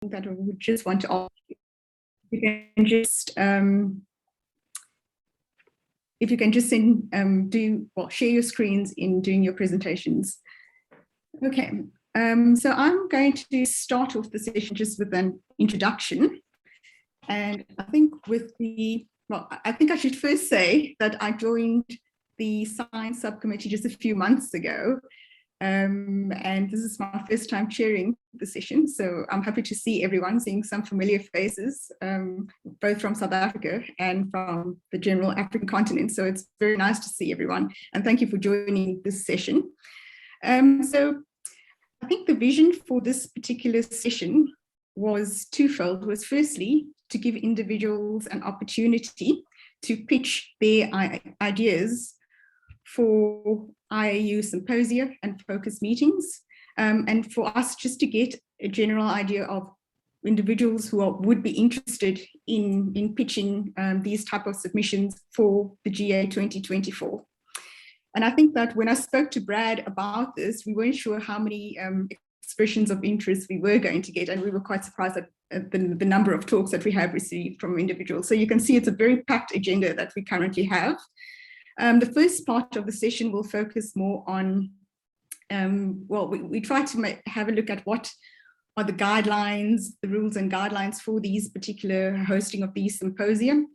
that I would just want to ask you. If you can just share your screens in doing your presentations. Okay, so I'm going to start off the session just with an introduction. And I think I think I should first say that I joined the Science Subcommittee just a few months ago. And this is my first time chairing the session. So I'm happy to see everyone, seeing some familiar faces, both from South Africa and from the general African continent. So it's very nice to see everyone. And thank you for joining this session. So I think the vision for this particular session was twofold. Was firstly, to give individuals an opportunity to pitch their ideas for IAU symposia and focus meetings, and for us just to get a general idea of individuals who would be interested in pitching these type of submissions for the GA 2024. And I think that when I spoke to Brad about this, we weren't sure how many expressions of interest we were going to get, and we were quite surprised at the number of talks that we have received from individuals. So you can see it's a very packed agenda that we currently have. The first part of the session will focus more on, we try to have a look at what are the guidelines, the rules and guidelines for these particular hosting of these symposium.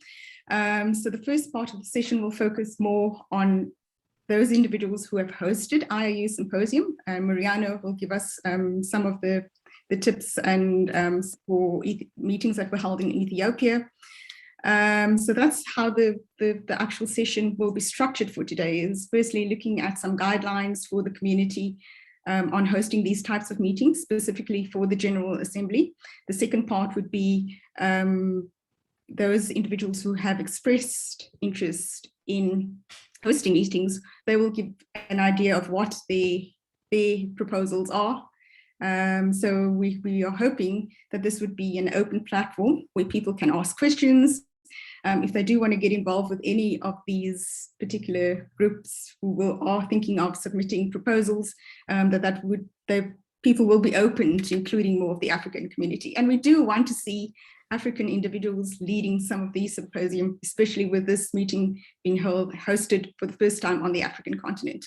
So the first part of the session will focus more on those individuals who have hosted IAU symposium. Mariano will give us some of the tips and for meetings that were held in Ethiopia. So that's how the actual session will be structured for today, is firstly looking at some guidelines for the community on hosting these types of meetings, specifically for the General Assembly. The second part would be those individuals who have expressed interest in hosting meetings. They will give an idea of what their proposals are. So we are hoping that this would be an open platform where people can ask questions. If they do want to get involved with any of these particular groups who are thinking of submitting proposals, people will be open to including more of the African community. And we do want to see African individuals leading some of these symposium, especially with this meeting being hosted for the first time on the African continent.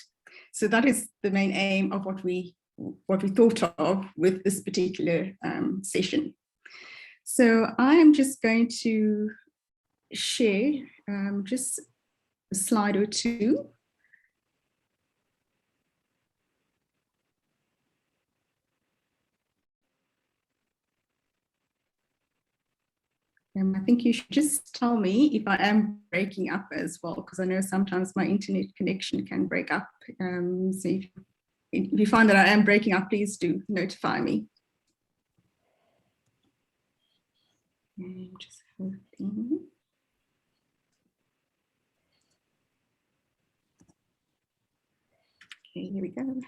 So that is the main aim of what we thought of with this particular session. So I am just going to share just a slide or two. I think you should just tell me if I am breaking up as well, because I know sometimes my internet connection can break up. So if you find that I am breaking up, please do notify me. Just hoping. Okay, here we go.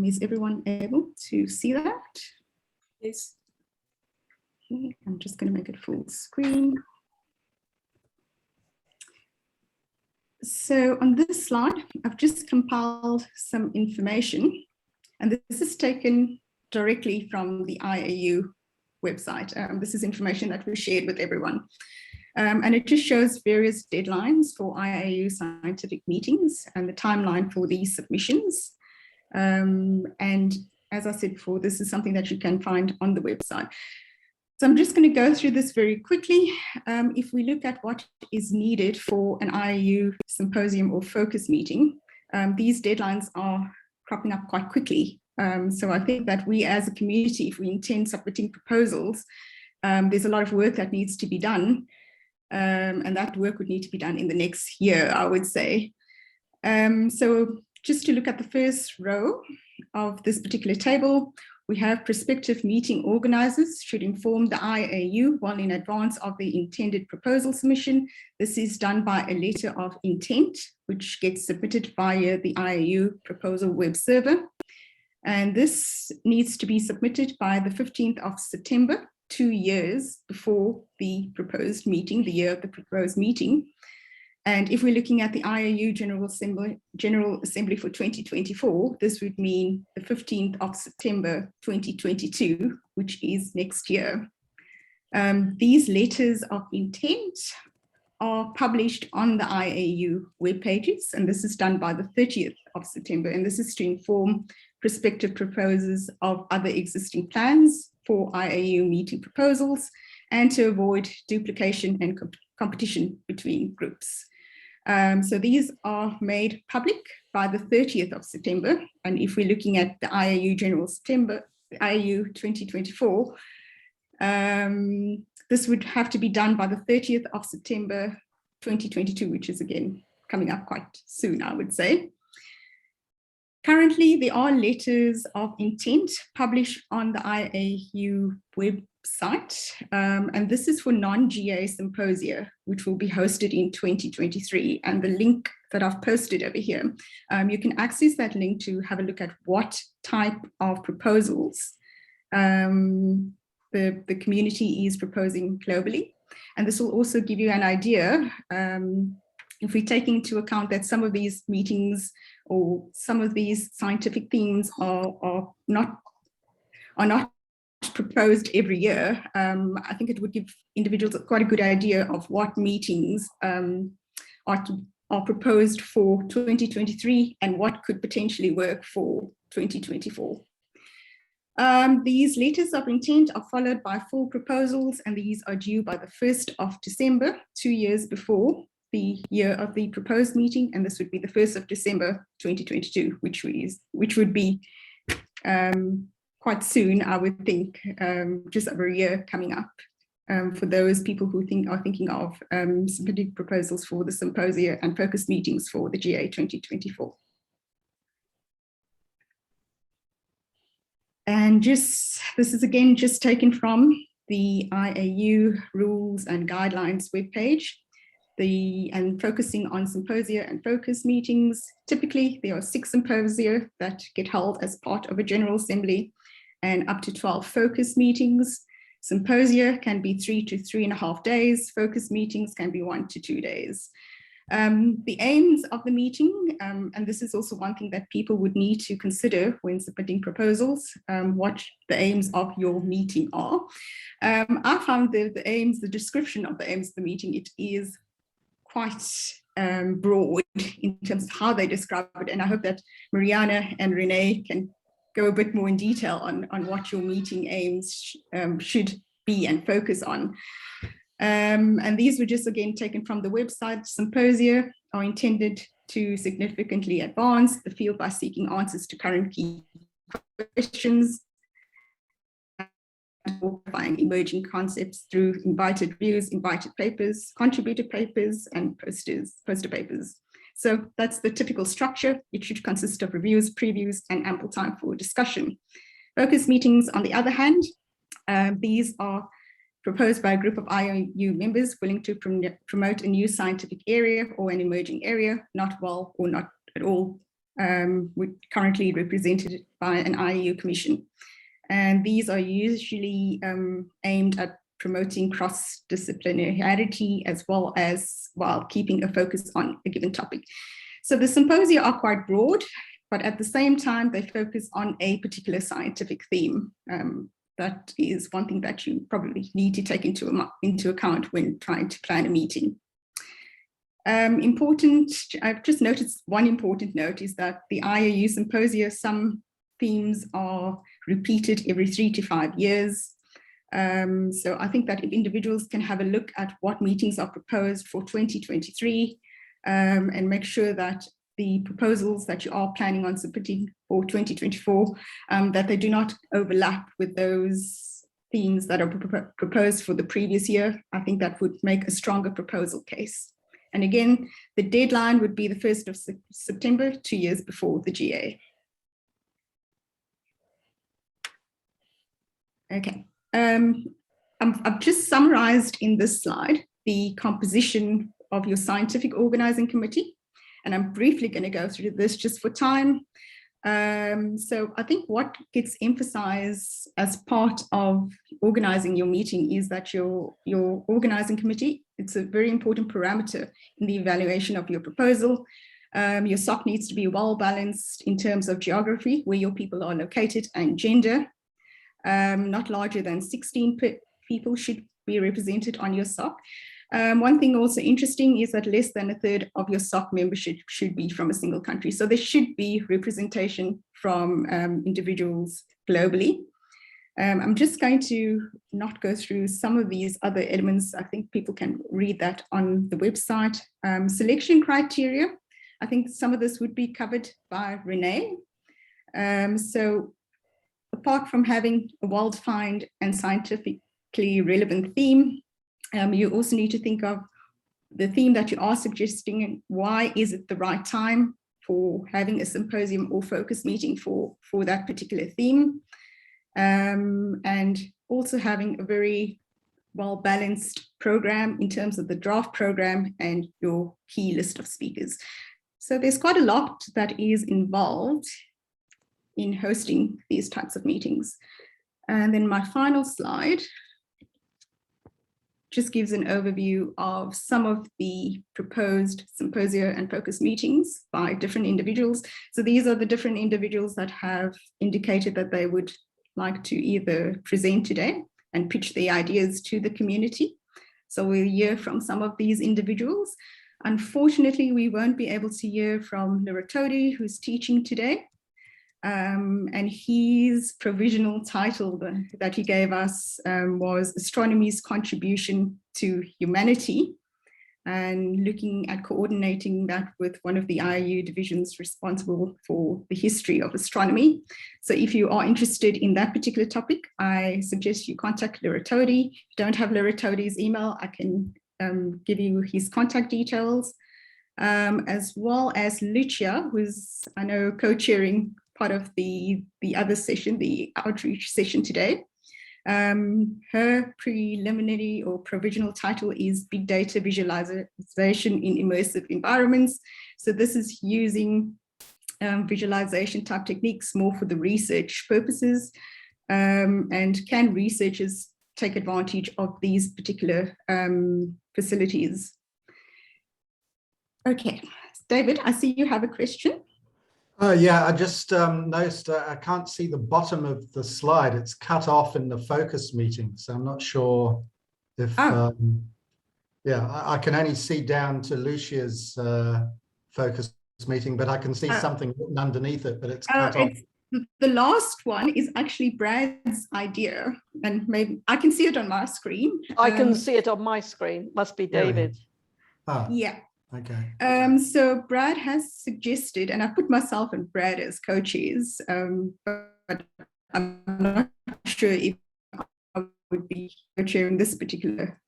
Is everyone able to see that? Yes. Okay, I'm just going to make it full screen. So on this slide, I've just compiled some information, and this is taken directly from the IAU website. This is information that we shared with everyone. And it just shows various deadlines for IAU scientific meetings and the timeline for these submissions. And as I said before, this is something that you can find on the website. So I'm just going to go through this very quickly. If we look at what is needed for an IAU symposium or focus meeting, these deadlines are cropping up quite quickly. So I think that we as a community, if we intend submitting proposals, there's a lot of work that needs to be done. And that work would need to be done in the next year, I would say. So just to look at the first row of this particular table, we have prospective meeting organizers should inform the IAU well in advance of the intended proposal submission. This is done by a letter of intent, which gets submitted via the IAU proposal web server. And this needs to be submitted by the 15th of September, 2 years before the proposed meeting, the year of the proposed meeting. And if we're looking at the IAU General Assembly for 2024, this would mean the 15th of September 2022, which is next year. These letters of intent are published on the IAU web pages, and this is done by the 30th of September, and this is to inform prospective proposers of other existing plans for IAU meeting proposals and to avoid duplication and competition between groups. So these are made public by the 30th of September, and if we're looking at the IAU General September, the IAU 2024, this would have to be done by the 30th of September 2022, which is again coming up quite soon, I would say. Currently, there are letters of intent published on the IAU website, and this is for non-GA symposia, which will be hosted in 2023. And the link that I've posted over here, you can access that link to have a look at what type of proposals the community is proposing globally. And this will also give you an idea, if we take into account that some of these meetings or some of these scientific themes are not proposed every year, I think it would give individuals quite a good idea of what meetings are proposed for 2023 and what could potentially work for 2024. These letters of intent are followed by full proposals, and these are due by the 1st of December, 2 years before the year of the proposed meeting, and this would be the 1st of December 2022, which would be quite soon, I would think, just over a year coming up, for those people who are thinking of submitting proposals for the symposia and focus meetings for the GA 2024. And this is again just taken from the IAU rules and guidelines webpage. And focusing on symposia and focus meetings. Typically, there are 6 symposia that get held as part of a General Assembly and up to 12 focus meetings. Symposia can be 3 to 3.5 days. Focus meetings can be 1 to 2 days. The aims of the meeting, and this is also one thing that people would need to consider when submitting proposals, what the aims of your meeting are. I found the description of the aims of the meeting, it is quite broad in terms of how they describe it. And I hope that Mariana and Renee can go a bit more in detail on what your meeting aims should be and focus on. And these were just again taken from the website. Symposia are intended to significantly advance the field by seeking answers to current key questions, identifying emerging concepts through invited views, invited papers, contributed papers, and poster papers. So that's the typical structure. It should consist of reviews, previews, and ample time for discussion. Focus meetings, on the other hand, these are proposed by a group of IAU members willing to promote a new scientific area or an emerging area, not well or not at all currently represented by an IAU commission. And these are usually aimed at promoting cross-disciplinarity as well as while keeping a focus on a given topic. So the symposia are quite broad, but at the same time, they focus on a particular scientific theme. That is one thing that you probably need to take into account when trying to plan a meeting. I've just noticed one important note is that the IAU symposia, some themes are repeated every 3 to 5 years. So I think that if individuals can have a look at what meetings are proposed for 2023 and make sure that the proposals that you are planning on submitting for 2024, that they do not overlap with those themes that are proposed for the previous year, I think that would make a stronger proposal case. And again, the deadline would be the 1st of September, 2 years before the GA. Okay, I've just summarized in this slide the composition of your scientific organizing committee, and I'm briefly going to go through this just for time. So I think what gets emphasized as part of organizing your meeting is that your organizing committee it's a very important parameter in the evaluation of your proposal. Your SOC needs to be well balanced in terms of geography, where your people are located, and gender. Not larger than 16 people should be represented on your SOC. One thing also interesting is that less than a third of your SOC membership should be from a single country. So there should be representation from individuals globally. I'm just going to not go through some of these other elements. I think people can read that on the website. Selection criteria. I think some of this would be covered by Renee. So apart from having a well-defined and scientifically relevant theme, you also need to think of the theme that you are suggesting and why is it the right time for having a symposium or focus meeting for that particular theme. And also having a very well-balanced program in terms of the draft program and your key list of speakers. So there's quite a lot that is involved in hosting these types of meetings. And then my final slide just gives an overview of some of the proposed symposia and focus meetings by different individuals. So these are the different individuals that have indicated that they would like to either present today and pitch their ideas to the community. So we'll hear from some of these individuals. Unfortunately, we won't be able to hear from Lurotodi, who's teaching today. And his provisional title that he gave us was Astronomy's Contribution to Humanity, and looking at coordinating that with one of the IAU divisions responsible for the history of astronomy. So if you are interested in that particular topic, I suggest you contact Lurotodi. If you don't have Lurotodi's email, I can give you his contact details, as well as Lucia, who's, I know, co-chairing part of the other session, the outreach session today. Her preliminary or provisional title is Big Data Visualization in Immersive Environments. So this is using visualization type techniques more for the research purposes. And can researchers take advantage of these particular facilities? Okay, David, I see you have a question. Yeah, I just noticed I can't see the bottom of the slide. It's cut off in the focus meeting, so I'm not sure if, yeah, I can only see down to Lucia's focus meeting, but I can see something written underneath it, but it's cut off. The last one is actually Brad's idea, and maybe I can see it on my screen. I can see it on my screen. Must be David. Ah, yeah. Okay. So Brad has suggested, and I put myself and Brad as co-chairs, but I'm not sure if I would be co-chairing this particular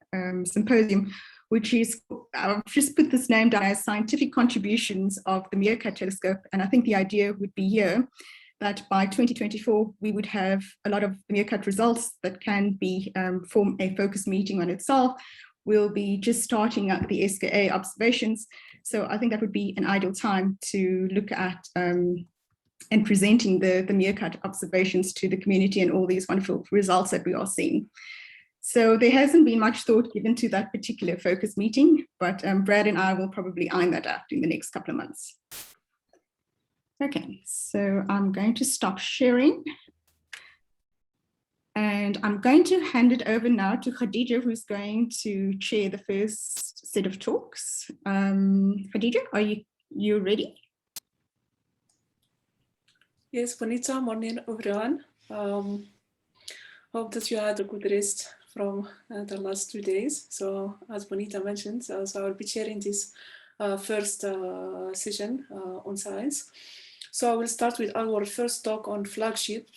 symposium, which is, I've just put this name down as Scientific Contributions of the MeerKAT Telescope. And I think the idea would be here that by 2024, we would have a lot of MeerKAT results that can be form a focus meeting on itself. We'll be just starting up the SKA observations. So I think that would be an ideal time to look at and presenting the MeerKAT observations to the community and all these wonderful results that we are seeing. So there hasn't been much thought given to that particular focus meeting, but Brad and I will probably iron that out in the next couple of months. Okay, so I'm going to stop sharing. And I'm going to hand it over now to Khadija, who's going to chair the first set of talks. Khadija, are you ready? Yes, Bonita, morning everyone. Hope that you had a good rest from the last 2 days. So as Bonita mentioned, so I will be chairing this first session on science. So I will start with our first talk on flagship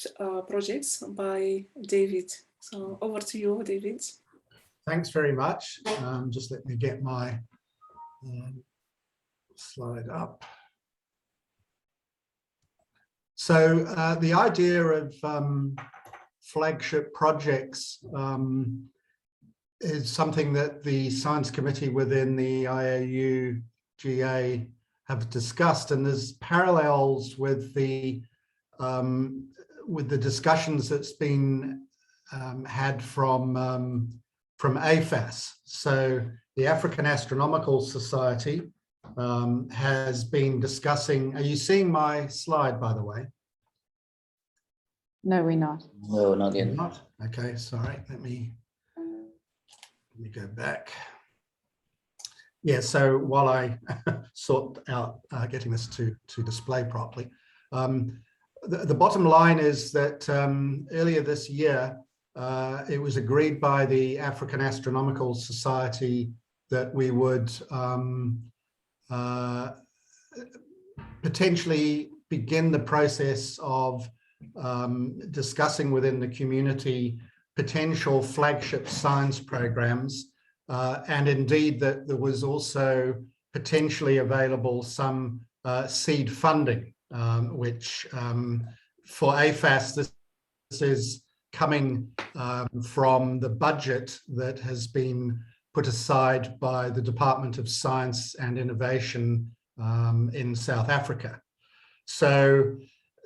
projects by David. So over to you, David. Thanks very much. Just let me get my slide up. So the idea of flagship projects is something that the Science Committee within the IAU GA have discussed, and there's parallels with the discussions that's been had from from AFAS. So the African Astronomical Society has been discussing, are you seeing my slide, by the way? No, we're not. No, not yet. Not? Okay, sorry, let me go back. Yeah, so while I sort out getting this to display properly, the bottom line is that earlier this year, it was agreed by the African Astronomical Society that we would potentially begin the process of discussing within the community potential flagship science programs, and indeed that there was also potentially available some seed funding, which for AFAS, this is coming from the budget that has been put aside by the Department of Science and Innovation in South Africa. So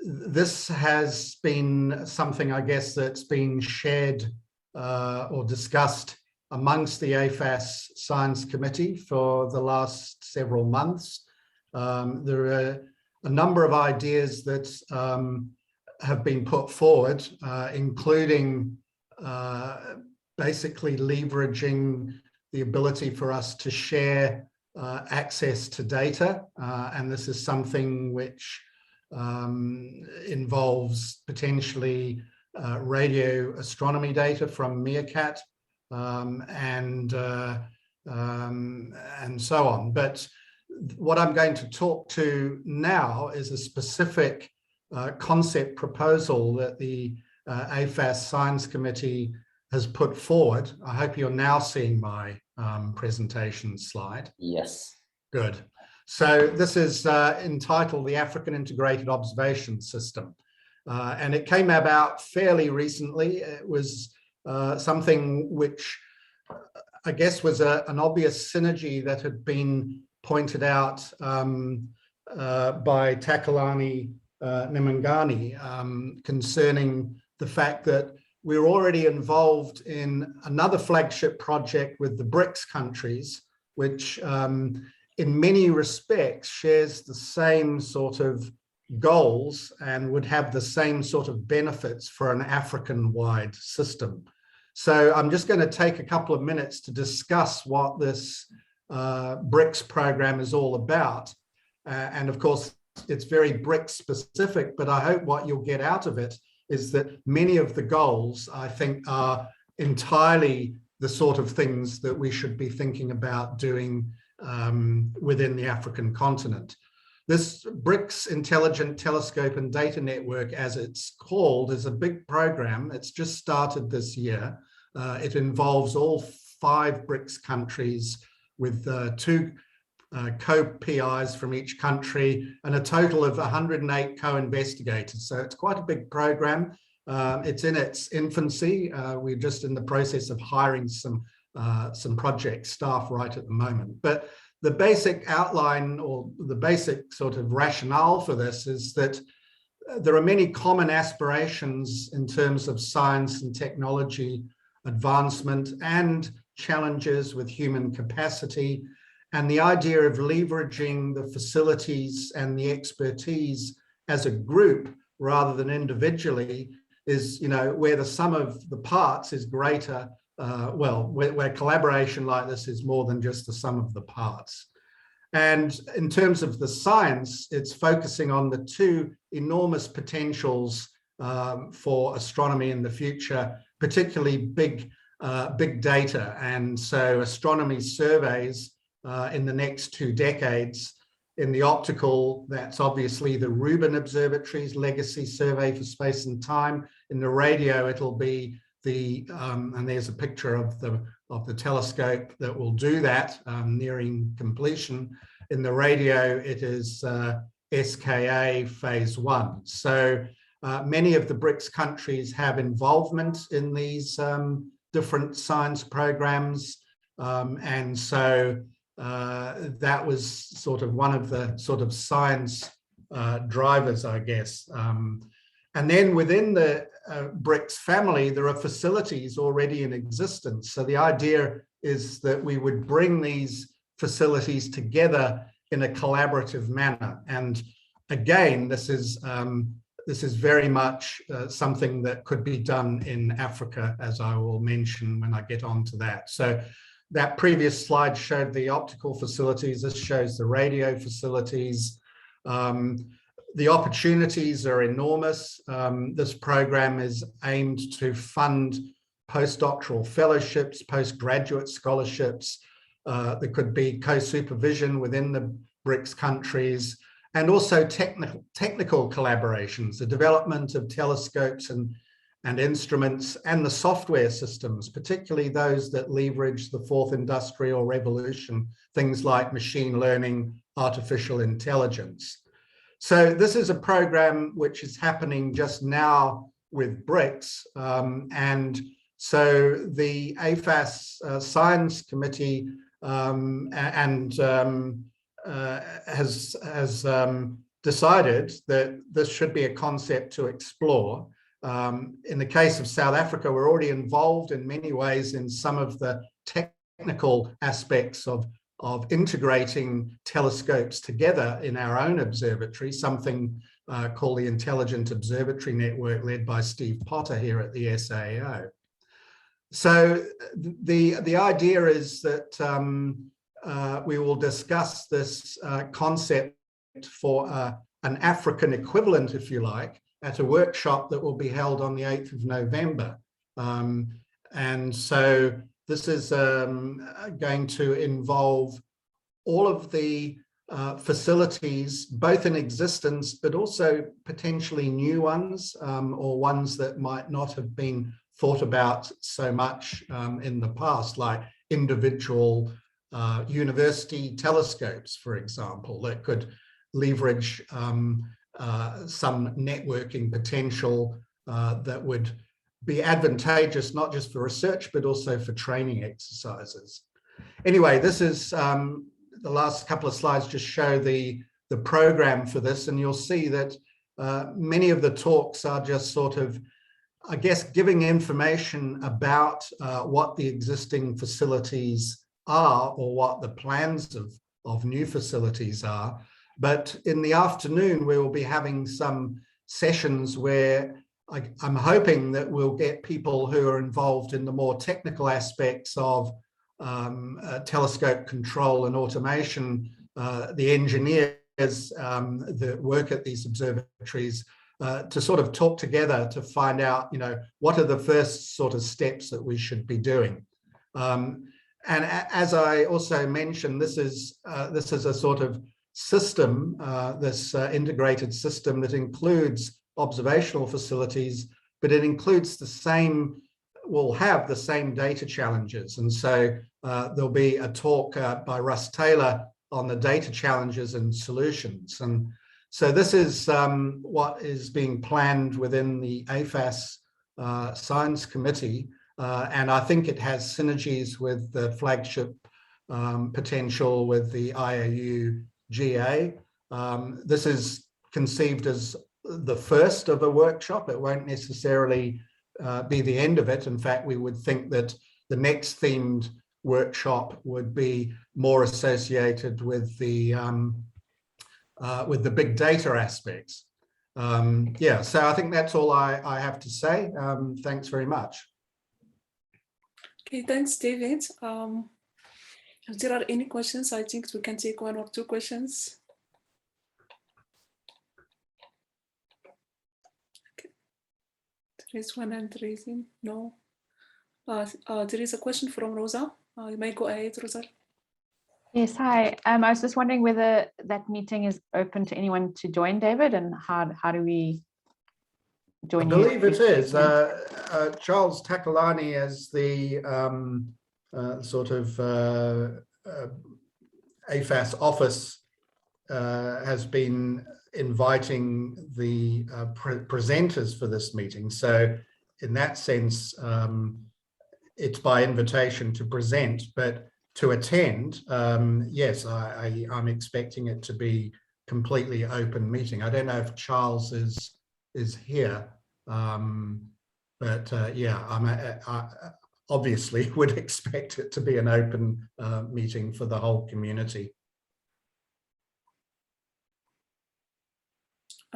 this has been something, I guess, that's been shared or discussed amongst the AFAS Science Committee for the last several months. There are a number of ideas that have been put forward, including basically leveraging the ability for us to share access to data. And this is something which involves potentially radio astronomy data from MeerKAT and so on. But what I'm going to talk to now is a specific concept proposal that the AFAS Science Committee has put forward. I hope you're now seeing my presentation slide. Yes. Good. So this is entitled the African Integrated Observation System. And it came about fairly recently. It was something which I guess was an obvious synergy that had been pointed out by Takalani Nimangani concerning the fact that we're already involved in another flagship project with the BRICS countries, which in many respects shares the same sort of goals and would have the same sort of benefits for an African-wide system. So I'm just going to take a couple of minutes to discuss what this BRICS program is all about. And of course, it's very BRICS specific, but I hope what you'll get out of it is that many of the goals, I think, are entirely the sort of things that we should be thinking about doing within the African continent. This BRICS Intelligent Telescope and Data Network, as it's called, is a big program. It's just started this year. It involves all 5 BRICS countries with 2 co-PIs from each country and a total of 108 co-investigators. So it's quite a big program. It's in its infancy. We're just in the process of hiring some project staff right at the moment. But the basic outline or the basic sort of rationale for this is that there are many common aspirations in terms of science and technology advancement and challenges with human capacity. And the idea of leveraging the facilities and the expertise as a group rather than individually is, you know, where the sum of the parts is greater, where collaboration like this is more than just the sum of the parts. And in terms of the science, it's focusing on the 2 enormous potentials for astronomy in the future, particularly big data. And so astronomy surveys in the next 2 decades. In the optical, that's obviously the Rubin Observatory's legacy survey for space and time. In the radio, it'll be the, and there's a picture of the telescope that will do that, nearing completion. In the radio, it is SKA phase 1. So many of the BRICS countries have involvement in these different science programs. And so that was sort of one of the sort of science drivers, I guess. And then within the BRICS family, there are facilities already in existence. So the idea is that we would bring these facilities together in a collaborative manner. And again, this is very much something that could be done in Africa, as I will mention when I get on to that. So that previous slide showed the optical facilities. This shows the radio facilities. The opportunities are enormous. This program is aimed to fund postdoctoral fellowships, postgraduate scholarships. There could be co-supervision within the BRICS countries, and also technical collaborations, the development of telescopes and instruments, and the software systems, particularly those that leverage the fourth industrial revolution, things like machine learning, artificial intelligence. So this is a program which is happening just now with BRICS, and so the AFAS Science Committee has decided that this should be a concept to explore. In the case of South Africa, we're already involved in many ways in some of the technical aspects of integrating telescopes together in our own observatory, something called the Intelligent Observatory Network, led by Steve Potter here at the SAO. So the idea is that we will discuss this concept for an African equivalent, if you like, at a workshop that will be held on the 8th of November. And so this is going to involve all of the facilities, both in existence, but also potentially new ones, or ones that might not have been thought about so much in the past, like individual university telescopes, for example, that could leverage some networking potential that would be advantageous, not just for research, but also for training exercises. Anyway, this is the last couple of slides just show the program for this, and you'll see that many of the talks are just sort of, I guess, giving information about what the existing facilities are, or what the plans of new facilities are. But in the afternoon, we will be having some sessions where I'm hoping that we'll get people who are involved in the more technical aspects of telescope control and automation, the engineers that work at these observatories, to sort of talk together to find out, what are the first sort of steps that we should be doing. And as I also mentioned, this is a sort of system, this integrated system that includes observational facilities, but it includes will have the same data challenges. And so there'll be a talk by Russ Taylor on the data challenges and solutions. And so this is what is being planned within the AFAS Science Committee. And I think it has synergies with the flagship potential with the IAU GA. This is conceived as the first of a workshop. It won't necessarily be the end of it. In fact, we would think that the next themed workshop would be more associated with the big data aspects. Yeah, so I think that's all I have to say. Thanks very much. Okay, thanks, David. If there are any questions, I think we can take one or two questions. Okay. There is one hand raising. No. There is a question from Rosa. You may go ahead, Rosa. Yes, hi. I was just wondering whether that meeting is open to anyone to join, David, and how do we join? I believe it is. Charles Takalani, as the sort of AFAS office, has been inviting the presenters for this meeting. So in that sense, it's by invitation to present, but to attend, yes, I'm expecting it to be completely open meeting. I don't know if Charles is is here. But yeah, I obviously would expect it to be an open meeting for the whole community.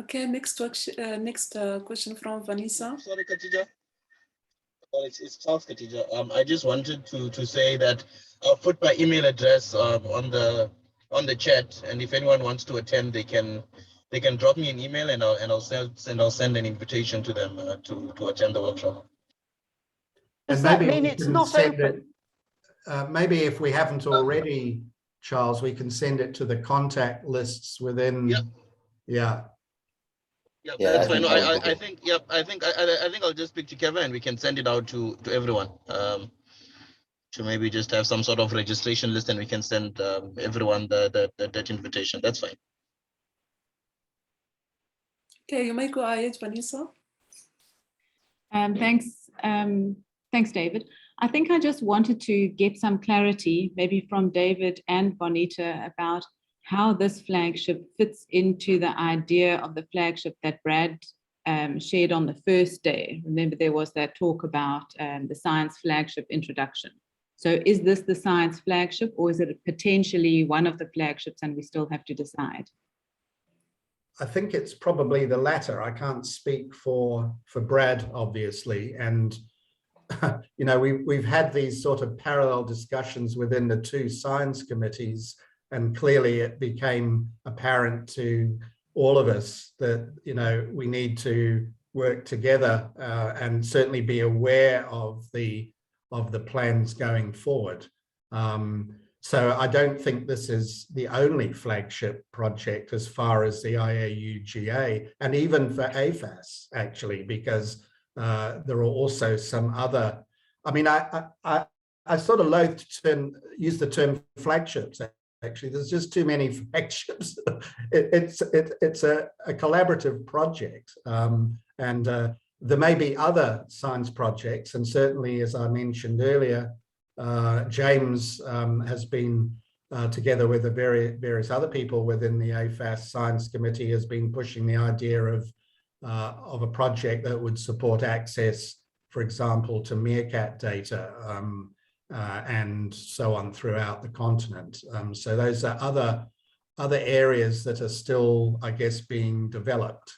Okay, next question from Vanessa. Sorry, Khatija. Well, it's Charles Khatija. I just wanted to say that I'll put my email address on the chat, and if anyone wants to attend, they can drop me an email, and I'll send an invitation to them to attend the workshop. Does And that maybe mean we it's can not send open? maybe if we haven't already, Charles, we can send it to the contact lists within. Yep. Yeah. Yeah, Yeah, that's I fine. think No, that would be I think, yep, I think I'll just speak to Kevin, and we can send it out to everyone. To maybe just have some sort of registration list, and we can send everyone that invitation. That's fine. Okay, you may go ahead, Vanessa. Thanks, David. I think I just wanted to get some clarity, maybe from David and Bonita, about how this flagship fits into the idea of the flagship that Brad shared on the first day. Remember, there was that talk about the science flagship introduction. So is this the science flagship, or is it potentially one of the flagships and we still have to decide? I think it's probably the latter. I can't speak for Brad, obviously. And, you know, we've had these sort of parallel discussions within the two science committees, and clearly it became apparent to all of us that, you know, we need to work together and certainly be aware of the plans going forward. So I don't think this is the only flagship project as far as the IAUGA, and even for AFAS, actually, because there are also some other, I mean, I sort of loathe to use the term flagships. Actually, there's just too many flagships. It's a collaborative project, and there may be other science projects, and certainly, as I mentioned earlier, James has been, together with the various other people within the AFAS Science Committee, has been pushing the idea of a project that would support access, for example, to meerkat data and so on throughout the continent. So those are other areas that are still, I guess, being developed.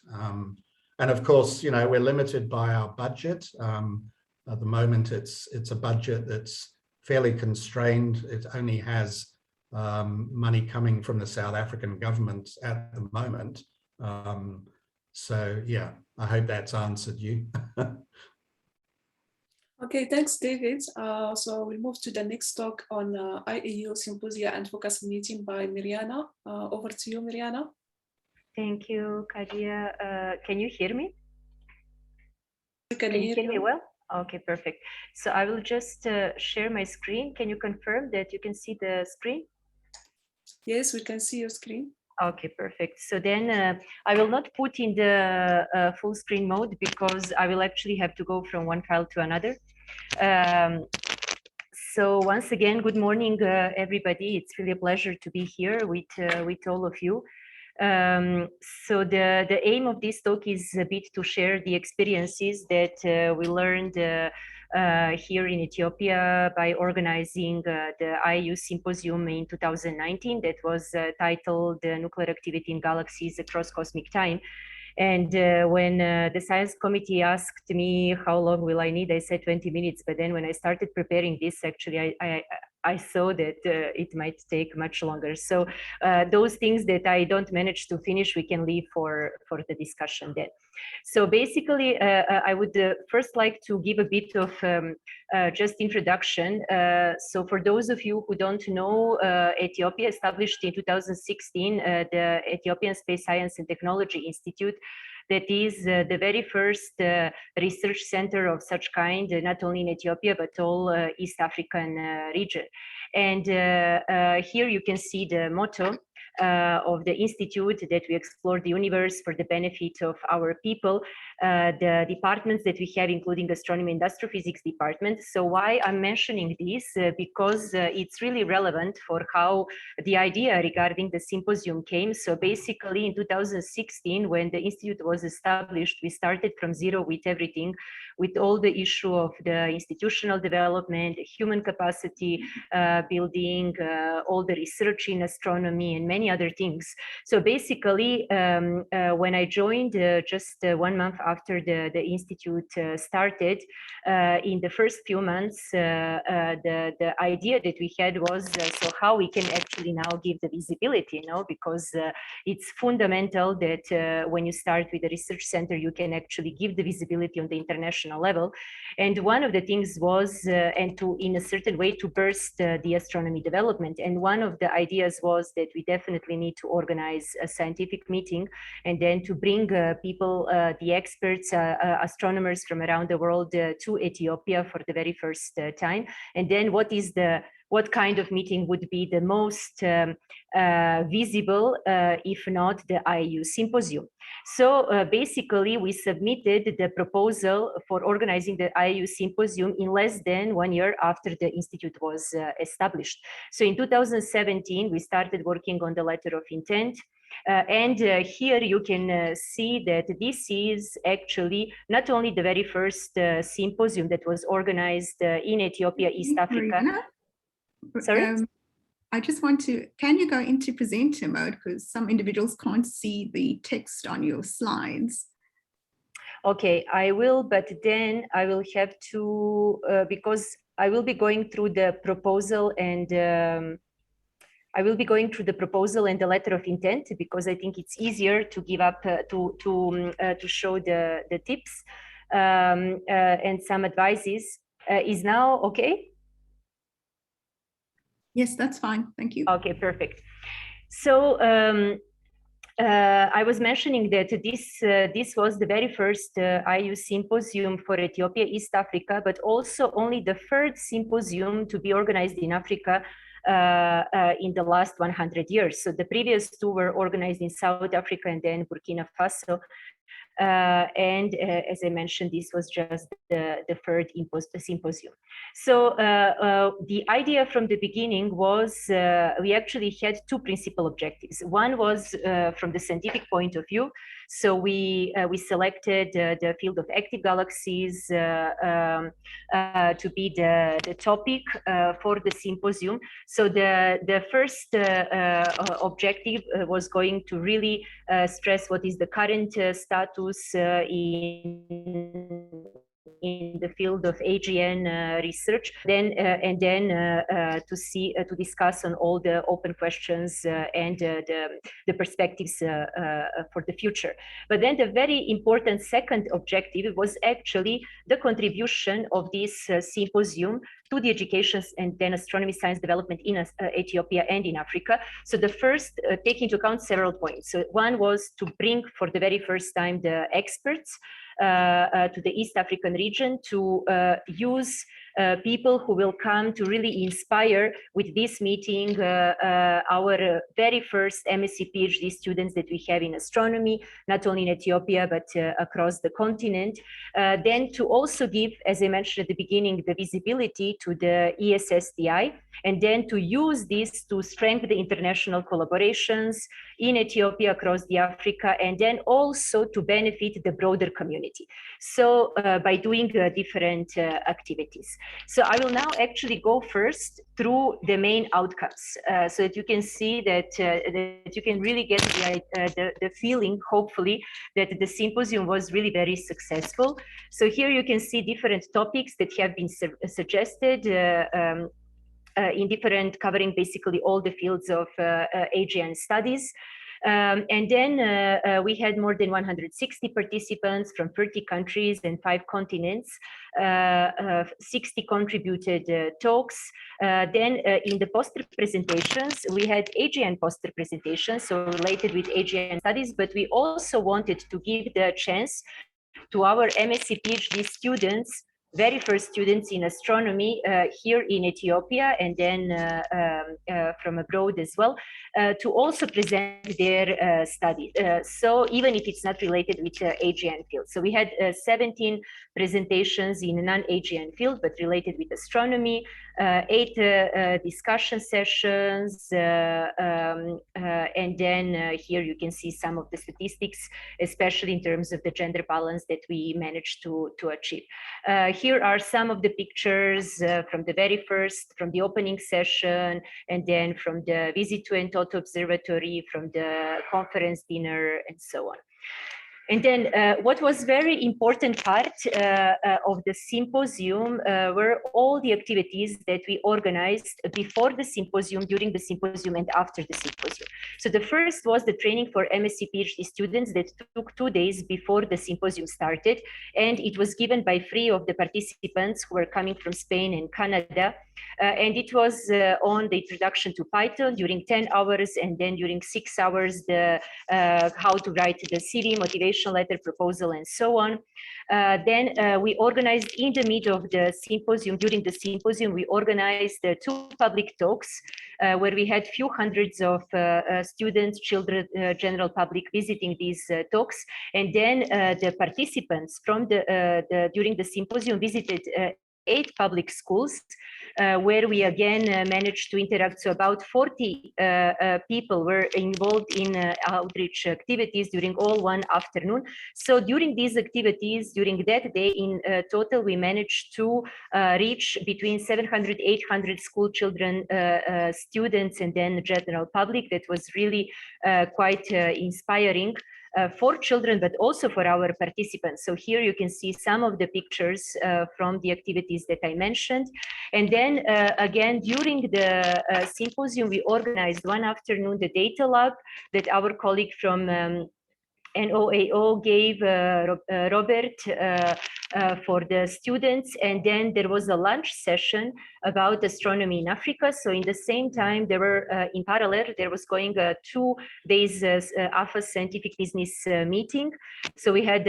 And of course, you know, we're limited by our budget. At the moment, it's a budget that's fairly constrained. It only has money coming from the South African government at the moment. So yeah, I hope that's answered you. Okay, thanks, David. So we'll move to the next talk on IAU Symposia and Focus Meeting by Mirjana. Over to you, Mirjana. Thank you, Kadia. Can you hear me? Can you hear me well? Okay, perfect. So I will just share my screen. Can you confirm that you can see the screen? Yes, we can see your screen. Okay, perfect. So then I will not put in the full screen mode because I will actually have to go from one file to another. So once again, good morning, everybody. It's really a pleasure to be here with all of you. So the aim of this talk is a bit to share the experiences that we learned here in Ethiopia by organizing the IAU Symposium in 2019 that was titled Nuclear Activity in Galaxies Across Cosmic Time. And when the science committee asked me how long will I need, I said 20 minutes. But then when I started preparing this, actually, I saw that it might take much longer. So those things that I don't manage to finish, we can leave for the discussion then. So basically, I would first like to give a bit of just introduction. So for those of you who don't know, Ethiopia established in 2016 the Ethiopian Space Science and Technology Institute. That is the very first research center of such kind, not only in Ethiopia, but all East African region. And here you can see the motto, of the institute, that we explore the universe for the benefit of our people, the departments that we have, including astronomy and astrophysics department. So why I'm mentioning this? Because it's really relevant for how the idea regarding the symposium came. So basically in 2016, when the institute was established, we started from zero with everything, with all the issue of the institutional development, human capacity building, all the research in astronomy and many other things. So basically, when I joined just 1 month after the institute started, in the first few months, the idea that we had was, so how we can actually now give the visibility, you know, because it's fundamental that when you start with a research center, you can actually give the visibility on the international level. And one of the things was, and to, in a certain way, to burst the astronomy development. And one of the ideas was that we definitely need to organize a scientific meeting and then to bring people, the experts, astronomers from around the world to Ethiopia for the very first time. And then what kind of meeting would be the most visible, if not the IAU symposium. So basically, we submitted the proposal for organizing the IAU symposium in less than 1 year after the institute was established. So in 2017, we started working on the letter of intent. And here you can see that this is actually not only the very first symposium that was organized in Ethiopia, East Africa. Sorry? I just want to, can you go into presenter mode, because some individuals can't see the text on your slides. Okay, I will, but then I will have to, because I will be going through the proposal and I will be going through the proposal and the letter of intent, because I think it's easier to give up, to show the tips and some advices. Is now okay? Yes, that's fine. Thank you. Okay, perfect. So I was mentioning that this was the very first IAU symposium for Ethiopia, East Africa, but also only the third symposium to be organized in Africa in the last 100 years. So the previous two were organized in South Africa and then Burkina Faso. And as I mentioned, this was just the third symposium. So the idea from the beginning was we actually had two principal objectives. One was from the scientific point of view. So we selected the field of active galaxies to be the topic for the symposium. So the first objective was going to really stress what is the current status in the field of AGN research, then and then to discuss on all the open questions and the perspectives for the future. But then the very important second objective was actually the contribution of this symposium to the education and then astronomy science development in Ethiopia and in Africa. So the first, take into account several points. So one was to bring for the very first time the experts to the East African region, to use people who will come to really inspire with this meeting our very first MSc PhD students that we have in astronomy, not only in Ethiopia, but across the continent. Then to also give, as I mentioned at the beginning, the visibility to the ESSDI, and then to use this to strengthen the international collaborations in Ethiopia, across the Africa, and then also to benefit the broader community. So by doing different activities. So I will now actually go first through the main outcomes so that you can see that, that you can really get the feeling, hopefully, that the symposium was really very successful. So here you can see different topics that have been suggested in different, covering basically all the fields of AGN studies. And then we had more than 160 participants from 30 countries and 5 continents, 60 contributed talks. Then in the poster presentations, we had AGN poster presentations, so related with AGN studies, but we also wanted to give the chance to our MSc PhD students very first students in astronomy here in Ethiopia, and then from abroad as well, to also present their studies. So even if it's not related with AGN field. So we had 17 presentations in a non-AGN field, but related with astronomy, 8 discussion sessions, and then here you can see some of the statistics, especially in terms of the gender balance that we managed to achieve. Here are some of the pictures from the very first, from the opening session, and then from the visit to Entoto Observatory, from the conference dinner, and so on. And then what was very important part of the symposium were all the activities that we organized before the symposium, during the symposium, and after the symposium. So the first was the training for MSc PhD students that took 2 days before the symposium started. And it was given by 3 of the participants who were coming from Spain and Canada. And it was on the introduction to Python during 10 hours, and then during 6 hours, the how to write the CV, motivation letter, proposal, and so on. Then we organized in the middle of the symposium, during the symposium, we organized 2 public talks where we had few hundreds of students, children, general public visiting these talks. And then the participants from during the symposium visited 8 public schools, where we again managed to interact. So about 40 people were involved in outreach activities during all one afternoon. So during these activities, during that day, in total, we managed to reach between 700, 800 school children, students, and then general public. That was really quite inspiring. For children, but also for our participants. So here you can see some of the pictures from the activities that I mentioned. And then again, during the symposium, we organized one afternoon the data lab that our colleague from NOAO gave Robert for the students. And then there was a lunch session about astronomy in Africa. So in the same time, there were in parallel, there was going 2 days AFAS scientific business meeting. So we had,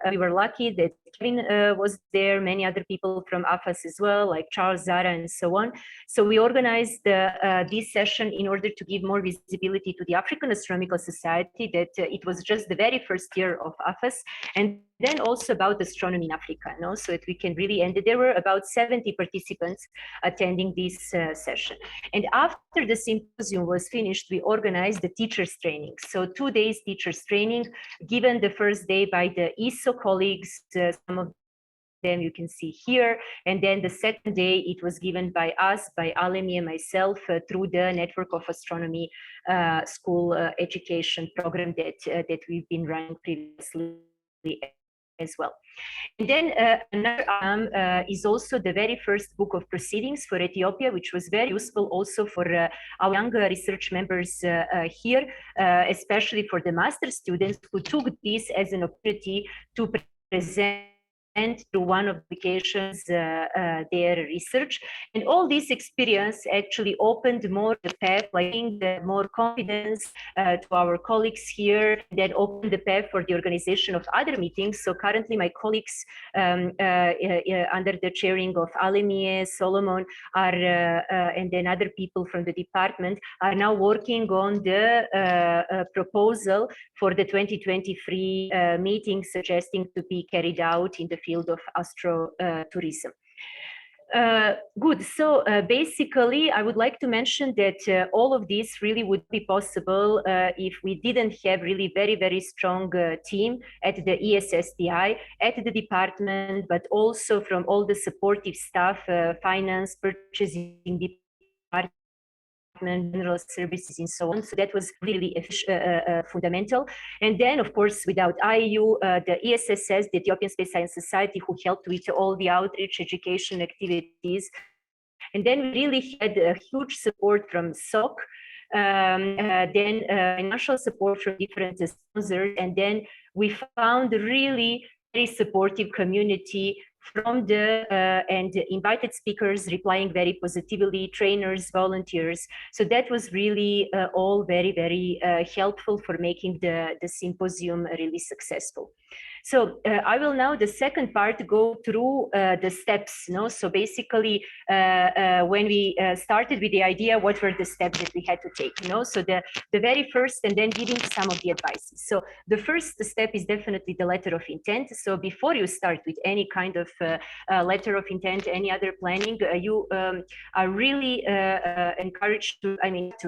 we were lucky that Kevin was there, many other people from AFAS as well, like Charles, Zara, and so on. So we organized this session in order to give more visibility to the African Astronomical Society, that it was just the very first year of AFAS, and then also about astronomy in Africa, no? So that we can really, and there were about 70 participants attending this session. And after the symposium was finished, we organized the teachers training. So 2 days teachers training, given the first day by the ESO colleagues, some of them you can see here. And then the second day, it was given by us, by Alemi and myself, through the Network of Astronomy School Education program that we've been running previously as well. And then another is also the very first book of proceedings for Ethiopia, which was very useful also for our younger research members here, especially for the master students who took this as an opportunity to present through one of the occasions their research. And all this experience actually opened more the path, like more confidence to our colleagues here, that opened the path for the organization of other meetings. So currently my colleagues under the chairing of Alemi, Solomon, are, and then other people from the department are now working on the proposal for the 2023 meeting, suggesting to be carried out in the field of astro-tourism. Good. So basically, I would like to mention that all of this really would be possible if we didn't have really very, very strong team at the ESSDI, at the department, but also from all the supportive staff, finance, purchasing department, general services, and so on. So that was really fundamental. And then, of course, without IU, the ESSS, the Ethiopian Space Science Society, who helped with all the outreach education activities. And then we really had a huge support from SOC, then financial support from different sponsors. And then we found really very supportive community from the and invited speakers replying very positively, trainers, volunteers. So that was really all very, very helpful for making the symposium really successful. So I will now, the second part, go through the steps. No? So basically, when we started with the idea, what were the steps that we had to take? So the very first, and then giving some of the advices. So the first step is definitely the letter of intent. So before you start with any kind of letter of intent, any other planning, you are really encouraged to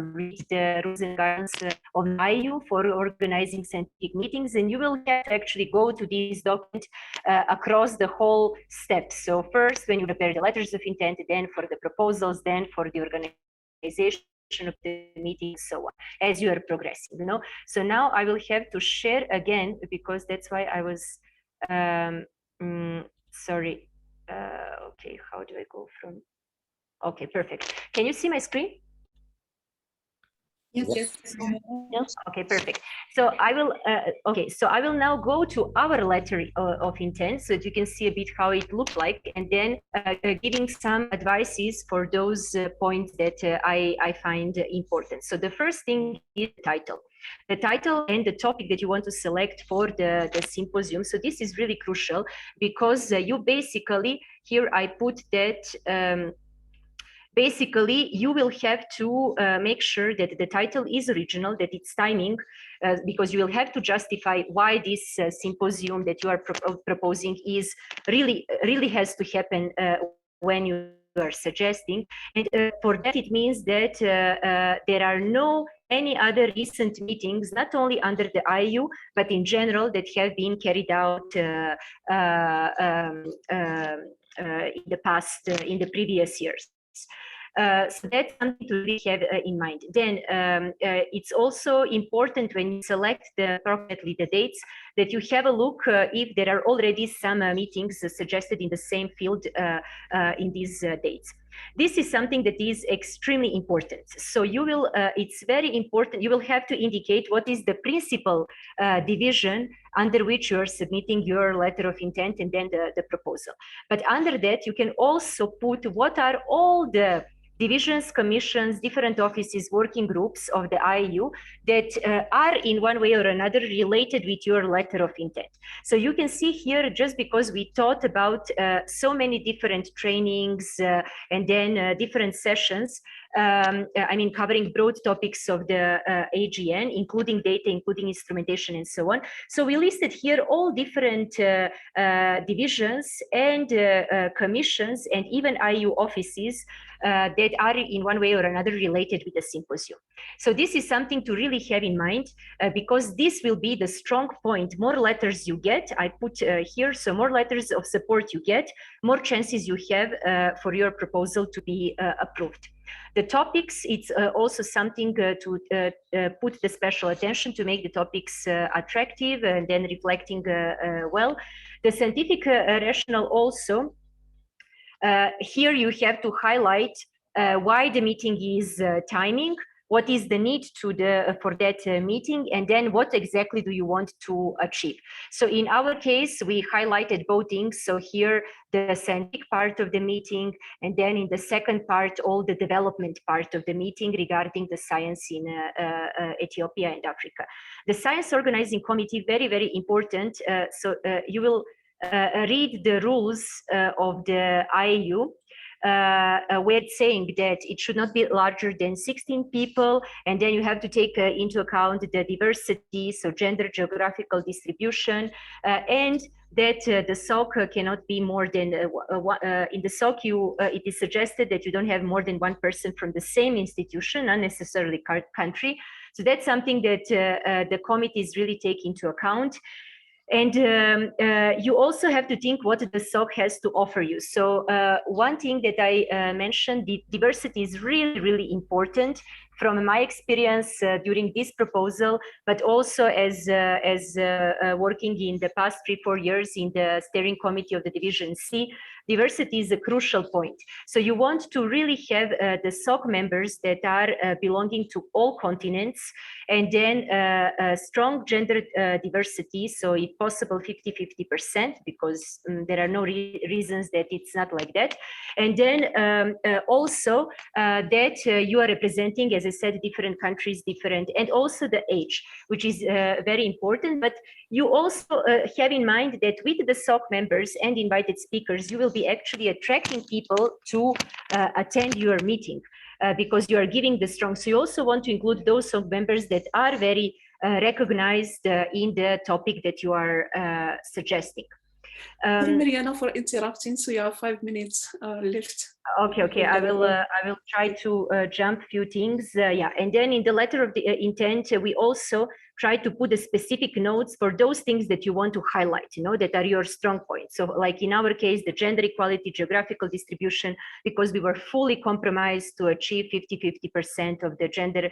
read the rules and guidelines of IU for organizing scientific meetings, and you will have to actually go to these documents across the whole steps. So first, when you prepare the letters of intent, then for the proposals, then for the organization of the meeting, so on, as you are progressing. So now I will have to share again, because that's why I was sorry. Okay, how do I go from? Okay, perfect. Can you see my screen? Yes. Yes. Okay, perfect. So I will. So I will now go to our letter of intent, so that you can see a bit how it looked like, and then giving some advices for those points that I find important. So the first thing is the title. The title and the topic that you want to select for the symposium. So this is really crucial, because you basically, here I put that basically you will have to make sure that the title is original, that it's timing, because you will have to justify why this symposium that you are proposing is really has to happen when you are suggesting. And for that, it means that there are no any other recent meetings, not only under the IU, but in general, that have been carried out in the past, in the previous years. So that's something to really have in mind. Then it's also important when you select appropriately the dates, that you have a look if there are already some meetings suggested in the same field in these dates. This is something that is extremely important. So you will, it's very important, you will have to indicate what is the principal division under which you are submitting your letter of intent and then the proposal. But under that, you can also put what are all the divisions, commissions, different offices, working groups of the IU that are in one way or another related with your letter of intent. So you can see here, just because we thought about so many different trainings and then different sessions, covering broad topics of the AGN, including data, including instrumentation, and so on. So we listed here all different divisions and commissions and even IU offices that are in one way or another related with the symposium. So this is something to really have in mind, because this will be the strong point. More letters you get, I put here, so more letters of support you get, more chances you have for your proposal to be approved. The topics, it's also something to put the special attention to make the topics attractive and then reflecting well. The scientific rationale also, here you have to highlight why the meeting is timing, what is the need for that meeting, and then what exactly do you want to achieve. So in our case, we highlighted both things. So here, the scientific part of the meeting, and then in the second part, all the development part of the meeting regarding the science in Ethiopia and Africa. The Science Organizing Committee, very, very important. So you will read the rules of the IAU, where it's saying that it should not be larger than 16 people, and then you have to take into account the diversity, so gender, geographical distribution, and that the SOC cannot be more than, in the SOC it is suggested that you don't have more than one person from the same institution, not necessarily country. So that's something that the committees really take into account. And you also have to think what the SOC has to offer you. So one thing that I mentioned, the diversity is really, really important from my experience during this proposal, but also as working in the past 3-4 years in the steering committee of the Division C. diversity is a crucial point. So you want to really have the SOC members that are belonging to all continents, and then strong gender diversity. So if possible, 50-50%, because there are no reasons that it's not like that. And then also that you are representing, as I said, different countries, different, and also the age, which is very important. But you also have in mind that with the SOC members and invited speakers, you will be actually attracting people to attend your meeting because you are giving the strong. So you also want to include those SOC members that are very recognized in the topic that you are suggesting. Sorry, Mariana, for interrupting. So you have 5 minutes left. Okay. I will try to jump a few things. Yeah, and then in the letter of the intent, we also try to put the specific notes for those things that you want to highlight, that are your strong points. So like in our case, the gender equality, geographical distribution, because we were fully compromised to achieve 50-50% of the gender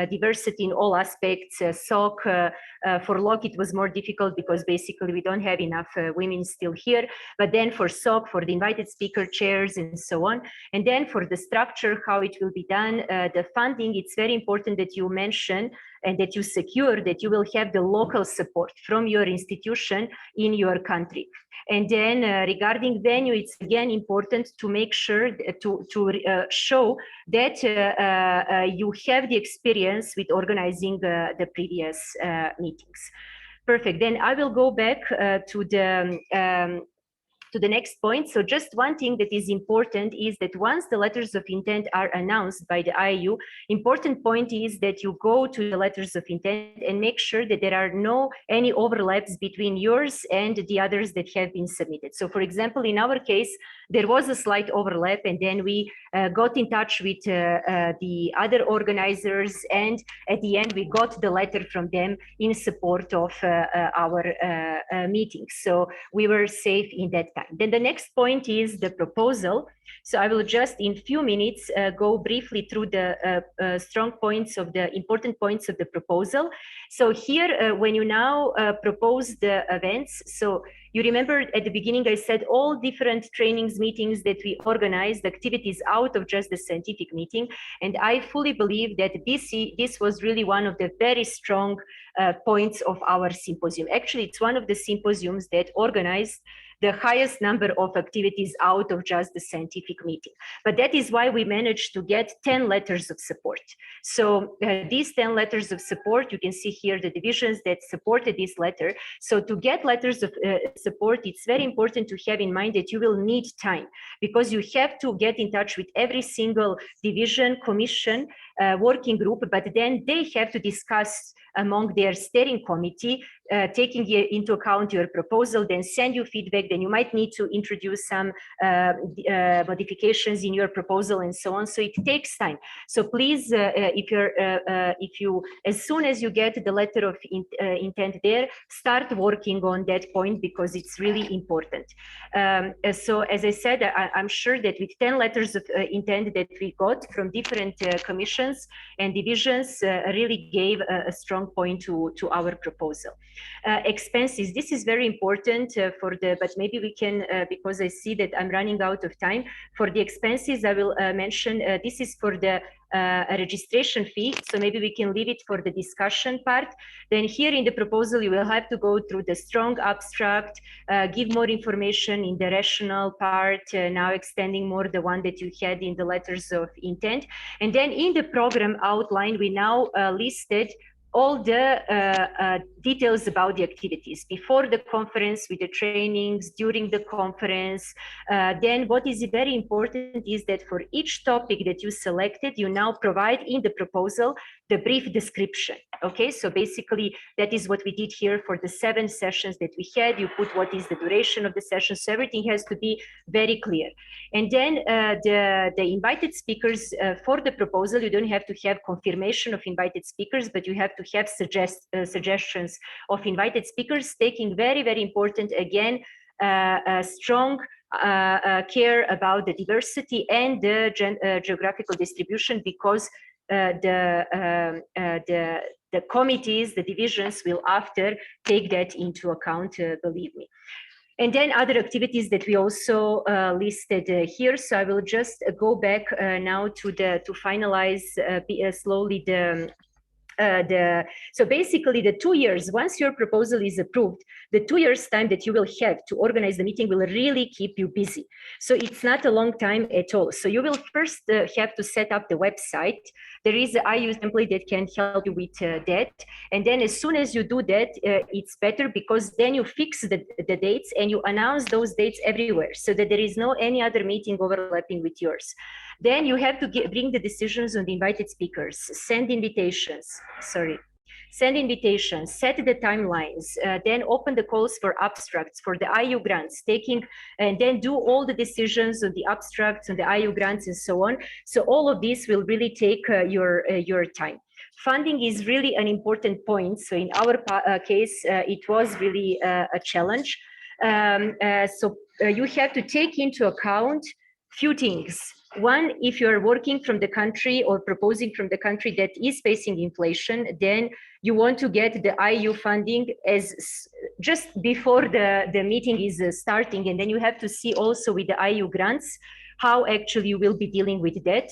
diversity in all aspects. SOC, for LOC, it was more difficult because basically we don't have enough women still here. But then for SOC, for the invited speaker chairs and so on. And then for the structure, how it will be done, the funding, it's very important that you mention and that you secure that you will have the local support from your institution in your country. And then regarding venue, it's again important to make sure to show that you have the experience with organizing the previous meetings. Perfect. Then I will go back to the next point. So just one thing that is important is that once the letters of intent are announced by the IAU, important point is that you go to the letters of intent and make sure that there are any overlaps between yours and the others that have been submitted. So for example, in our case, there was a slight overlap, and then we got in touch with the other organizers, and at the end we got the letter from them in support of our meetings. So we were safe in that time. Then the next point is the proposal. So I will just in few minutes go briefly through the strong points of the important points of the proposal. So here, when you now propose the events, so you remember at the beginning I said all different trainings, meetings that we organized, activities out of just the scientific meeting, and I fully believe that this was really one of the very strong points of our symposium. Actually, it's one of the symposiums that organized the highest number of activities out of just the scientific meeting. But that is why we managed to get 10 letters of support. So these 10 letters of support, you can see here the divisions that supported this letter. So to get letters of support, it's very important to have in mind that you will need time, because you have to get in touch with every single division, commission, working group, but then they have to discuss among their steering committee, taking into account your proposal, then send you feedback, then you might need to introduce some modifications in your proposal and so on. So it takes time. So please, if you, as soon as you get the letter of intent there, start working on that point, because it's really important. So as I said, I'm sure that with 10 letters of intent that we got from different commissions and divisions really gave a strong point to our proposal. Expenses, this is very important but maybe we can, because I see that I'm running out of time. For the expenses, I will mention this is for the registration fee, so maybe we can leave it for the discussion part. Then here in the proposal, you will have to go through the strong abstract, give more information in the rational part, now extending more the one that you had in the letters of intent. And then in the program outline, we now listed all the details about the activities before the conference, with the trainings, during the conference. Then what is very important is that for each topic that you selected, you now provide in the proposal the brief description. Okay, so basically that is what we did here for the 7 sessions that we had. You put what is the duration of the session, so everything has to be very clear. And then the invited speakers for the proposal, you don't have to have confirmation of invited speakers, but you have to have suggestions of invited speakers, taking very, very important, again, strong care about the diversity and the geographical distribution, because the committees, the divisions will after take that into account, believe me. And then other activities that we also listed here. So I will just go back now to finalize slowly so basically the 2 years, once your proposal is approved, the 2 years time that you will have to organize the meeting will really keep you busy. So it's not a long time at all. So you will first have to set up the website. There is an IU template that can help you with that. And then as soon as you do that, it's better because then you fix the dates and you announce those dates everywhere so that there is no any other meeting overlapping with yours. Then you have to bring the decisions on the invited speakers, send invitations, set the timelines, then open the calls for abstracts for the IU grants, and then do all the decisions on the abstracts, on the IU grants and so on. So all of this will really take your time. Funding is really an important point. So in our case, it was really a challenge. You have to take into account few things. One, if you're working from the country or proposing from the country that is facing inflation, then you want to get the IU funding as just before the meeting is starting. And then you have to see also with the IU grants, how actually you will be dealing with that.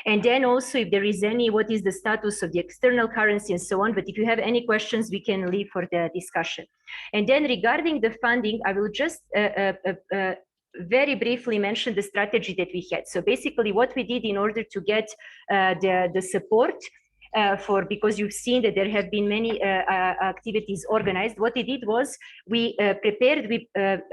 And then also if there is what is the status of the external currency and so on. But if you have any questions, we can leave for the discussion. And then regarding the funding, I will just very briefly mention the strategy that we had. So basically what we did in order to get the support because you've seen that there have been many activities organized. What we did was we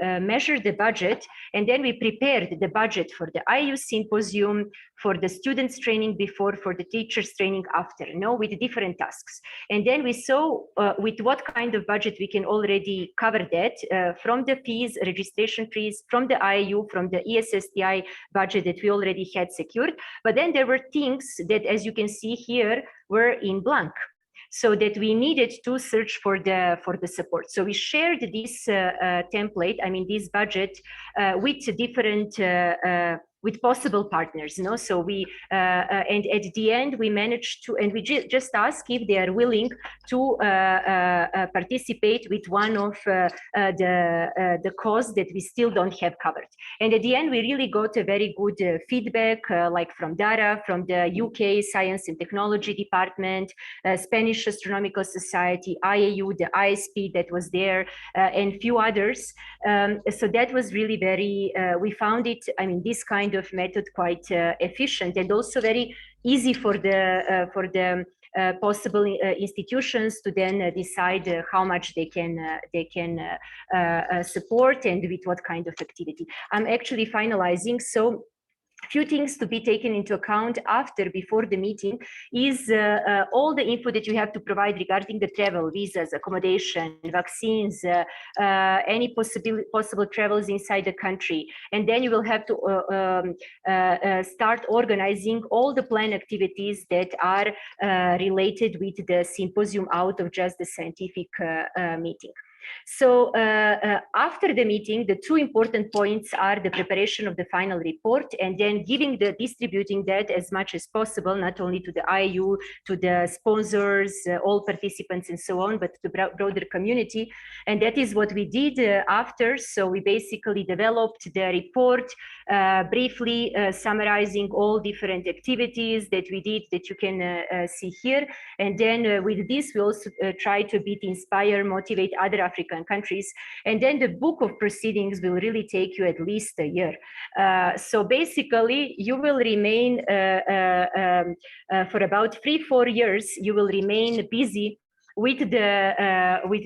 measured the budget, and then we prepared the budget for the IU symposium, for the students training before, for the teachers training after, with different tasks. And then we saw with what kind of budget we can already cover that from the fees, registration fees, from the IU, from the ESSDI budget that we already had secured. But then there were things that, as you can see here, were in blank, so that we needed to search for the support. So we shared this template, this budget with different with possible partners, So we and at the end we managed to, and we just ask if they are willing to participate with one of the costs that we still don't have covered. And at the end we really got a very good feedback, like from DARA, from the UK Science and Technology Department, Spanish Astronomical Society, IAU, the ISP that was there, and few others. So that was really very. We found it. This kind of method quite efficient and also very easy for the possible institutions to then decide how much they can support and with what kind of activity. I'm actually finalizing. So few things to be taken into account before the meeting is all the info that you have to provide regarding the travel, visas, accommodation, vaccines, any possible travels inside the country. And then you will have to start organizing all the planned activities that are related with the symposium out of just the scientific meeting. So after the meeting, the two important points are the preparation of the final report and then distributing that as much as possible, not only to the IU, to the sponsors, all participants and so on, but to the broader community. And that is what we did after. So we basically developed the report, briefly summarizing all different activities that we did that you can see here. And then with this, we also try to inspire, motivate other African countries. And then the book of proceedings will really take you at least a year. So basically, you will remain for about 3-4 years, you will remain busy with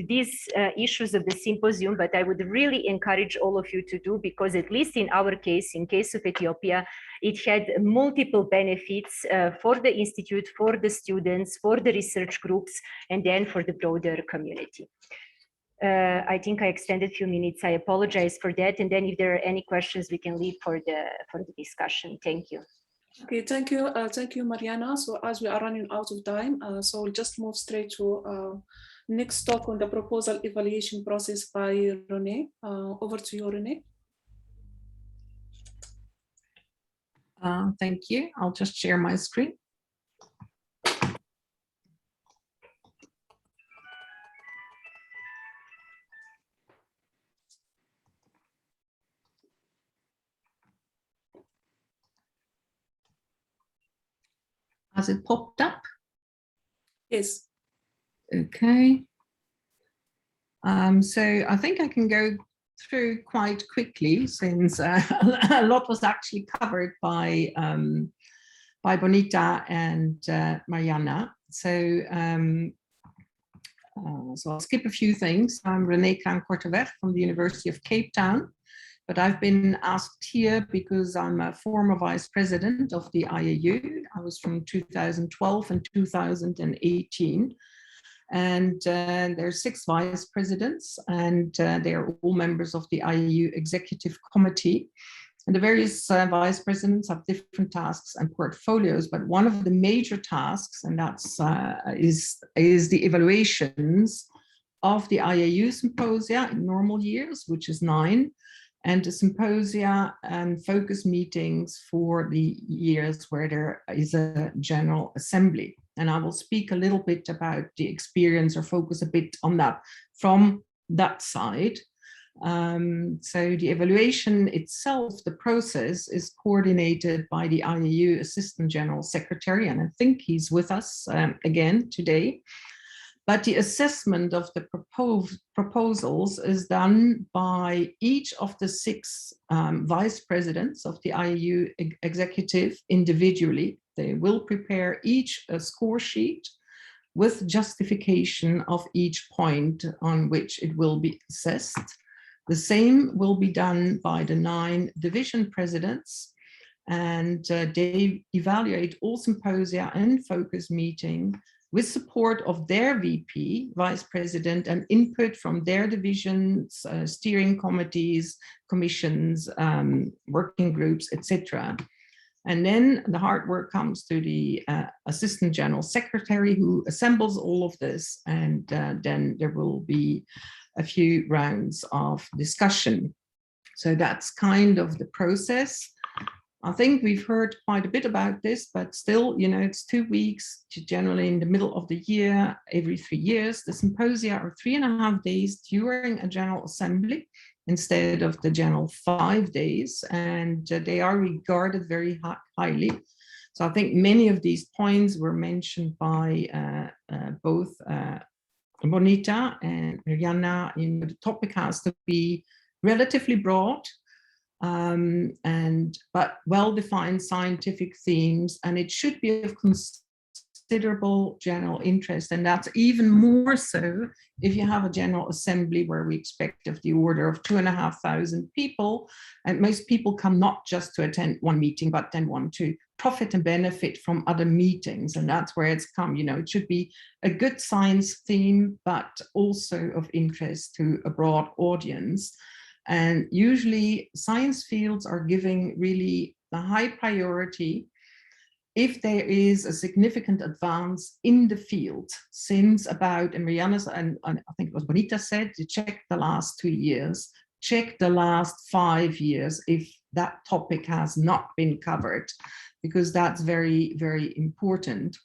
these issues of the symposium, but I would really encourage all of you to do, because at least in our case, in case of Ethiopia, it had multiple benefits for the institute, for the students, for the research groups, and then for the broader community. I think I extended a few minutes. I apologize for that. And then if there are any questions, we can leave for the discussion. Thank you. Okay, thank you, Mariana. So as we are running out of time, so we'll just move straight to next talk on the proposal evaluation process by Renee. Over to you, Renee. Thank you. I'll just share my screen. Has it popped up? Yes. Okay. So I think I can go through quite quickly since a lot was actually covered by Bonita and Mariana. So I'll skip a few things. I'm Renee Kraan-Korteweg from the University of Cape Town, but I've been asked here because I'm a former vice president of the IAU. I was from 2012 and 2018. And there are 6 vice presidents, and they are all members of the IAU Executive Committee. And the various vice presidents have different tasks and portfolios, but one of the major tasks, and that's is the evaluations of the IAU symposia in normal years, which is 9, and the symposia and focus meetings for the years where there is a General Assembly. And I will speak a little bit about the experience or focus a bit on that from that side. So the evaluation itself, the process, is coordinated by the IAU Assistant General Secretary, and I think he's with us again today. But the assessment of the proposals is done by each of the 6 vice presidents of the IAU executive individually. They will prepare each a score sheet with justification of each point on which it will be assessed. The same will be done by the 9 division presidents, and they evaluate all symposia and focus meeting with support of their VP, vice president, and input from their divisions, steering committees, commissions, working groups, etc. And then the hard work comes to the Assistant General Secretary, who assembles all of this, and then there will be a few rounds of discussion. So that's kind of the process. I think we've heard quite a bit about this, but still, you know, it's 2 weeks, generally in the middle of the year, every 3 years. The symposia are 3.5 days during a General Assembly instead of the general 5 days, and they are regarded very highly. So I think many of these points were mentioned by both Bonita and Mariana. You know, the topic has to be relatively broad, but well-defined scientific themes, and it should be of considerable general interest. And that's even more so if you have a General Assembly where we expect of the order of 2,500 people, and most people come not just to attend one meeting, but then want to profit and benefit from other meetings. And that's where it's come, you know, it should be a good science theme, but also of interest to a broad audience. And usually science fields are giving really a high priority if there is a significant advance in the field since about, and Mariana's, and I think it was Bonita said, you check the last 2 years, check the last 5 years if that topic has not been covered, because that's very, very important.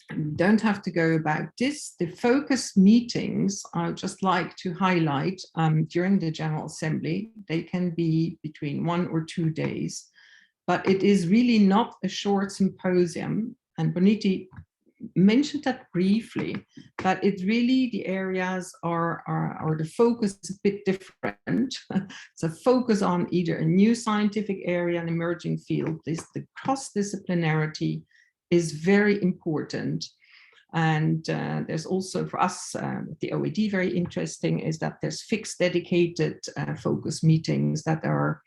You don't have to go about this. The focus meetings, I would just like to highlight during the General Assembly. They can be between 1 or 2 days, but it is really not a short symposium. And Bonita mentioned that briefly, but it's really the areas are the focus is a bit different. So focus on either a new scientific area, an emerging field. The cross-disciplinarity is very important. And there's also for us, the OED, very interesting is that there's fixed dedicated focus meetings that are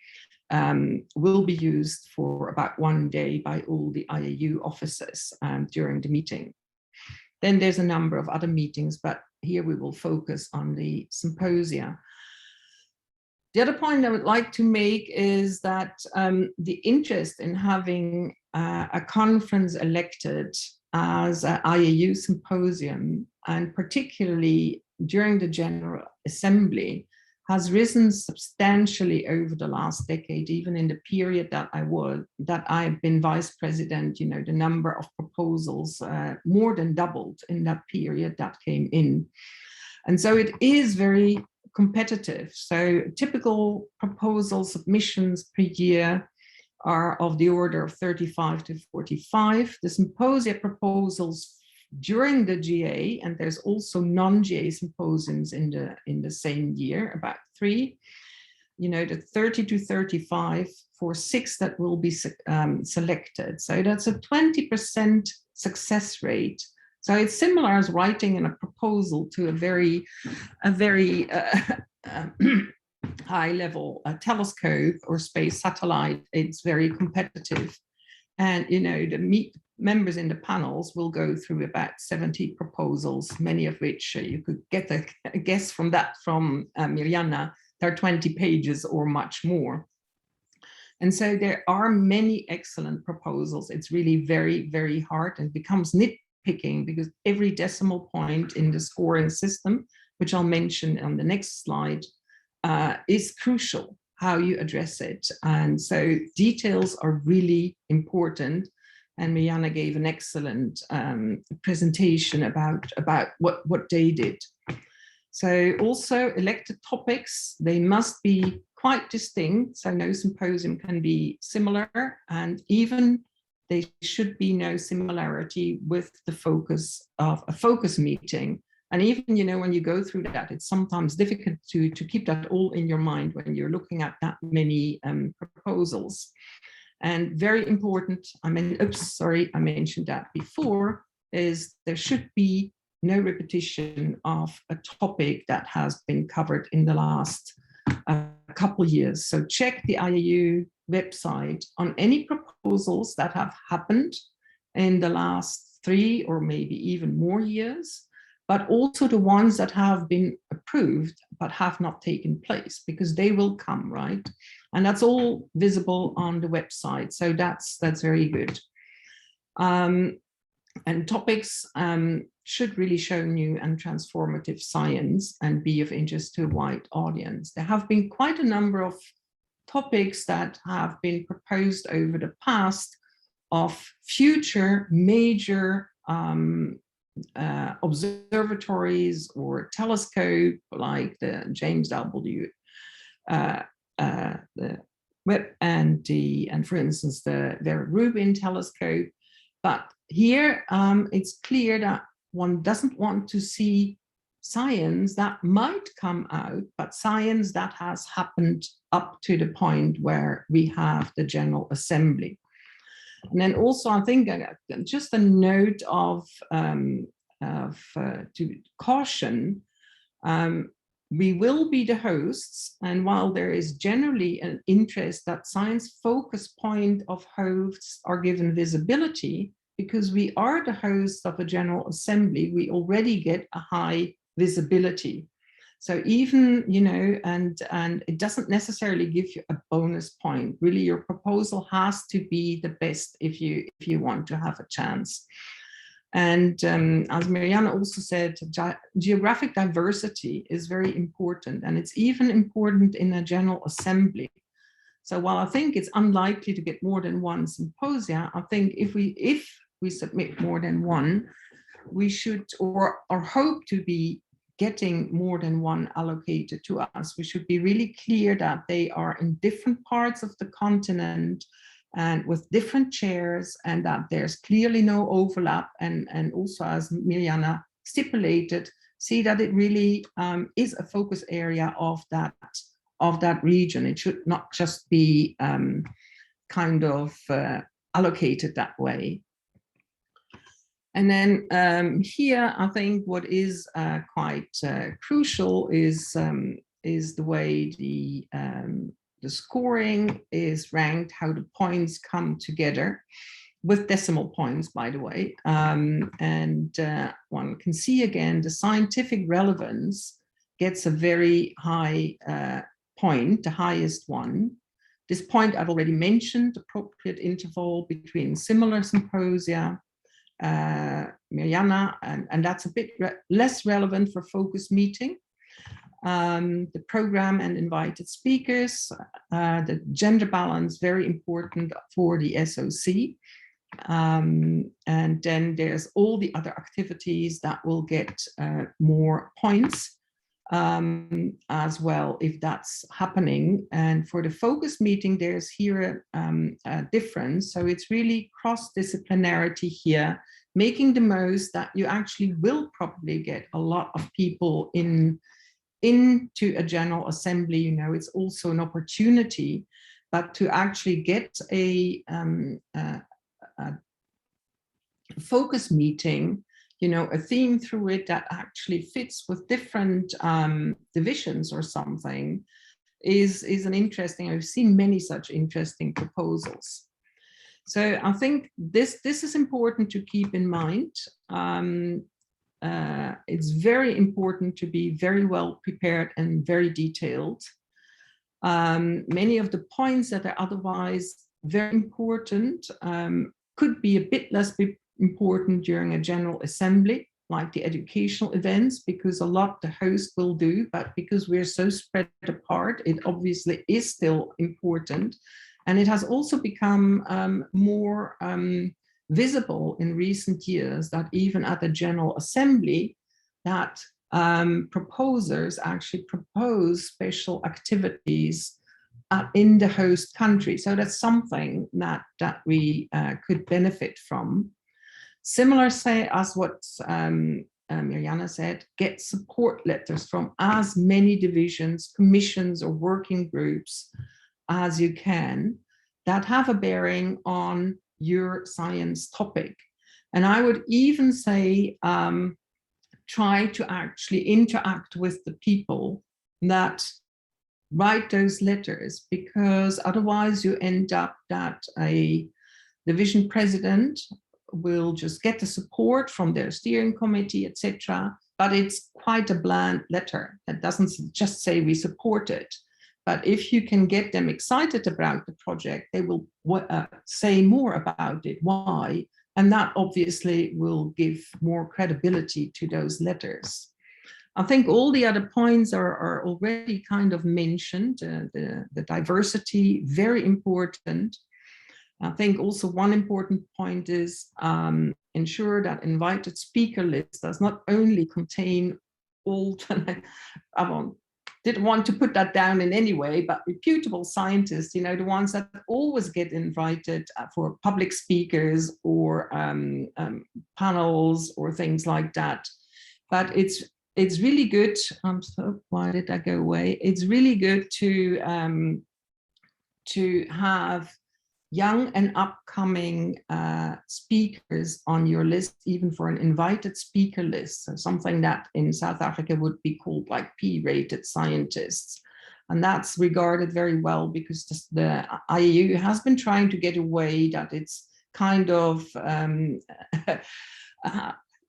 will be used for about 1 day by all the IAU officers during the meeting. Then there's a number of other meetings, but here we will focus on the symposia. The other point I would like to make is that the interest in having a conference elected as an IAU symposium, and particularly during the General Assembly, has risen substantially over the last decade. Even in the period that I've been vice president, you know, the number of proposals more than doubled in that period that came in. And so it is very competitive. So typical proposal submissions per year are of the order of 35 to 45. The symposia proposals during the GA, and there's also non-GA symposiums in the same year, about 3. You know, the 30 to 35 for 6 that will be selected. So that's a 20% success rate. So it's similar as writing in a proposal to a very high level telescope or space satellite. It's very competitive. And, you know, the members in the panels will go through about 70 proposals, many of which you could get a guess from that from Mirjana. There are 20 pages or much more. And so there are many excellent proposals. It's really very, very hard and becomes nitpicking because every decimal point in the scoring system, which I'll mention on the next slide, is crucial, how you address it. And so details are really important. And Mirjana gave an excellent presentation about what they did. So also elected topics, they must be quite distinct. So no symposium can be similar, and even there should be no similarity with the focus of a focus meeting. And even, you know, when you go through that, it's sometimes difficult to keep that all in your mind when you're looking at that many proposals. And very important, I mentioned that before, is there should be no repetition of a topic that has been covered in the last couple years. So check the IAU website on any proposals that have happened in the last 3 or maybe even more years, but also the ones that have been approved but have not taken place, because they will come, right? And that's all visible on the website. So that's very good. And topics should really show new and transformative science and be of interest to a wide audience. There have been quite a number of topics that have been proposed over the past of future major observatories or telescope, like the James W. The Webb and for instance, the Vera Rubin telescope. But here it's clear that one doesn't want to see science that might come out, but science that has happened up to the point where we have the General Assembly. And then also, I think just a note of to caution, we will be the hosts, and while there is generally an interest that science focus point of hosts are given visibility, because we are the hosts of a General Assembly, we already get a high visibility. So even, you know, and it doesn't necessarily give you a bonus point. Really, your proposal has to be the best if you want to have a chance. And as Mirjana also said, geographic diversity is very important, and it's even important in a General Assembly. So while I think it's unlikely to get more than one symposia, I think if we submit more than one, we should or hope to be getting more than one allocated to us. We should be really clear that they are in different parts of the continent and with different chairs, and that there's clearly no overlap. And also, as Mirjana stipulated, see that it really is a focus area of that region. It should not just be kind of allocated that way. And then here, I think what is quite crucial is the way the scoring is ranked, how the points come together, with decimal points, by the way. And one can see again, the scientific relevance gets a very high point, the highest one. This point I've already mentioned, appropriate interval between similar symposia, Mirjana, and that's a bit less relevant for focus meeting. The program and invited speakers, the gender balance, very important for the SOC. And then there's all the other activities that will get more points. as well, if that's happening. And for the focus meeting, there's here a difference. So it's really cross-disciplinarity here, making the most that you actually will probably get a lot of people into a General Assembly. You know, it's also an opportunity, but to actually get a focus meeting, you know, a theme through it that actually fits with different divisions or something is an interesting, I've seen many such interesting proposals. So I think this is important to keep in mind. It's very important to be very well prepared and very detailed. Many of the points that are otherwise very important could be a bit less important during a General Assembly, like the educational events, because a lot the host will do, but because we're so spread apart, it obviously is still important. And it has also become more visible in recent years that even at the General Assembly, that proposers actually propose special activities in the host country. So that's something that we could benefit from. Similar, say, as what Mirjana said, get support letters from as many divisions, commissions, or working groups as you can that have a bearing on your science topic. And I would even say, try to actually interact with the people that write those letters, because otherwise you end up that a division president will just get the support from their steering committee, etc. But it's quite a bland letter that doesn't just say we support it. But if you can get them excited about the project, they will say more about it, why, and that obviously will give more credibility to those letters. I think all the other points are already kind of mentioned. The diversity, very important. I think also one important point is ensure that invited speaker list does not only contain all, didn't want to put that down in any way, but reputable scientists, you know, the ones that always get invited for public speakers or panels or things like that. But it's really good. So why did that go away? It's really good to have young and upcoming speakers on your list, even for an invited speaker list. So something that in South Africa would be called like P-rated scientists. And that's regarded very well because the IAU has been trying to get away that it's kind of,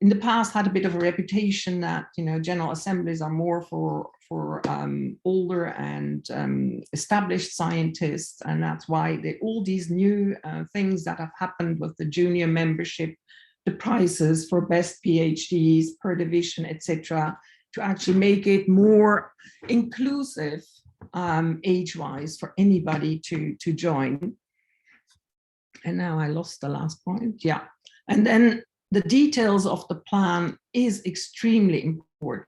in the past had a bit of a reputation that, you know, General Assemblies are more for older and established scientists, and that's why all these new things that have happened with the junior membership, the prizes for best PhDs per division, etc., to actually make it more inclusive age-wise for anybody to join. And now I lost the last point. Yeah, and then the details of the plan is extremely important.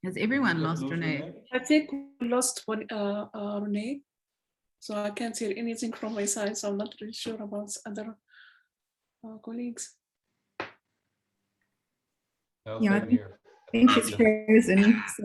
Has everyone lost Renee? I think we lost one, Renee. So I can't hear anything from my side. So I'm not really sure about other colleagues. Yeah, I think she's frozen. So.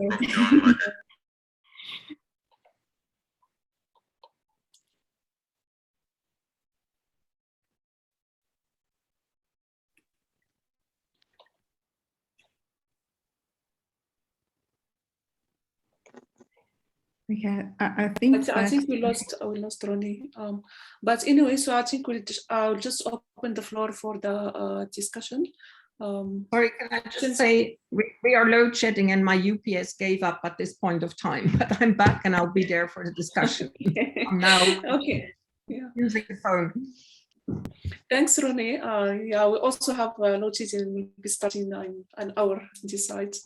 Okay, I think we lost Ronnie. But anyway, so I think I'll just open the floor for the discussion. Sorry, can I just say we are load shedding and my UPS gave up at this point of time, but I'm back and I'll be there for the discussion. I'm now using the phone. Thanks, Renee. Yeah, we also have load shedding. We'll be starting in an hour this side.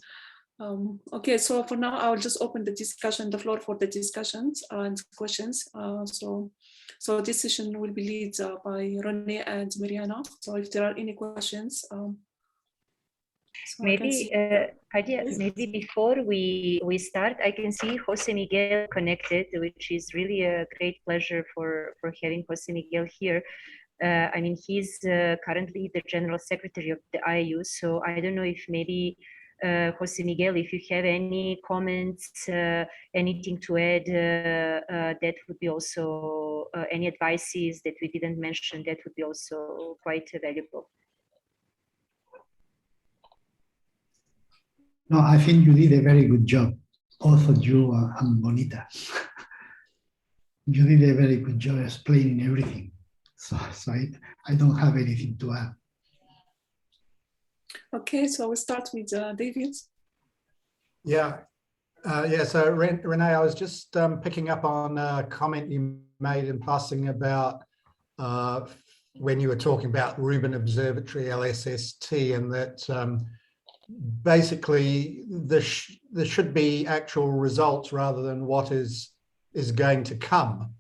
Okay, so for now, I'll just open the floor for the discussions and questions. So this session will be led by Renee and Mariana. So if there are any questions, maybe maybe before we start, I can see Jose Miguel connected, which is really a great pleasure for having Jose Miguel here. I mean, he's currently the General Secretary of the IAU, so I don't know if maybe Jose Miguel, if you have any comments, anything to add, that would be also any advices that we didn't mention, that would be also quite valuable. No, I think you did a very good job, also you and Bonita. You did a very good job explaining everything. So I don't have anything to add. Okay, so we'll start with David. Yeah, so Renee, I was just picking up on a comment you made in passing about when you were talking about Rubin Observatory, LSST, and that basically there should be actual results rather than what is going to come.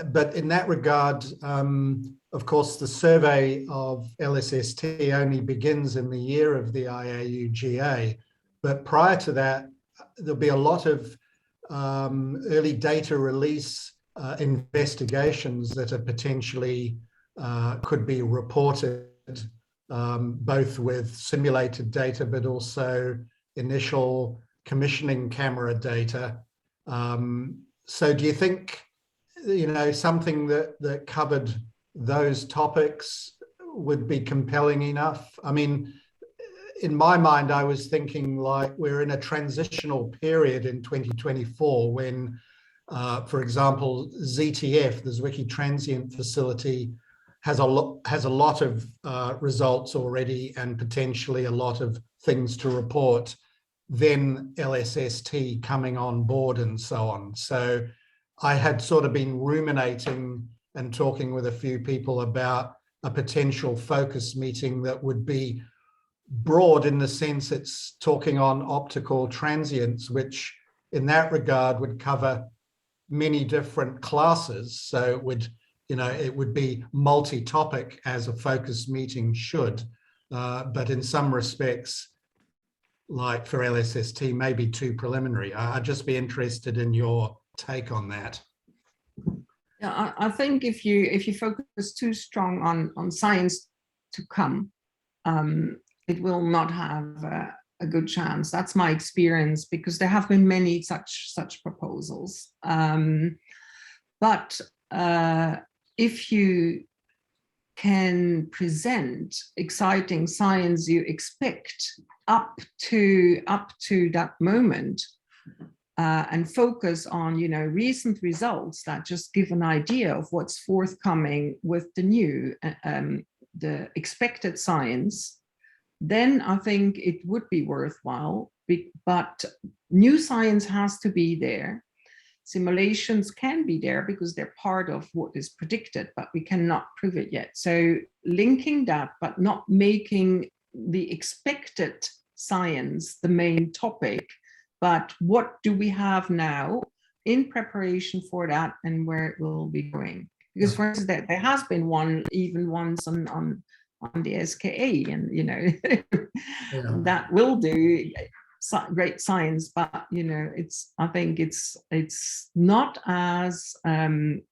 But in that regard, of course, the survey of LSST only begins in the year of the IAU-GA. But prior to that, there'll be a lot of early data release investigations that are potentially could be reported, both with simulated data, but also initial commissioning camera data. So do you think, something that covered those topics would be compelling enough? I mean, in my mind, I was thinking like we're in a transitional period in 2024 when, for example, ZTF, the Zwicky Transient Facility, has a lot of results already and potentially a lot of things to report, then LSST coming on board and so on. So I had sort of been ruminating and talking with a few people about a potential focus meeting that would be broad in the sense it's talking on optical transients, which in that regard would cover many different classes. So it would be multi-topic as a focus meeting should, but in some respects, like for LSST, maybe too preliminary. I'd just be interested in your take on that. Yeah, I think if you focus too strong on science to come, it will not have a good chance. That's my experience, because there have been many such proposals. But if you can present exciting science you expect up to that moment, and focus on recent results that just give an idea of what's forthcoming with the new the expected science, then I think it would be worthwhile. But new science has to be there. Simulations can be there because they're part of what is predicted, but we cannot prove it yet. So linking that, but not making the expected science the main topic, but what do we have now in preparation for that and where it will be going? Because for instance, there has been one even once on the SKA, and that will do great science, but I think it's not as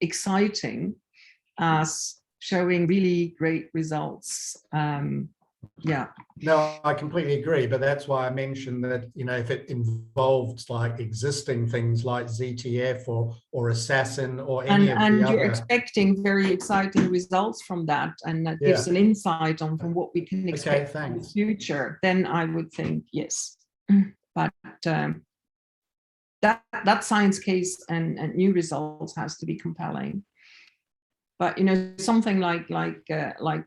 exciting as showing really great results. Yeah. No, I completely agree, but that's why I mentioned that if it involves like existing things like ZTF or Assassin or any of the other, you're expecting very exciting results from that, and that gives an insight on from what we can expect in the future, then I would think yes. But that science case and new results has to be compelling. But you know, something like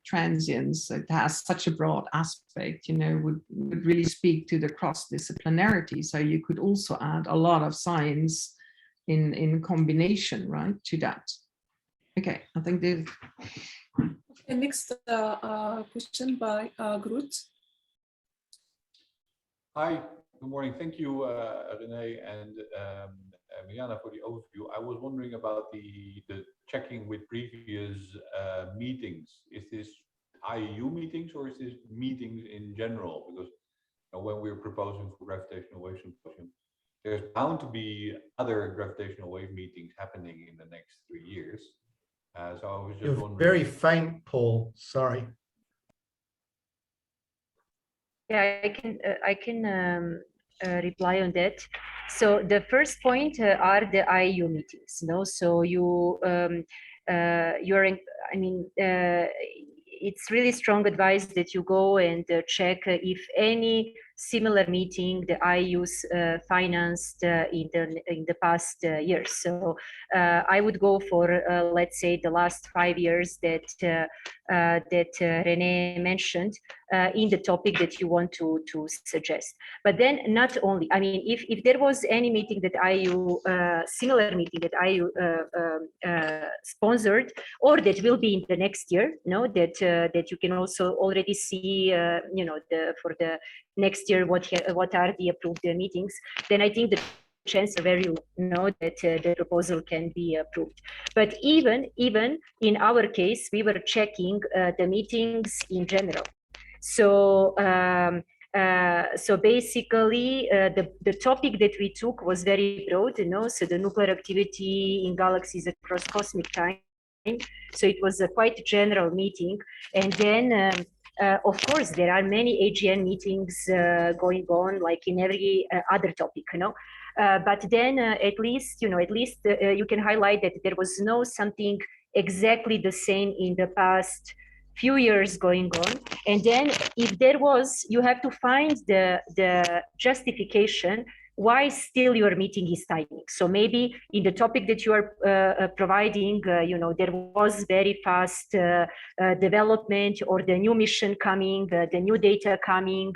transience, it has such a broad aspect, you know, would really speak to the cross-disciplinarity. So you could also add a lot of science in combination, right, to that. Okay, I think the next question by Groot. Hi, good morning. Thank you, Renee and Mariana, for the overview. I was wondering about the checking with previous meetings. Is this IAU meetings or is this meetings in general? Because when we're proposing for gravitational wave symposium, there's bound to be other gravitational wave meetings happening in the next 3 years. So I was just You're wondering. very faint, Paul. Sorry. Yeah, I can reply on that. So the first point are the IAU meetings. No, so it's really strong advice that you go and check if any similar meeting the IAUs financed in the past years. So I would go for let's say the last 5 years that Renee mentioned in the topic that you want to suggest. But then not only, I mean, if there was any meeting that IAU, similar meeting that IAU sponsored, or that will be in the next year, no, that you can also already see, you know, for the next year what are the approved meetings, then I think the chance are very low that the proposal can be approved. But even in our case, we were checking the meetings in general. So so basically, the topic that we took was very broad, you know, so the nuclear activity in galaxies across cosmic time. So it was a quite general meeting. And then, of course, there are many AGN meetings going on, like in every other topic, you know. But then at least you can highlight that there was no something exactly the same in the past few years going on. And then if there was, you have to find the justification why still your meeting is timing. So maybe in the topic that you are providing, you know, there was very fast development, or the new mission coming, the new data coming,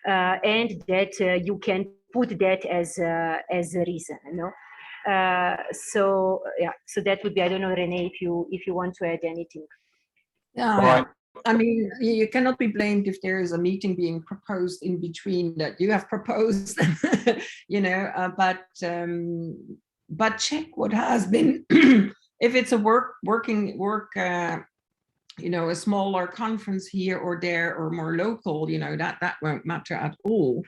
and that you can put that as a reason, you know. So yeah, so that would be, I don't know, Renee, if you want to add anything. Yeah, I mean, you cannot be blamed if there is a meeting being proposed in between that you have proposed, you know, but check what has been, if it's a work, you know, a smaller conference here or there or more local, you know, that won't matter at all.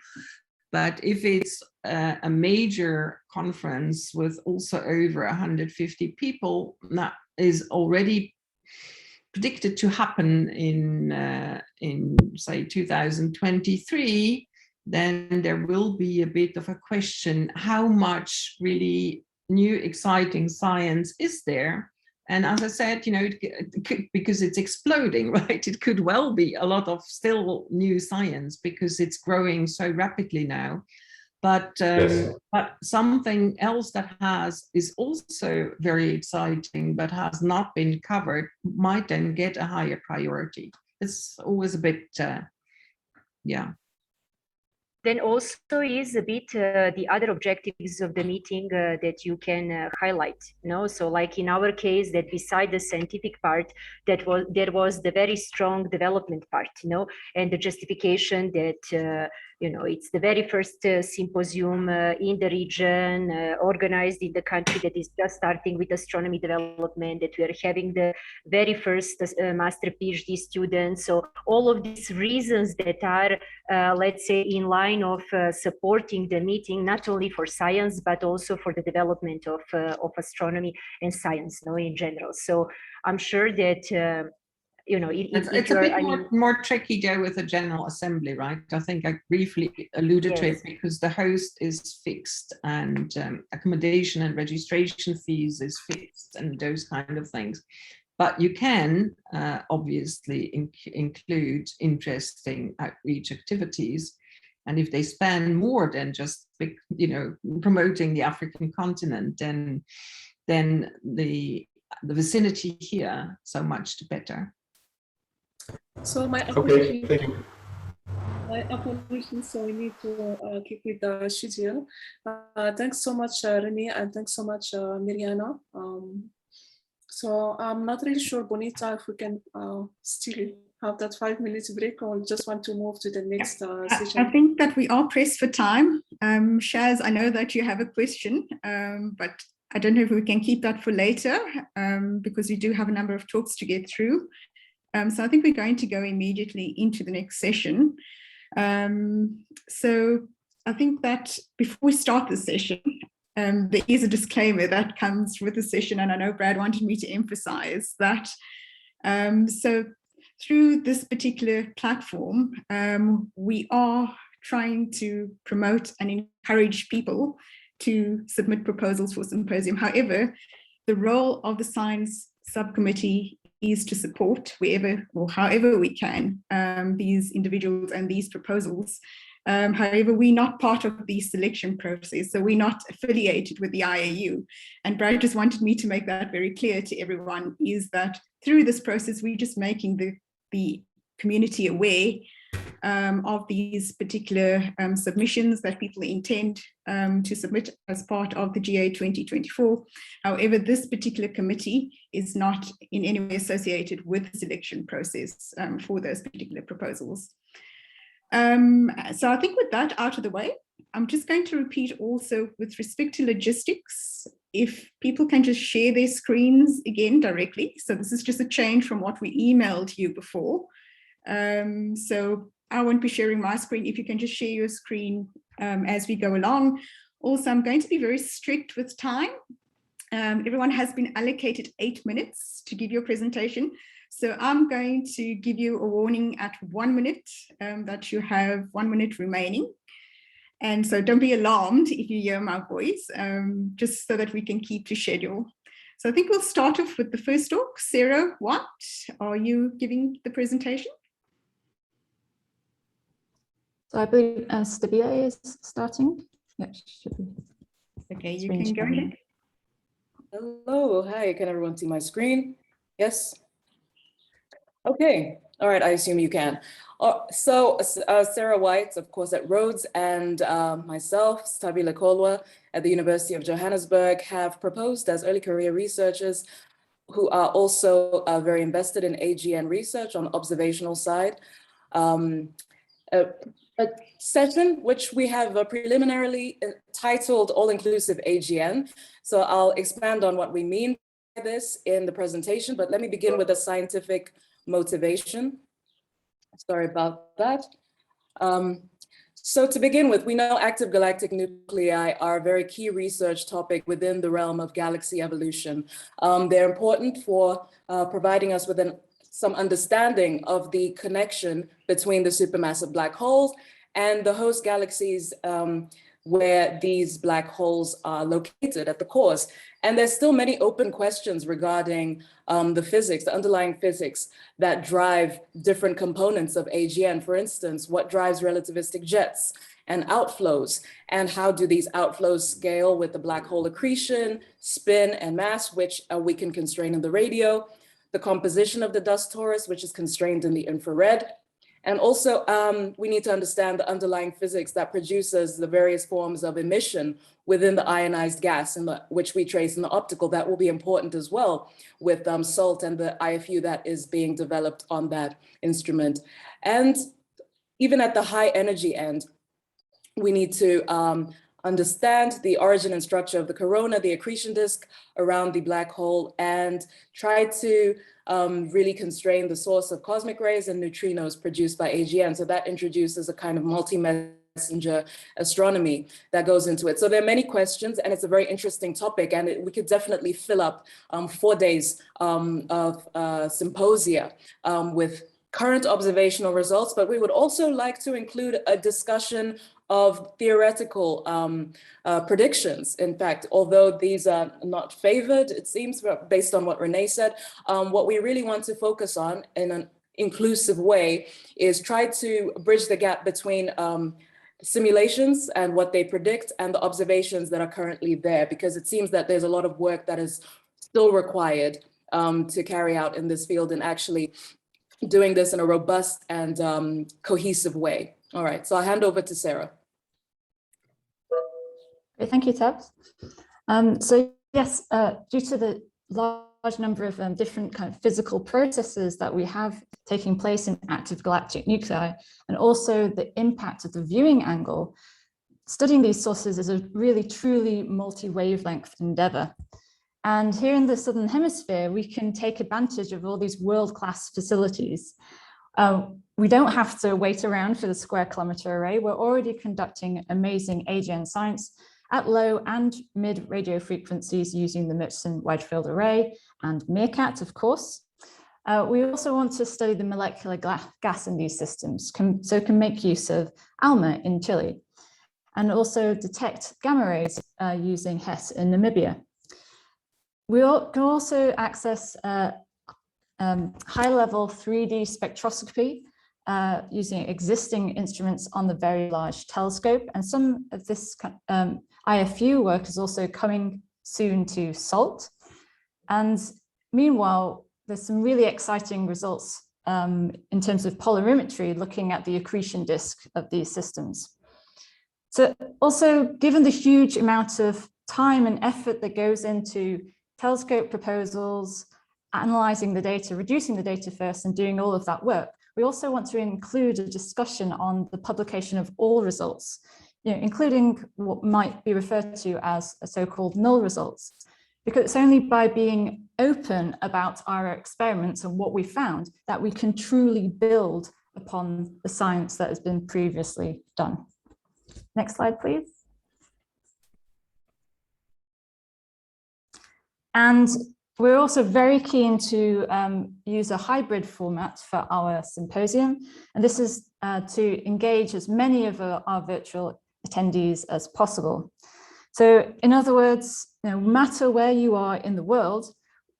But if it's a major conference with also over 150 people, that is already predicted to happen in say 2023, then there will be a bit of a question, how much really new exciting science is there? And as I said, you know, it could, because it's exploding, right? It could well be a lot of still new science because it's growing so rapidly now. But something else that is also very exciting but has not been covered might then get a higher priority. It's always a bit, yeah. Then also is a bit the other objectives of the meeting that you can highlight. You know? So like in our case, that beside the scientific part, there was the very strong development part, you know, and the justification that you know, it's the very first symposium in the region, organized in the country that is just starting with astronomy development, that we are having the very first master PhD students. So all of these reasons that are, let's say, in line of supporting the meeting, not only for science, but also for the development of astronomy and science, you know, in general. So I'm sure that you know, it's a bit more tricky there with the General Assembly, right? I think I briefly alluded to it because the host is fixed and accommodation and registration fees is fixed and those kind of things. But you can obviously include interesting outreach activities. And if they span more than just, you know, promoting the African continent, then the the vicinity here, so much the better. So my Okay, thank you. My apologies, so we need to keep with the schedule. Thanks so much, Renee, and thanks so much, Mirjana. So I'm not really sure, Bonita, if we can still have that 5 minutes break, or just want to move to the next session. I think that we are pressed for time. Shaz, I know that you have a question, but I don't know if we can keep that for later, because we do have a number of talks to get through. So I think we're going to go immediately into the next session. So I think that before we start the session, there is a disclaimer that comes with the session, and I know Brad wanted me to emphasize that. So through this particular platform, we are trying to promote and encourage people to submit proposals for symposium. However, the role of the science subcommittee is to support wherever or however we can these individuals and these proposals. However, we're not part of the selection process, so we're not affiliated with the IAU. And Brad just wanted me to make that very clear to everyone, is that through this process, we're just making the community aware of these particular submissions that people intend to submit as part of the GA 2024. However, this particular committee is not in any way associated with the selection process for those particular proposals. So I think with that out of the way, I'm just going to repeat also with respect to logistics, if people can just share their screens again directly. So this is just a change from what we emailed you before. So I won't be sharing my screen. If you can just share your screen as we go along. Also, I'm going to be very strict with time. Everyone has been allocated 8 minutes to give your presentation. So I'm going to give you a warning at 1 minute that you have 1 minute remaining. And so don't be alarmed if you hear my voice, just so that we can keep to schedule. So I think we'll start off with the first talk. Sarah, what are you giving the presentation? So I believe Stabile is starting. Yeah, should be. Okay, you can go ahead. Hello, hi, can everyone see my screen? Yes? Okay, all right, I assume you can. So Sarah White, of course, at Rhodes, and myself, Stabile Kolwa, at the University of Johannesburg, have proposed as early career researchers who are also very invested in AGN research on the observational side. A session which we have preliminarily titled All-Inclusive AGN. So I'll expand on what we mean by this in the presentation, but let me begin with a scientific motivation. Sorry about that. So to begin with, we know active galactic nuclei are a very key research topic within the realm of galaxy evolution. They're important for providing us with some understanding of the connection between the supermassive black holes and the host galaxies where these black holes are located at the cores. And there's still many open questions regarding the physics, the underlying physics that drive different components of AGN. For instance, what drives relativistic jets and outflows, and how do these outflows scale with the black hole accretion, spin, and mass, which we can constrain in the radio, the composition of the dust torus, which is constrained in the infrared. And also, we need to understand the underlying physics that produces the various forms of emission within the ionized gas, which we trace in the optical. That will be important as well with SALT and the IFU that is being developed on that instrument. And even at the high energy end, we need to understand the origin and structure of the corona, the accretion disk around the black hole, and try to really constrain the source of cosmic rays and neutrinos produced by AGN. So that introduces a kind of multi-messenger astronomy that goes into it. So there are many questions, and it's a very interesting topic, and we could definitely fill up 4 days of symposia with current observational results, but we would also like to include a discussion of theoretical predictions. In fact, although these are not favored, it seems, based on what Renee said, what we really want to focus on in an inclusive way is try to bridge the gap between simulations and what they predict and the observations that are currently there, because it seems that there's a lot of work that is still required to carry out in this field and actually doing this in a robust and cohesive way. All right, so I'll hand over to Sarah. Okay, thank you, Tabs. So yes, due to the large number of different kind of physical processes that we have taking place in active galactic nuclei, and also the impact of the viewing angle, studying these sources is a really truly multi-wavelength endeavor. And here in the Southern Hemisphere, we can take advantage of all these world-class facilities. We don't have to wait around for the Square Kilometre Array. We're already conducting amazing AGN science at low and mid radio frequencies using the Murchison Wide Field Array and MeerKAT, of course. We also want to study the molecular gas in these systems, so can make use of ALMA in Chile, and also detect gamma rays using HESS in Namibia. We can also access high-level 3D spectroscopy using existing instruments on the Very Large Telescope, and some of this IFU work is also coming soon to SALT. And meanwhile, there's some really exciting results in terms of polarimetry, looking at the accretion disk of these systems. So also, given the huge amount of time and effort that goes into telescope proposals, analyzing the data, reducing the data first, and doing all of that work, we also want to include a discussion on the publication of all results, including what might be referred to as a so-called null results. Because it's only by being open about our experiments and what we found that we can truly build upon the science that has been previously done. Next slide, please. And we're also very keen to use a hybrid format for our symposium. And this is to engage as many of our virtual attendees as possible. So in other words, no matter where you are in the world,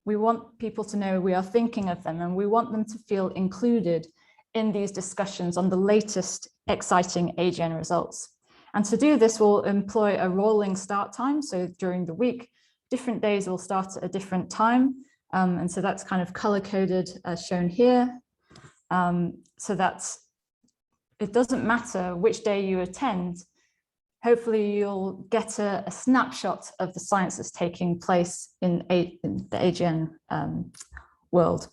we want people to know we are thinking of them, and we want them to feel included in these discussions on the latest exciting AGN results. And to do this, we'll employ a rolling start time. So during the week, different days will start at a different time. And so that's kind of color coded as shown here. So that it doesn't matter which day you attend, hopefully you'll get a snapshot of the science that's taking place in the AGN world.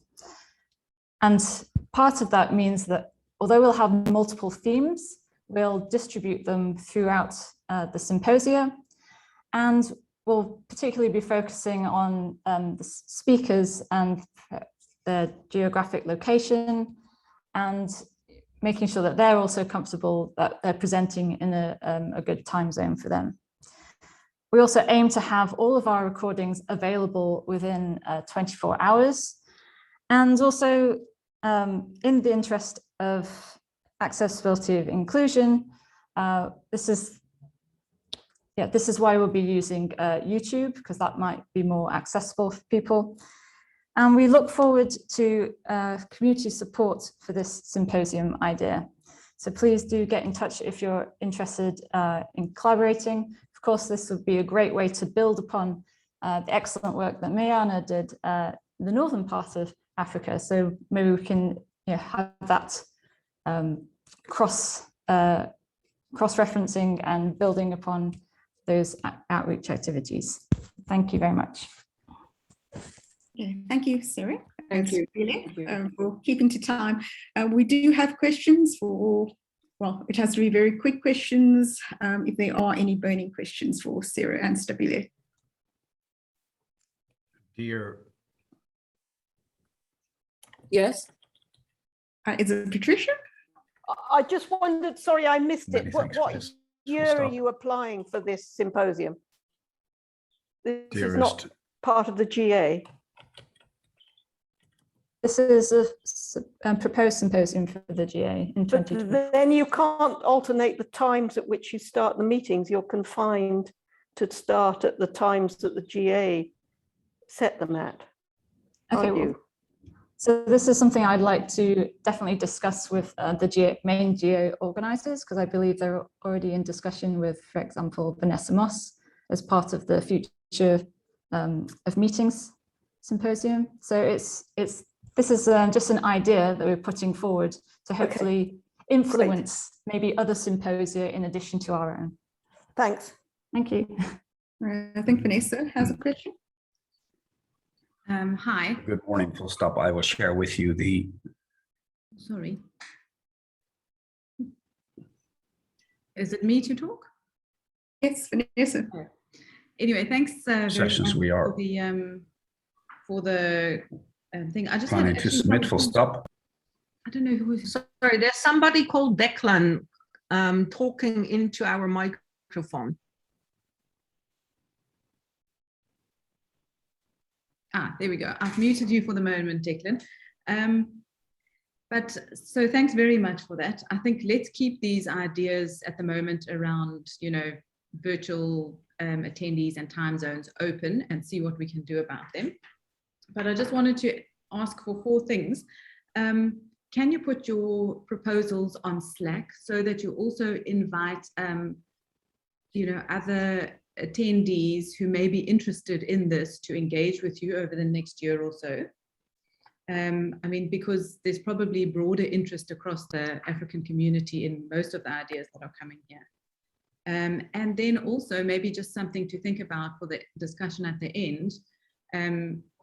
And part of that means that although we'll have multiple themes, we'll distribute them throughout the symposia, and we'll particularly be focusing on the speakers and their geographic location, and making sure that they're also comfortable that they're presenting in a good time zone for them. We also aim to have all of our recordings available within 24 hours. And also in the interest of accessibility of inclusion, this is why we'll be using YouTube, because that might be more accessible for people. And we look forward to community support for this symposium idea. So please do get in touch if you're interested in collaborating. Of course, this would be a great way to build upon the excellent work that Mariana did in the northern part of Africa. So maybe we can have that cross-referencing and building upon those outreach activities. Thank you very much. Yeah, thank you, Sarah. Thank you, for keeping to time. We do have questions for, well, it has to be very quick questions, if there are any burning questions for Sarah and Stabile. Dear. Yes. Is it Patricia? I just wondered, sorry, I missed it. What year stop. are you applying for this symposium? This Dearest. is not part of the GA. This is a proposed symposium for the GA in 2020. But then you can't alternate the times at which you start the meetings. You're confined to start at the times that the GA set them at. Okay, well, so this is something I'd like to definitely discuss with the main GA organizers, because I believe they're already in discussion with, for example, Vanessa Moss as part of the future of meetings symposium. So this is just an idea that we're putting forward to hopefully influence maybe other symposia in addition to our own. Thanks. Thank you. I think Vanessa has a question. Hi. Good morning, full stop. I will share with you the. Sorry. Is it me to talk? Yes, Vanessa. Anyway, thanks very Sessions much we are for the thing. I just planning to submit full stop. I don't know who is. Sorry, there's somebody called Declan talking into our microphone. Ah, there we go. I've muted you for the moment, Declan. But so thanks very much for that. I think let's keep these ideas at the moment around, you know, virtual attendees and time zones open and see what we can do about them. But I just wanted to ask for 4 things. Can you put your proposals on Slack so that you also invite, you know, other attendees who may be interested in this to engage with you over the next year or so? I mean, because there's probably broader interest across the African community in most of the ideas that are coming here. And then also maybe just something to think about for the discussion at the end.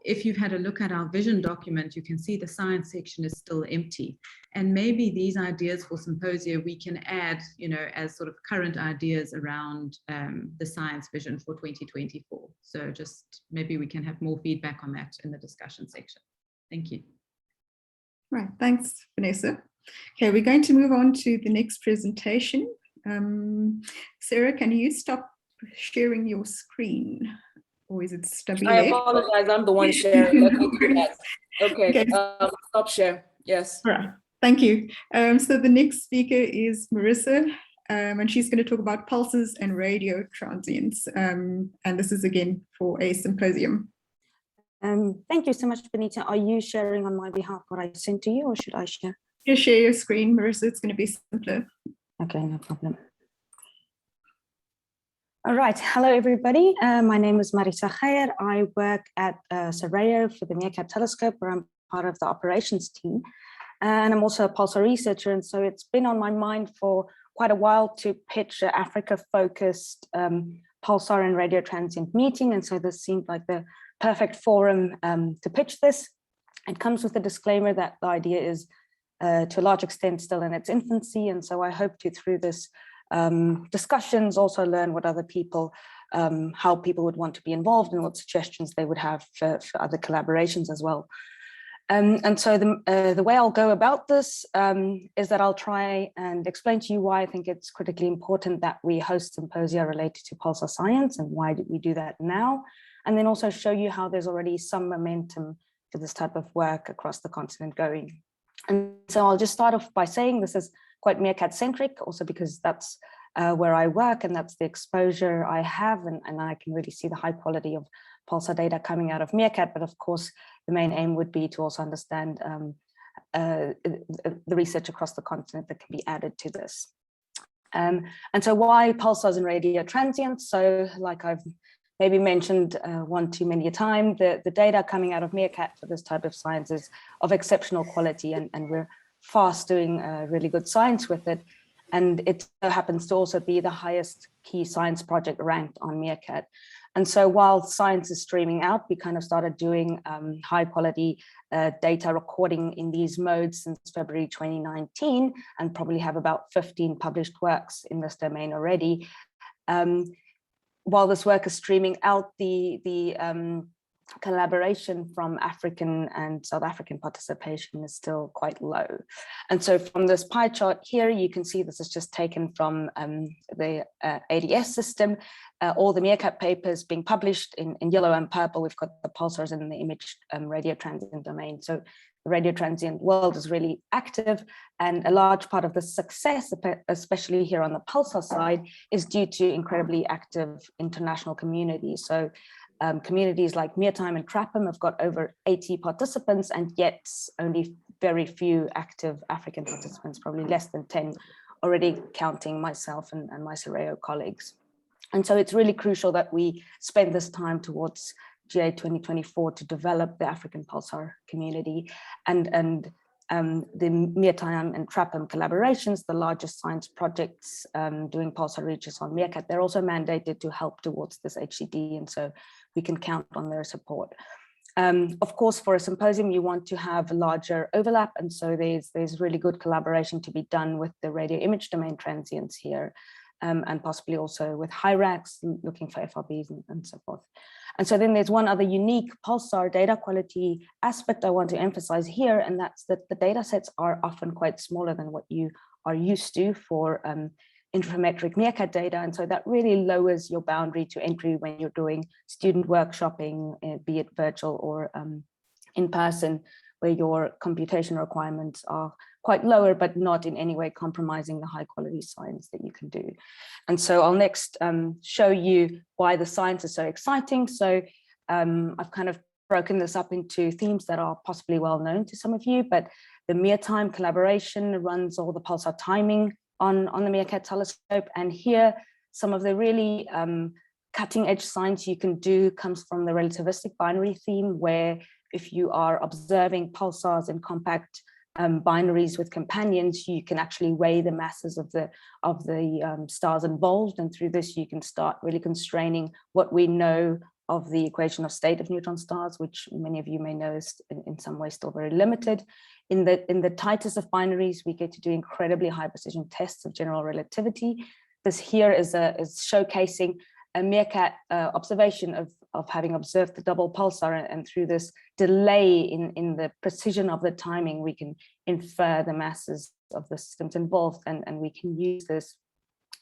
If you've had a look at our vision document, you can see the science section is still empty. And maybe these ideas for symposia we can add, you know, as sort of current ideas around the science vision for 2024. So just maybe we can have more feedback on that in the discussion section. Thank you. Right, thanks, Vanessa. Okay, we're going to move on to the next presentation. Sarah, can you stop sharing your screen? Or is it stubby? I apologize, I'm the one sharing. Let me do that. Okay, stop share, yes. All right, thank you. So the next speaker is Marissa, and she's going to talk about pulses and radio transients. And this is again for a symposium. Thank you so much, Benita. Are you sharing on my behalf what I sent to you, or should I share? Just share your screen, Marissa. It's going to be simpler. Okay, no problem. All right, hello everybody. My name is Marissa Geyer. I work at SARAO for the MeerKAT telescope, where I'm part of the operations team. And I'm also a pulsar researcher. And so it's been on my mind for quite a while to pitch an Africa-focused pulsar and radio transient meeting. And so this seemed like the perfect forum to pitch this. It comes with a disclaimer that the idea is to a large extent still in its infancy. And so I hope to, through this discussions, also learn what other people, how people would want to be involved and what suggestions they would have for other collaborations as well. And so the way I'll go about this is that I'll try and explain to you why I think it's critically important that we host symposia related to pulsar science and why did we do that now, and then also show you how there's already some momentum for this type of work across the continent going. And so I'll just start off by saying this is quite MeerKAT centric, also because that's where I work and that's the exposure I have, and I can really see the high quality of pulsar data coming out of MeerKAT. But of course, the main aim would be to also understand the research across the continent that can be added to this. And so why pulsars and radio transients? So like I've maybe mentioned one too many a time, the data coming out of MeerKAT for this type of science is of exceptional quality, and we're fast doing really good science with it. And it happens to also be the highest key science project ranked on MeerKAT. And so while science is streaming out, we kind of started doing high quality data recording in these modes since February 2019, and probably have about 15 published works in this domain already. While this work is streaming out, the collaboration from African and South African participation is still quite low. And so from this pie chart here, you can see this is just taken from the ADS system. All the MeerKAT papers being published in yellow and purple. We've got the pulsars in the image radio transient domain. So the radio transient world is really active, and a large part of the success, especially here on the pulsar side, is due to incredibly active international communities. So communities like Meertime and TRAPM have got over 80 participants, and yet only very few active African participants, probably less than 10, already counting myself and my SARAO colleagues. And so it's really crucial that we spend this time towards GA 2024 to develop the African Pulsar community, and the MeerTime and TRAPM collaborations, the largest science projects doing pulsar reaches on MeerKAT, they're also mandated to help towards this HCD, and so we can count on their support. Of course, for a symposium, you want to have larger overlap, and so there's really good collaboration to be done with the radio image domain transients here, and possibly also with HIRAX, looking for FRBs and so forth. And so then there's one other unique pulsar data quality aspect I want to emphasize here, and that's that the data sets are often quite smaller than what you are used to for interferometric MeerKAT data. And so that really lowers your boundary to entry when you're doing student workshopping, be it virtual or in person, where your computation requirements are quite lower, but not in any way compromising the high quality science that you can do. And so I'll next show you why the science is so exciting. So I've kind of broken this up into themes that are possibly well known to some of you, but the MeerTime collaboration runs all the pulsar timing on the MeerKAT telescope. And here, some of the really cutting edge science you can do comes from the relativistic binary theme, where if you are observing pulsars in compact binaries with companions, you can actually weigh the masses of the stars involved, and through this you can start really constraining what we know of the equation of state of neutron stars, which many of you may know is in some ways still very limited. In the tightest of binaries, we get to do incredibly high precision tests of general relativity. This here is showcasing a MeerKAT observation of having observed the double pulsar, and through this delay in the precision of the timing, we can infer the masses of the systems involved, and we can use this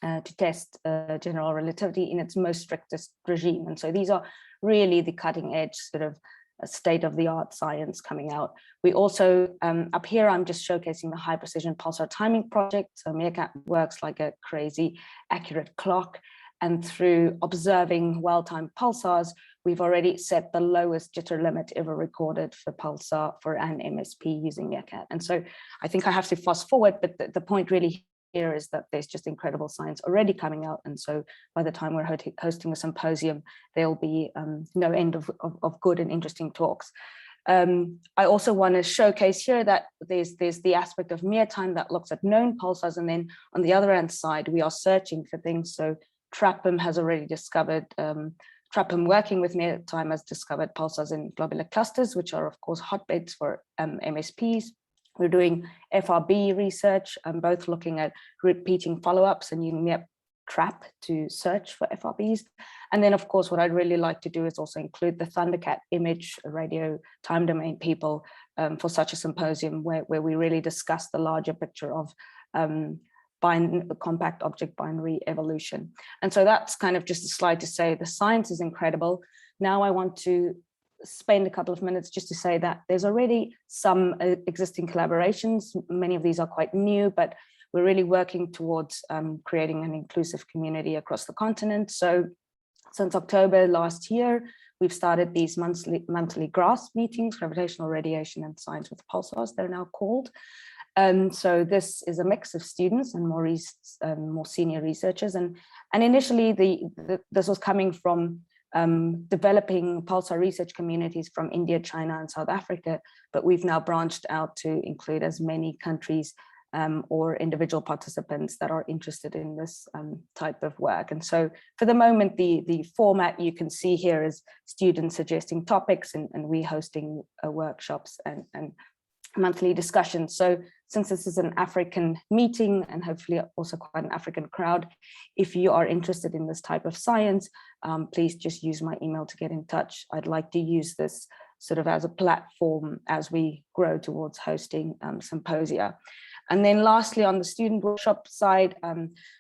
to test general relativity in its most strictest regime. And so these are really the cutting edge sort of state-of-the-art science coming out. We also, up here, I'm just showcasing the high precision pulsar timing project. So MeerKAT works like a crazy accurate clock. And through observing well-timed pulsars, we've already set the lowest jitter limit ever recorded for pulsar for an MSP using MeerKAT. And so I think I have to fast forward, but the point really here is that there's just incredible science already coming out. And so by the time we're hosting a symposium, there'll be no end of good and interesting talks. I also want to showcase here that there's the aspect of MeerTime that looks at known pulsars, and then on the other hand side, we are searching for things. So TRAPM has already discovered, TRAPM working with MeerTime has discovered pulsars in globular clusters, which are of course hotbeds for MSPs. We're doing FRB research, both looking at repeating follow-ups and using MeerTrap to search for FRBs. And then of course, what I'd really like to do is also include the Thundercat image radio time domain people for such a symposium where we really discuss the larger picture of compact object binary evolution. And so that's kind of just a slide to say the science is incredible. Now I want to spend a couple of minutes just to say that there's already some existing collaborations. Many of these are quite new, but we're really working towards creating an inclusive community across the continent. So since October last year, we've started these monthly GRASP meetings, Gravitational Radiation and Science with Pulsars, they're now called. So this is a mix of students and more senior researchers. And initially, this was coming from developing pulsar research communities from India, China, and South Africa, but we've now branched out to include as many countries or individual participants that are interested in this type of work. And so for the moment, the format you can see here is students suggesting topics and we hosting workshops and monthly discussions. So since this is an African meeting and hopefully also quite an African crowd, if you are interested in this type of science, please just use my email to get in touch. I'd like to use this sort of as a platform as we grow towards hosting symposia. And then lastly, on the student workshop side,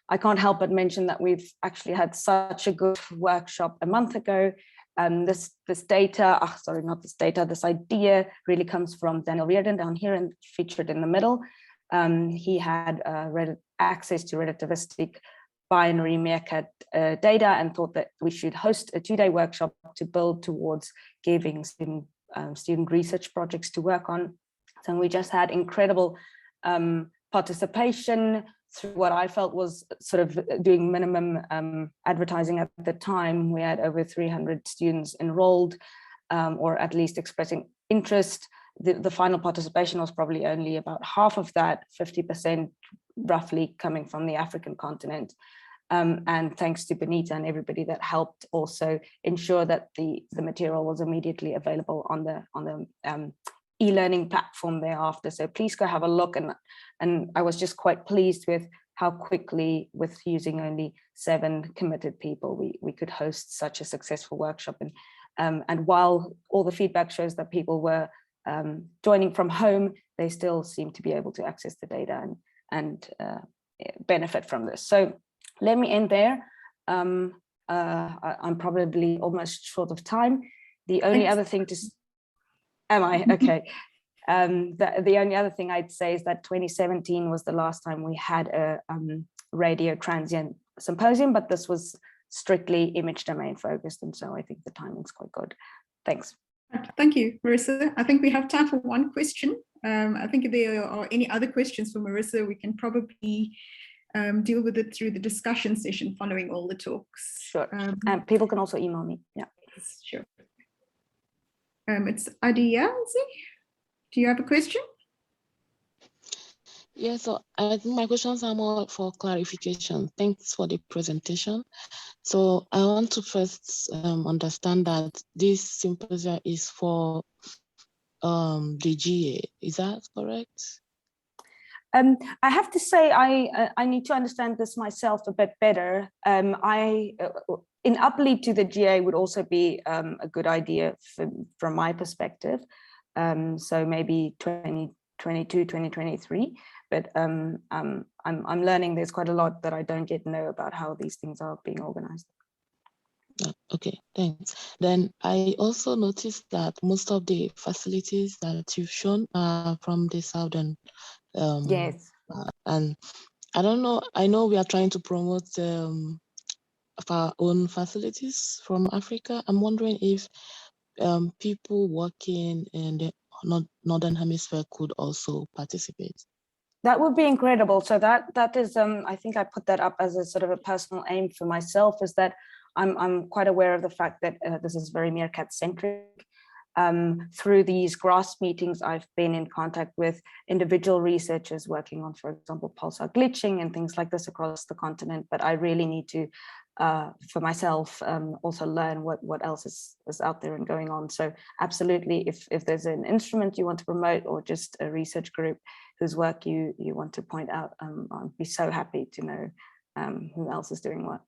I can't help but mention that we've actually had such a good workshop a month ago. This idea really comes from Daniel Reardon down here and featured in the middle. He had access to relativistic binary MeerKAT data and thought that we should host a 2-day workshop to build towards giving student research projects to work on. So we just had incredible participation, through what I felt was sort of doing minimum advertising at the time. We had over 300 students enrolled, or at least expressing interest. The final participation was probably only about half of that, 50% roughly coming from the African continent. And thanks to Bonita and everybody that helped also ensure that the material was immediately available on the e-learning platform thereafter. So please go have a look. And I was just quite pleased with how quickly, with using only 7 committed people, we could host such a successful workshop. And while all the feedback shows that people were joining from home, they still seem to be able to access the data and benefit from this. So let me end there. I'm probably almost short of time. The only other thing to, am I? Okay. The only other thing I'd say is that 2017 was the last time we had a radio transient symposium, but this was strictly image domain focused. And so I think the timing's quite good. Thanks. Thank you, Marissa. I think we have time for one question. I think if there are any other questions for Marissa, we can probably deal with it through the discussion session following all the talks. Sure. And people can also email me. Yeah. Sure. It's Adiazi. Do you have a question? Yeah, so I think my questions are more for clarification. Thanks for the presentation. So I want to first understand that this symposium is for the GA. Is that correct? I have to say I need to understand this myself a bit better. In uplead to the GA would also be a good idea from my perspective. So maybe 2022, 2023. But I'm learning there's quite a lot that I don't yet know about how these things are being organized. Okay, thanks. Then I also noticed that most of the facilities that you've shown are from the Southern. Yes. And I don't know, I know we are trying to promote our own facilities from Africa. I'm wondering if people working in the Northern Hemisphere could also participate. That would be incredible. So that is, I think I put that up as a sort of a personal aim for myself, is that I'm quite aware of the fact that this is very Meerkat centric. Through these GRASP meetings, I've been in contact with individual researchers working on, for example, pulsar glitching and things like this across the continent. But I really need to, for myself, also learn what else is out there and going on. So absolutely, if there's an instrument you want to promote or just a research group whose work you want to point out, I'd be so happy to know who else is doing what.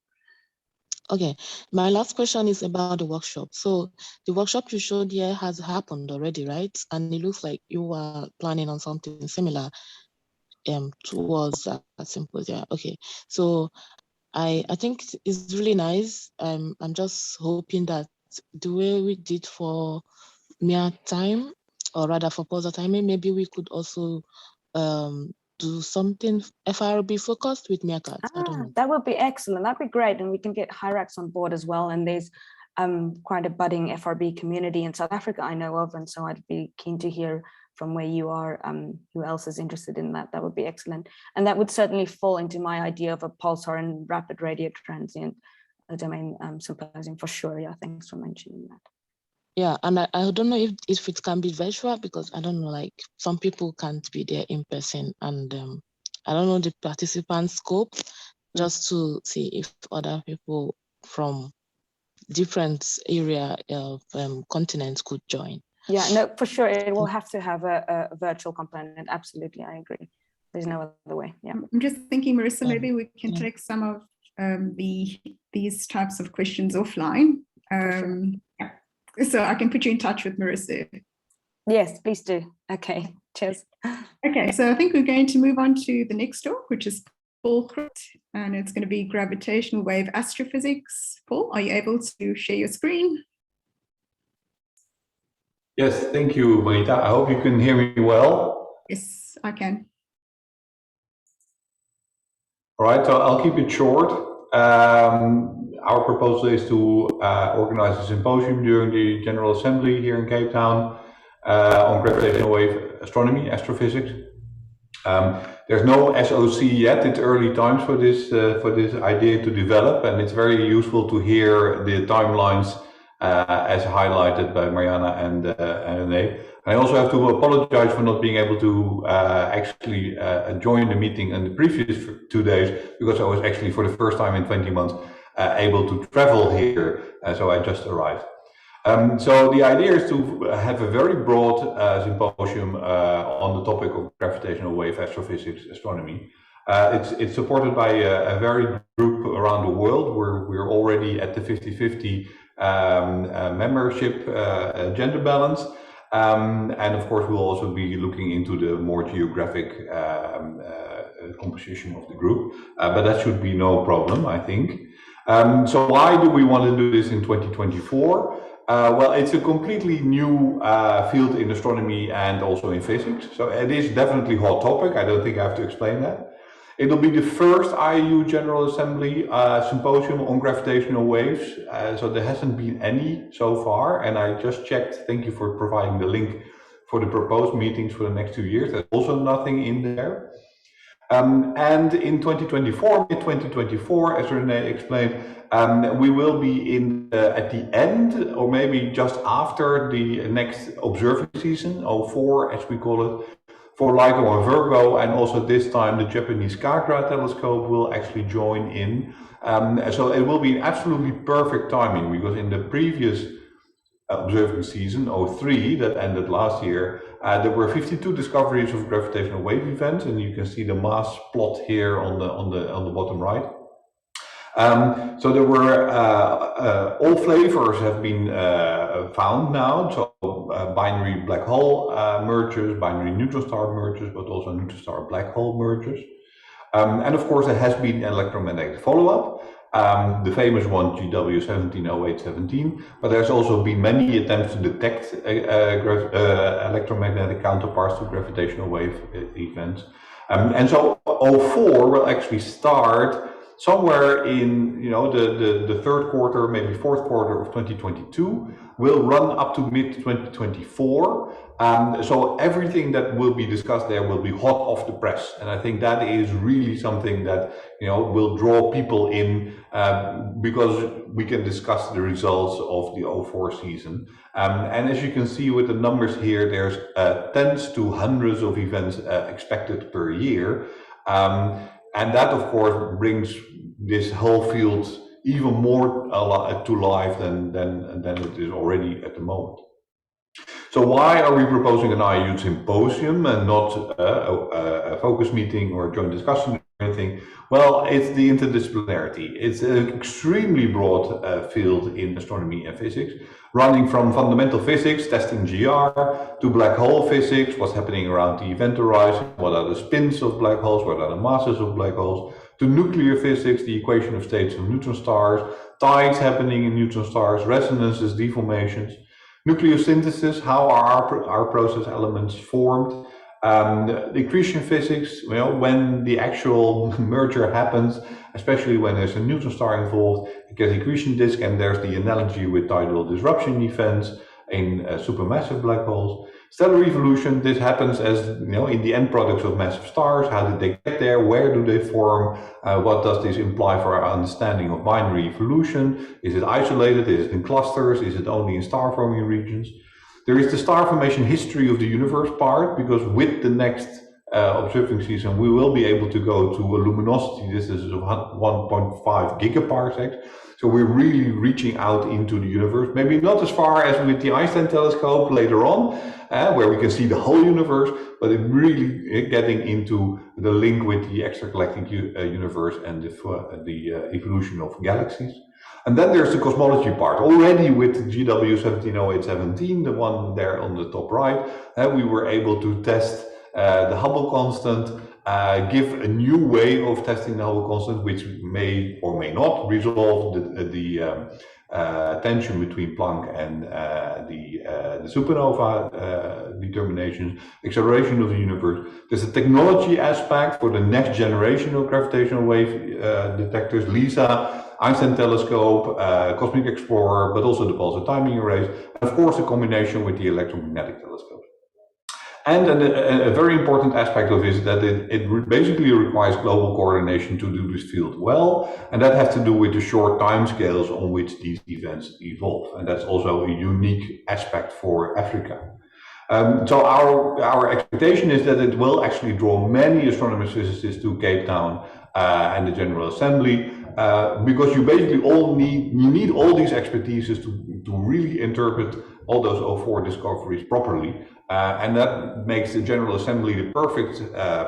Okay, my last question is about the workshop. So the workshop you showed here has happened already, right? And it looks like you are planning on something similar towards a symposium. Okay, so I think it's really nice. I'm just hoping that the way we did for MEA time, or rather for Pulsar timing, maybe we could also do something FRB focused with Meerkat. I don't know. That would be excellent. That'd be great. And we can get Hyrax on board as well. And there's quite a budding FRB community in South Africa I know of. And so I'd be keen to hear from where you are, who else is interested in that. That would be excellent. And that would certainly fall into my idea of a pulsar and rapid radio transient domain symposium for sure. Yeah, thanks for mentioning that. Yeah, and I don't know if it can be virtual, because I don't know, like some people can't be there in person, and I don't know the participant scope, just to see if other people from different area of continents could join. Yeah, no, for sure. It will have to have a virtual component. Absolutely, I agree. There's no other way. Yeah. I'm just thinking, Marissa, maybe we can take some of these types of questions offline. Yeah. So I can put you in touch with Marissa. Yes, please do. Okay, cheers. Okay, so I think we're going to move on to the next talk, which is Paul Groot, and it's going to be gravitational wave astrophysics. Paul, are you able to share your screen? Yes, thank you, Bonita. I hope you can hear me well. Yes, I can. All right, so I'll keep it short. Our proposal is to organize a symposium during the General Assembly here in Cape Town on gravitational wave astronomy, astrophysics. There's no SOC yet. It's early times for this idea to develop, and it's very useful to hear the timelines as highlighted by Mariana and René. I also have to apologize for not being able to actually join the meeting in the previous 2 days, because I was actually for the first time in 20 months able to travel here, so I just arrived. So the idea is to have a very broad symposium on the topic of gravitational wave astrophysics astronomy. It's supported by a varied group around the world. We're already at the 50-50 membership gender balance. And of course, we'll also be looking into the more geographic composition of the group, but that should be no problem, I think. So why do we want to do this in 2024? Well, it's a completely new field in astronomy and also in physics. So it is definitely a hot topic. I don't think I have to explain that. It'll be the first IAU General Assembly symposium on gravitational waves. So there hasn't been any so far. And I just checked, thank you for providing the link for the proposed meetings for the next 2 years. There's also nothing in there. And in 2024, mid-2024, as René explained, we will be at the end, or maybe just after the next observing season, 04 as we call it, for LIGO and Virgo, and also this time the Japanese Kagra telescope will actually join in. So it will be absolutely perfect timing, because in the previous observing season, 03, that ended last year, there were 52 discoveries of gravitational wave events, and you can see the mass plot here on the bottom right. So there were all flavors have been found now. So binary black hole mergers, binary neutron star mergers, but also neutron star black hole mergers. And of course, there has been electromagnetic follow-up. The famous one, GW 170817, but there's also been many attempts to detect electromagnetic counterparts to gravitational wave events. And so 04 will actually start somewhere in the third quarter, maybe fourth quarter of 2022, will run up to mid-2024. So everything that will be discussed there will be hot off the press. And I think that is really something that will draw people in, because we can discuss the results of the 04 season. And as you can see with the numbers here, there's tens to hundreds of events expected per year. And that, of course, brings this whole field even more to life than it is already at the moment. So why are we proposing an IAU symposium and not a focus meeting or a joint discussion or anything? Well, it's the interdisciplinarity. It's an extremely broad field in astronomy and physics, running from fundamental physics, testing GR, to black hole physics, what's happening around the event horizon, what are the spins of black holes, what are the masses of black holes, to nuclear physics, the equation of states of neutron stars, tides happening in neutron stars, resonances, deformations, nucleosynthesis, how are our process elements formed, the accretion physics, when the actual merger happens, especially when there's a neutron star involved, it gets accretion disk, and there's the analogy with tidal disruption events in supermassive black holes. Stellar evolution, this happens as in the end products of massive stars. How did they get there? Where do they form? What does this imply for our understanding of binary evolution? Is it isolated? Is it in clusters? Is it only in star forming regions? There is the star formation history of the universe part, because with the next observing season, we will be able to go to a luminosity distance of 1.5 gigaparsecs. So we're really reaching out into the universe, maybe not as far as with the Einstein telescope later on, where we can see the whole universe, but it really getting into the link with the extragalactic universe and the evolution of galaxies. And then there's the cosmology part. Already with GW 170817, the one there on the top right, we were able to test the Hubble constant, give a new way of testing the Hubble constant, which may or may not resolve the tension between Planck and the supernova determinations, acceleration of the universe. There's a technology aspect for the next generation of gravitational wave detectors, LISA, Einstein telescope, Cosmic Explorer, but also the pulsar timing arrays, and of course a combination with the electromagnetic telescope. And a very important aspect of it is that it basically requires global coordination to do this field well. And that has to do with the short timescales on which these events evolve. And that's also a unique aspect for Africa. So our expectation is that it will actually draw many astronomers physicists to Cape Town and the General Assembly, because you basically need all these expertises to really interpret all those 04 discoveries properly. And that makes the General Assembly the perfect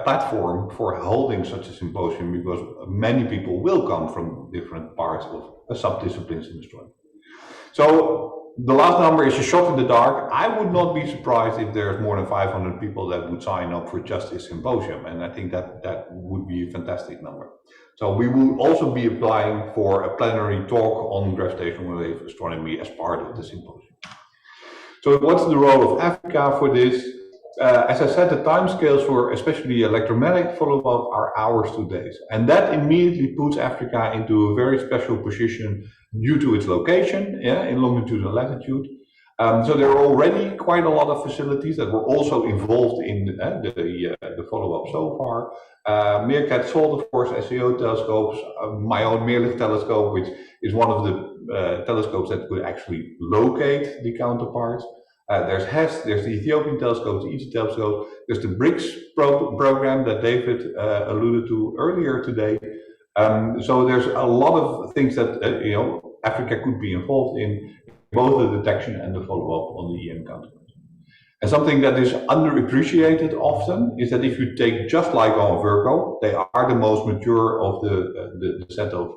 platform for holding such a symposium, because many people will come from different parts of subdisciplines in astronomy. So the last number is a shot in the dark. I would not be surprised if there's more than 500 people that would sign up for just this symposium. And I think that would be a fantastic number. So we will also be applying for a plenary talk on gravitational wave astronomy as part of the symposium. So what's the role of Africa for this? As I said, the timescales for especially electromagnetic follow-up are hours to days. And that immediately puts Africa into a very special position due to its location, in longitude and latitude. So there are already quite a lot of facilities that were also involved in the follow-up so far. Meerkat Salt, of course, SEO telescopes, my own Meerlicht telescope, which is one of the telescopes that could actually locate the counterparts. There's HESS, there's the Ethiopian telescope, the Egypt telescope, there's the BRICS program that David alluded to earlier today. So there's a lot of things that Africa could be involved in, both the detection and the follow-up on the EM counterparts. And something that is underappreciated often is that if you take just LIGO and Virgo, they are the most mature of the set of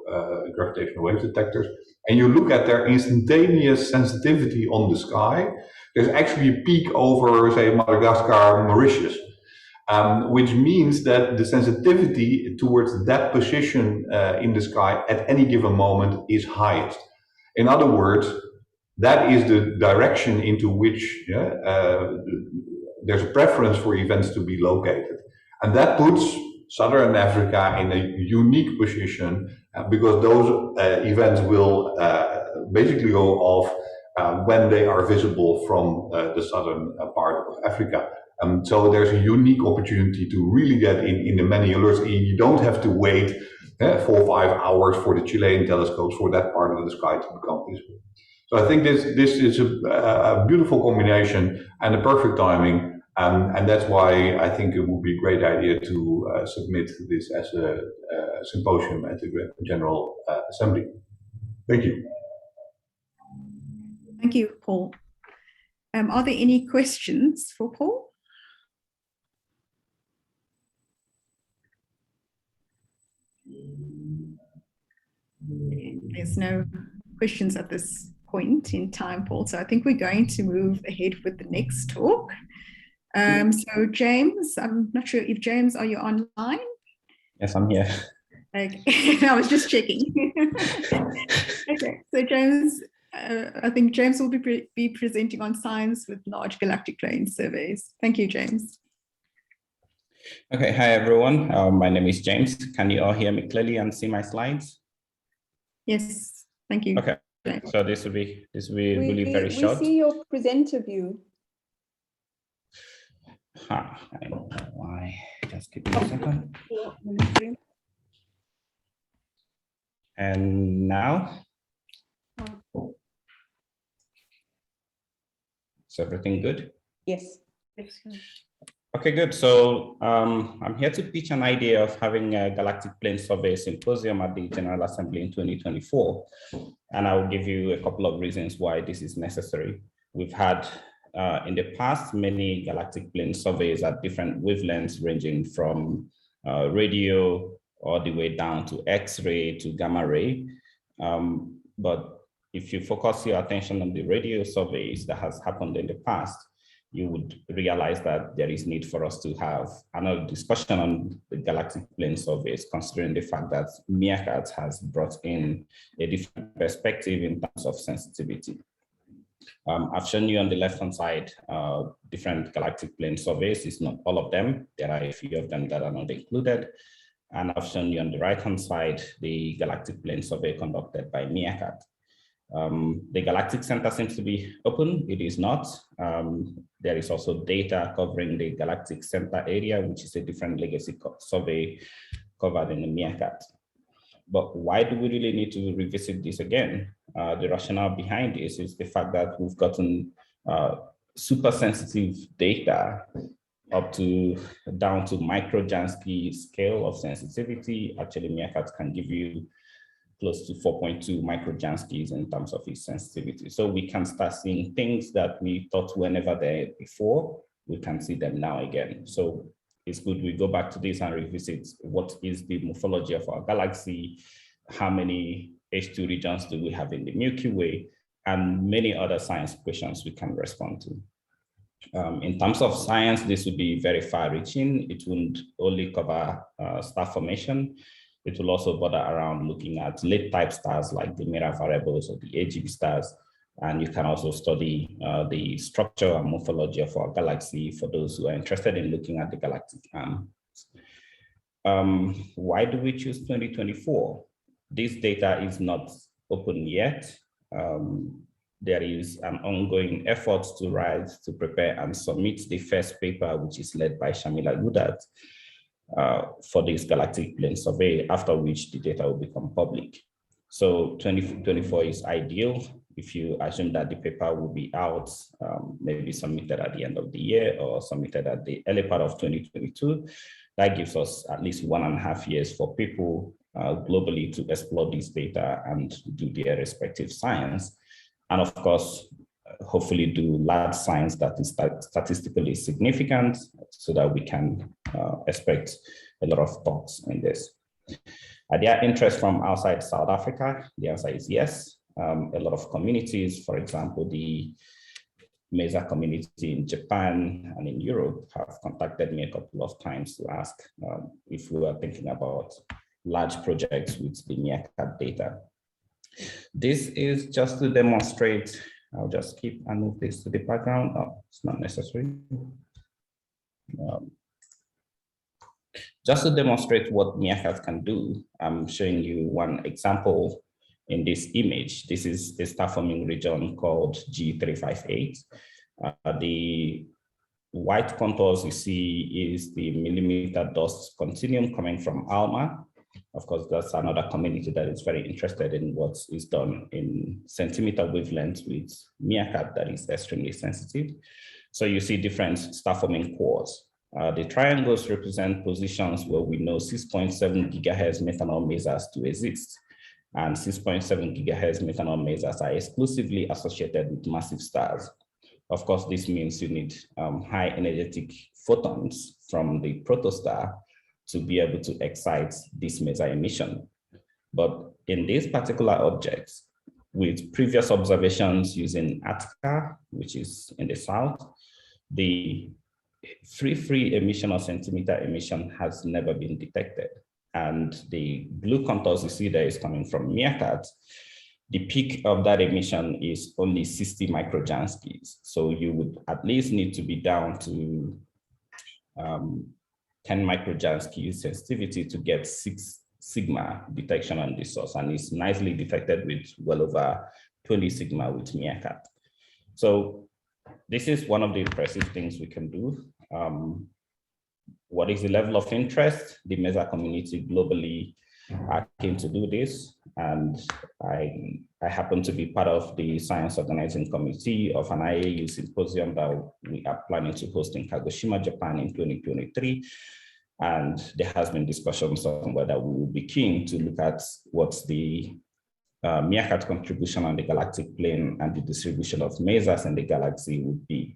gravitational wave detectors, and you look at their instantaneous sensitivity on the sky, there's actually a peak over, say, Madagascar, Mauritius, which means that the sensitivity towards that position in the sky at any given moment is highest. In other words, that is the direction into which there's a preference for events to be located. And that puts Southern Africa in a unique position because those events will basically go off when they are visible from the southern part of Africa. So there's a unique opportunity to really get in the many alerts. You don't have to wait 4 or 5 hours for the Chilean telescopes for that part of the sky to become visible. So I think this is a beautiful combination and a perfect timing, and that's why I think it would be a great idea to submit this as a symposium at the General Assembly. Thank you. Thank you, Paul. Are there any questions for Paul? There's no questions at this point in time, Paul. So I think we're going to move ahead with the next talk. So James, I'm not sure if James, are you online? Yes, I'm here. Okay, I was just checking. Okay, so James, I think James will be presenting on science with large galactic plane surveys. Thank you, James. Okay, hi everyone. My name is James. Can you all hear me clearly and see my slides? Yes, thank you. Okay, so this will be really very short. We see your presenter view. I don't know why. Just give me a second. And now? Is everything good? Yes. Okay, good. So I'm here to pitch an idea of having a galactic plane survey symposium at the General Assembly in 2024. And I will give you a couple of reasons why this is necessary. We've had in the past many galactic plane surveys at different wavelengths, ranging from radio all the way down to X-ray to gamma ray. But if you focus your attention on the radio surveys that has happened in the past, you would realize that there is need for us to have another discussion on the galactic plane surveys, considering the fact that Meerkat has brought in a different perspective in terms of sensitivity. I've shown you on the left-hand side different galactic plane surveys. It's not all of them. There are a few of them that are not included. And I've shown you on the right-hand side the galactic plane survey conducted by Meerkat. The Galactic Center seems to be open. It is not. There is also data covering the Galactic Center area, which is a different legacy survey covered in the MeerKAT. But why do we really need to revisit this again? The rationale behind this is the fact that we've gotten super sensitive data up to down to micro-Jansky scale of sensitivity. Actually, MeerKAT can give you close to 4.2 micro-Janskys in terms of its sensitivity. So we can start seeing things that we thought were never there before. We can see them now again. So it's good we go back to this and revisit what is the morphology of our galaxy, how many H2 regions do we have in the Milky Way, and many other science questions we can respond to. In terms of science, this would be very far-reaching. It wouldn't only cover star formation. It will also bother around looking at late type stars like the Mira variables or the AGB stars. And you can also study the structure and morphology of our galaxy for those who are interested in looking at the galactic arm. Why do we choose 2024? This data is not open yet. There is an ongoing effort to prepare and submit the first paper, which is led by Shamila Gudat, for this galactic plane survey, after which the data will become public. So 2024 is ideal if you assume that the paper will be out, maybe submitted at the end of the year or submitted at the early part of 2022. That gives us at least 1.5 years for people globally to explore this data and do their respective science. And of course, hopefully do large science that is statistically significant so that we can expect a lot of talks in this. Are there interest from outside South Africa? The answer is yes. A lot of communities, for example, the MESA community in Japan and in Europe have contacted me a couple of times to ask if we are thinking about large projects with the MeerKAT data. This is just to demonstrate. I'll just keep and move this to the background. Oh, it's not necessary. Just to demonstrate what MeerKAT can do, I'm showing you one example in this image. This is a star-forming region called G358. The white contours you see is the millimeter dust continuum coming from ALMA. Of course, that's another community that is very interested in what is done in centimeter wavelengths with MeerKAT that is extremely sensitive. So you see different star-forming cores. The triangles represent positions where we know 6.7 gigahertz methanol masers to exist. And 6.7 gigahertz methanol masers are exclusively associated with massive stars. Of course, this means you need high energetic photons from the protostar to be able to excite this maser emission. But in these particular objects, with previous observations using ATCA, which is in the south, the free emission or centimeter emission has never been detected. And the blue contours you see there is coming from MeerKAT. The peak of that emission is only 60 microjanskys. So you would at least need to be down to 10 microjansky sensitivity to get 6 sigma detection on this source. And it's nicely detected with well over 20 sigma with MeerKAT. So this is one of the impressive things we can do. What is the level of interest? The MESA community globally are keen to do this. And I happen to be part of the science organizing committee of an IAU symposium that we are planning to host in Kagoshima, Japan in 2023. And there has been discussions on whether we will be keen to look at what's the MeerKAT contribution on the galactic plane and the distribution of masers in the galaxy would be.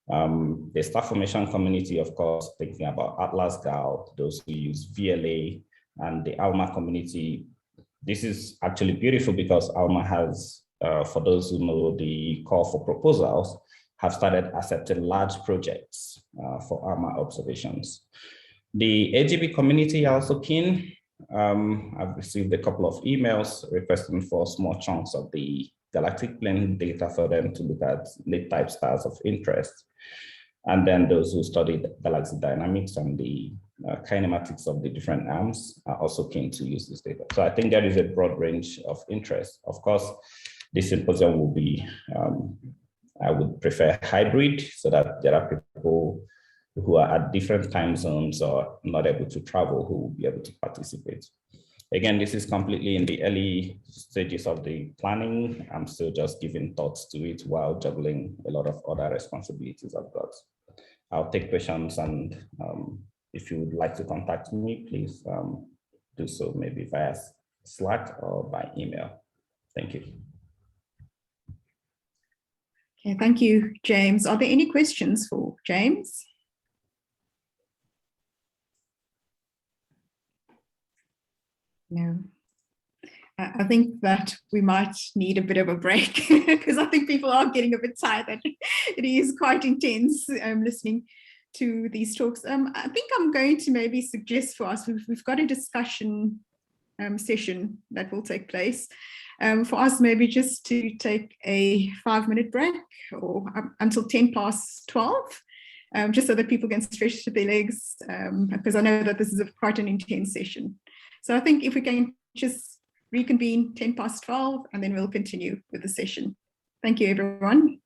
The star formation community, of course, thinking about Atlas Gal, those who use VLA, and the ALMA community. This is actually beautiful because ALMA has, for those who know the call for proposals, have started accepting large projects for ALMA observations. The AGB community are also keen. I've received a couple of emails requesting for small chunks of the galactic plane data for them to look at late type stars of interest. And then those who study galaxy dynamics and the kinematics of the different arms are also keen to use this data. So I think there is a broad range of interest. Of course, This symposium will be, I would prefer hybrid, so that there are people who are at different time zones or not able to travel who will be able to participate. Again, this is completely in the early stages of the planning. I'm still just giving thoughts to it while juggling a lot of other responsibilities I've got. I'll take questions, and if you would like to contact me, please do so maybe via Slack or by email. Thank you. Okay, thank you, James. Are there any questions for James? No. I think that we might need a bit of a break because I think people are getting a bit tired. It is quite intense listening to these talks. I think I'm going to maybe suggest for us, we've got a discussion session that will take place. For us, maybe just to take a 5-minute break or until 12, just so that people can stretch their legs, because I know that this is quite an intense session. So I think if we can just reconvene 12, and then we'll continue with the session. Thank you, everyone.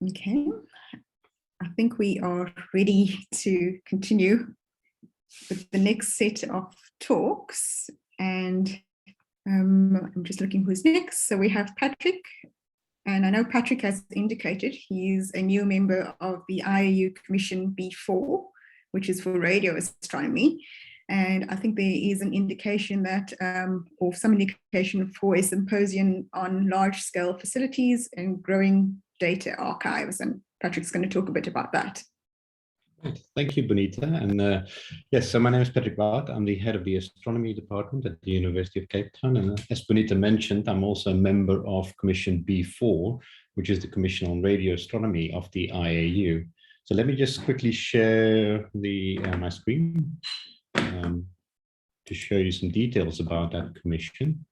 Okay, I think we are ready to continue with the next set of talks. And I'm just looking who's next. So we have Patrick. And I know Patrick has indicated he's a new member of the IAU Commission B4, which is for radio astronomy. And I think there is an indication that, or some indication for a symposium on large scale facilities and growing data archives. And Patrick's going to talk a bit about that. Right. Thank you, Bonita. And yes, so my name is Patrick Bart. I'm the head of the astronomy department at the University of Cape Town. And as Bonita mentioned, I'm also a member of Commission B4, which is the Commission on Radio Astronomy of the IAU. So let me just quickly share my screen to show you some details about that commission.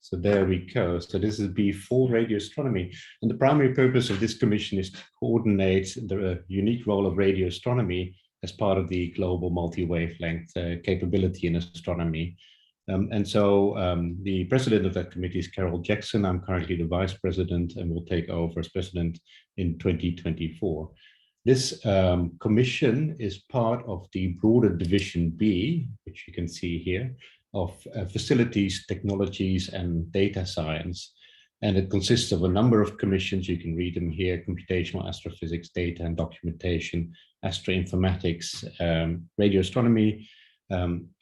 So there we go. So this is B4 Radio Astronomy. And the primary purpose of this commission is to coordinate the unique role of radio astronomy as part of the global multi-wavelength capability in astronomy. And so the president of that committee is Carol Jackson. I'm currently the vice president and will take over as president in 2024. This commission is part of the broader Division B, which you can see here, of facilities, technologies, and data science. And it consists of a number of commissions. You can read them here: computational astrophysics, data and documentation, astroinformatics, radio astronomy,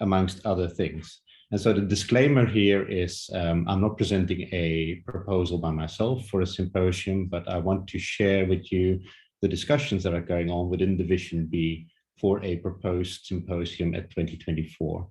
amongst other things. And so the disclaimer here is I'm not presenting a proposal by myself for a symposium, but I want to share with you the discussions that are going on within Division B for a proposed symposium at 2024.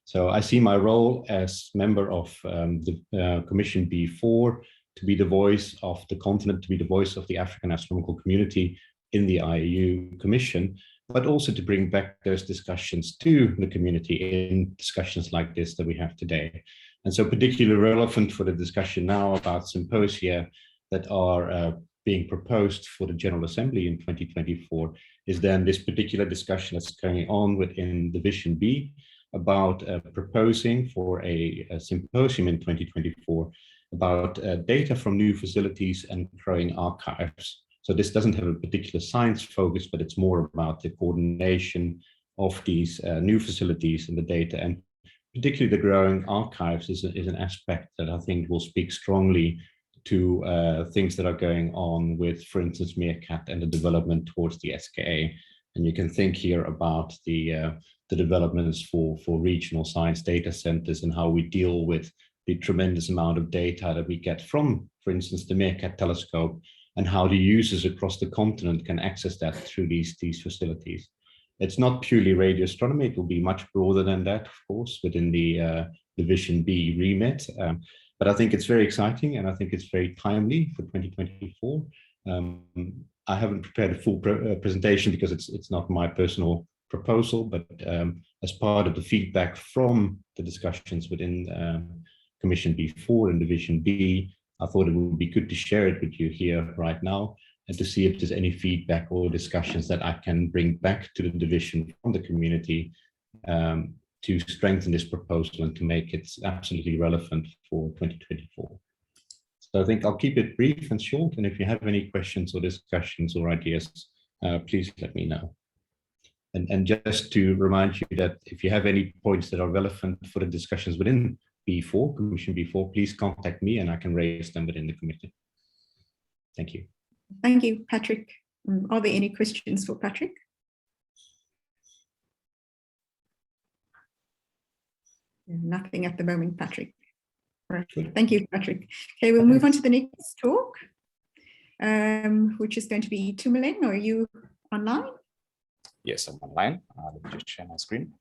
So I see my role as member of the Commission B4 to be the voice of the continent, to be the voice of the African astronomical community in the IAU Commission, but also to bring back those discussions to the community in discussions like this that we have today. And so particularly relevant for the discussion now about symposia that are being proposed for the General Assembly in 2024 is then this particular discussion that's going on within Division B about proposing for a symposium in 2024 about data from new facilities and growing archives. So this doesn't have a particular science focus, but it's more about the coordination of these new facilities and the data, and particularly the growing archives is an aspect that I think will speak strongly to things that are going on with, for instance, Meerkat and the development towards the SKA. And you can think here about the developments for regional science data centers and how we deal with the tremendous amount of data that we get from, for instance, the Meerkat telescope, and how the users across the continent can access that through these facilities. It's not purely radio astronomy, it will be much broader than that, of course, within the Division B remit. But I think it's very exciting and I think it's very timely for 2024. I haven't prepared a full presentation because it's not my personal proposal, but as part of the feedback from the discussions within Commission B4 and Division B, I thought it would be good to share it with you here right now and to see if there's any feedback or discussions that I can bring back to the division from the community to strengthen this proposal and to make it absolutely relevant for 2024. So I think I'll keep it brief and short, and if you have any questions or discussions or ideas, please let me know. And just to remind you that if you have any points that are relevant for the discussions within B4, Commission B4, please contact me and I can raise them within the committee. Thank you. Thank you, Patrick. Are there any questions for Patrick? Nothing at the moment, Patrick. Right. Thank you, Patrick. Okay, we'll move on to the next talk, which is going to be Itumeleng. Are you online? Yes, I'm online. Let me just share my screen.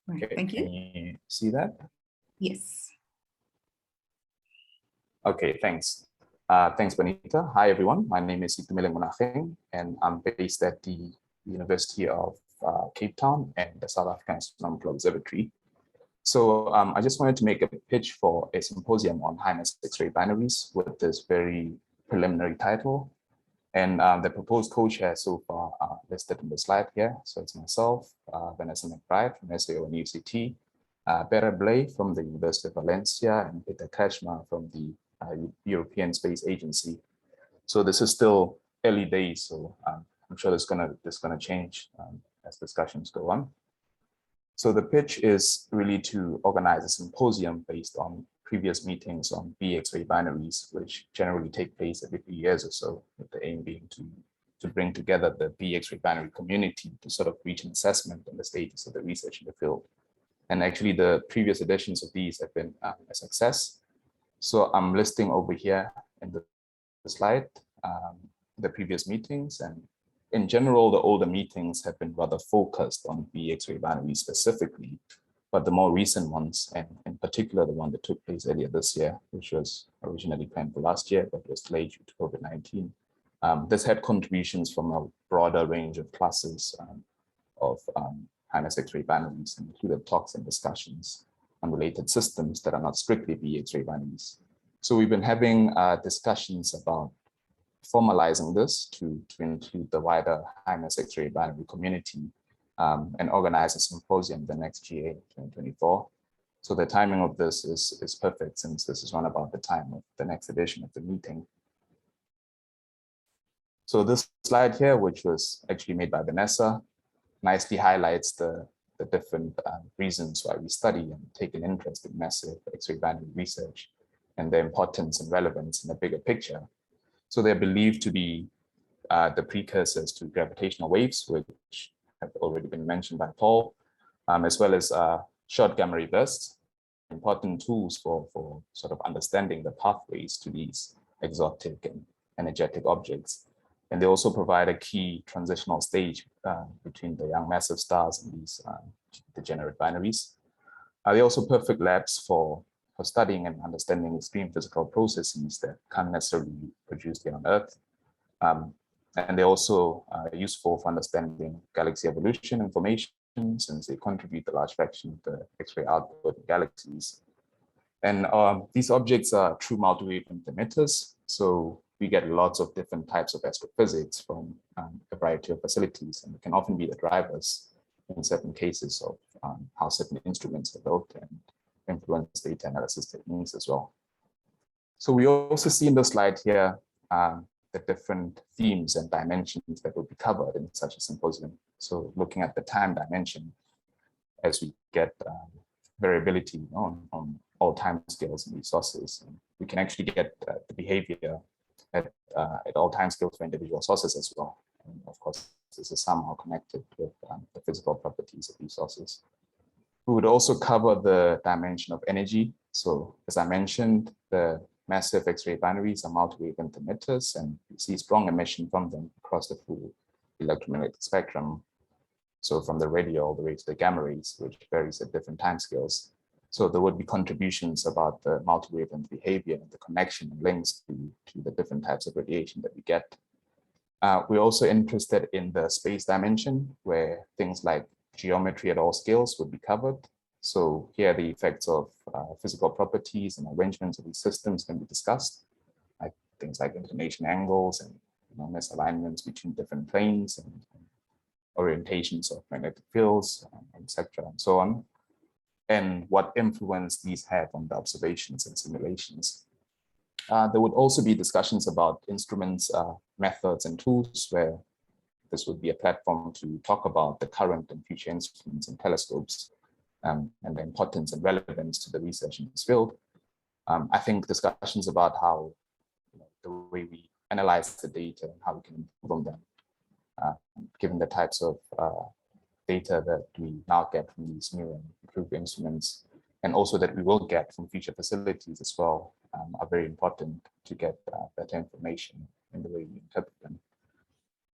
Right, okay, thank you. Can you see that? Yes. Okay, thanks. Thanks, Bonita. Hi, everyone. My name is Itumeleng Monageng, and I'm based at the University of Cape Town and the South African Astronomical Observatory. So I just wanted to make a pitch for a symposium on high-mass X-ray binaries with this very preliminary title. And the proposed co-chairs so far are listed in the slide here. So it's myself, Vanessa McBride from SAO and UCT, Pere Blay from the University of Valencia, and Peter Kretschmer from the European Space Agency. So this is still early days, so I'm sure this is gonna change as discussions go on. So the pitch is really to organize a symposium based on previous meetings on B-X-ray binaries, which generally take place every 3 years or so, with the aim being to bring together the B-X-ray binary community to sort of reach an assessment on the status of the research in the field. And actually the previous editions of these have been a success. So I'm listing over here in the slide the previous meetings, and in general, the older meetings have been rather focused on B-X-ray binaries specifically, but the more recent ones, and in particular the one that took place earlier this year, which was originally planned for last year, but was delayed due to COVID-19, this had contributions from a broader range of classes of high-mass X-ray binaries, and included talks and discussions on related systems that are not strictly B-X-ray binaries. So we've been having discussions about formalizing this to include the wider high-mass X-ray binary community and organize a symposium the next GA 2024. So the timing of this is perfect, since this is around about the time of the next edition of the meeting. So this slide here, which was actually made by Vanessa, nicely highlights the different reasons why we study and take an interest in massive X-ray binary research and their importance and relevance in the bigger picture. So they're believed to be the precursors to gravitational waves, which have already been mentioned by Paul, as well as short gamma ray bursts, important tools for sort of understanding the pathways to these exotic and energetic objects. And they also provide a key transitional stage between the young massive stars and these degenerate binaries. They're also perfect labs for studying and understanding extreme physical processes that can't necessarily be produced here on Earth. And they're also useful for understanding galaxy evolution and formation, since they contribute a large fraction of the X-ray output in galaxies. And these objects are true multi-wave emitters, so we get lots of different types of astrophysics from a variety of facilities, and it can often be the drivers in certain cases of how certain instruments are built and influence data analysis techniques as well. So we also see in the slide here the different themes and dimensions that will be covered in such a symposium. So looking at the time dimension, as we get variability on all time scales in these sources, we can actually get the behavior at all time scales for individual sources as well. And of course, this is somehow connected with the physical properties of these sources. We would also cover the dimension of energy. So as I mentioned, the massive X-ray binaries are multi-wave emitters, and we see strong emission from them across the full electromagnetic spectrum. So from the radio all the way to the gamma rays, which varies at different timescales. So there would be contributions about the multi-wave behavior and the connection and links to the different types of radiation that we get. We're also interested in the space dimension, where things like geometry at all scales would be covered. So here the effects of physical properties and arrangements of these systems can be discussed, like things like inclination angles and misalignments between different planes and orientations of magnetic fields, etc., and so on, and what influence these have on the observations and simulations. There would also be discussions about instruments, methods, and tools, where this would be a platform to talk about the current and future instruments and telescopes and the importance and relevance to the research in this field. I think discussions about how the way we analyze the data and how we can improve on them, given the types of data that we now get from these new and improved instruments, and also that we will get from future facilities as well, are very important to get better information in the way we interpret them.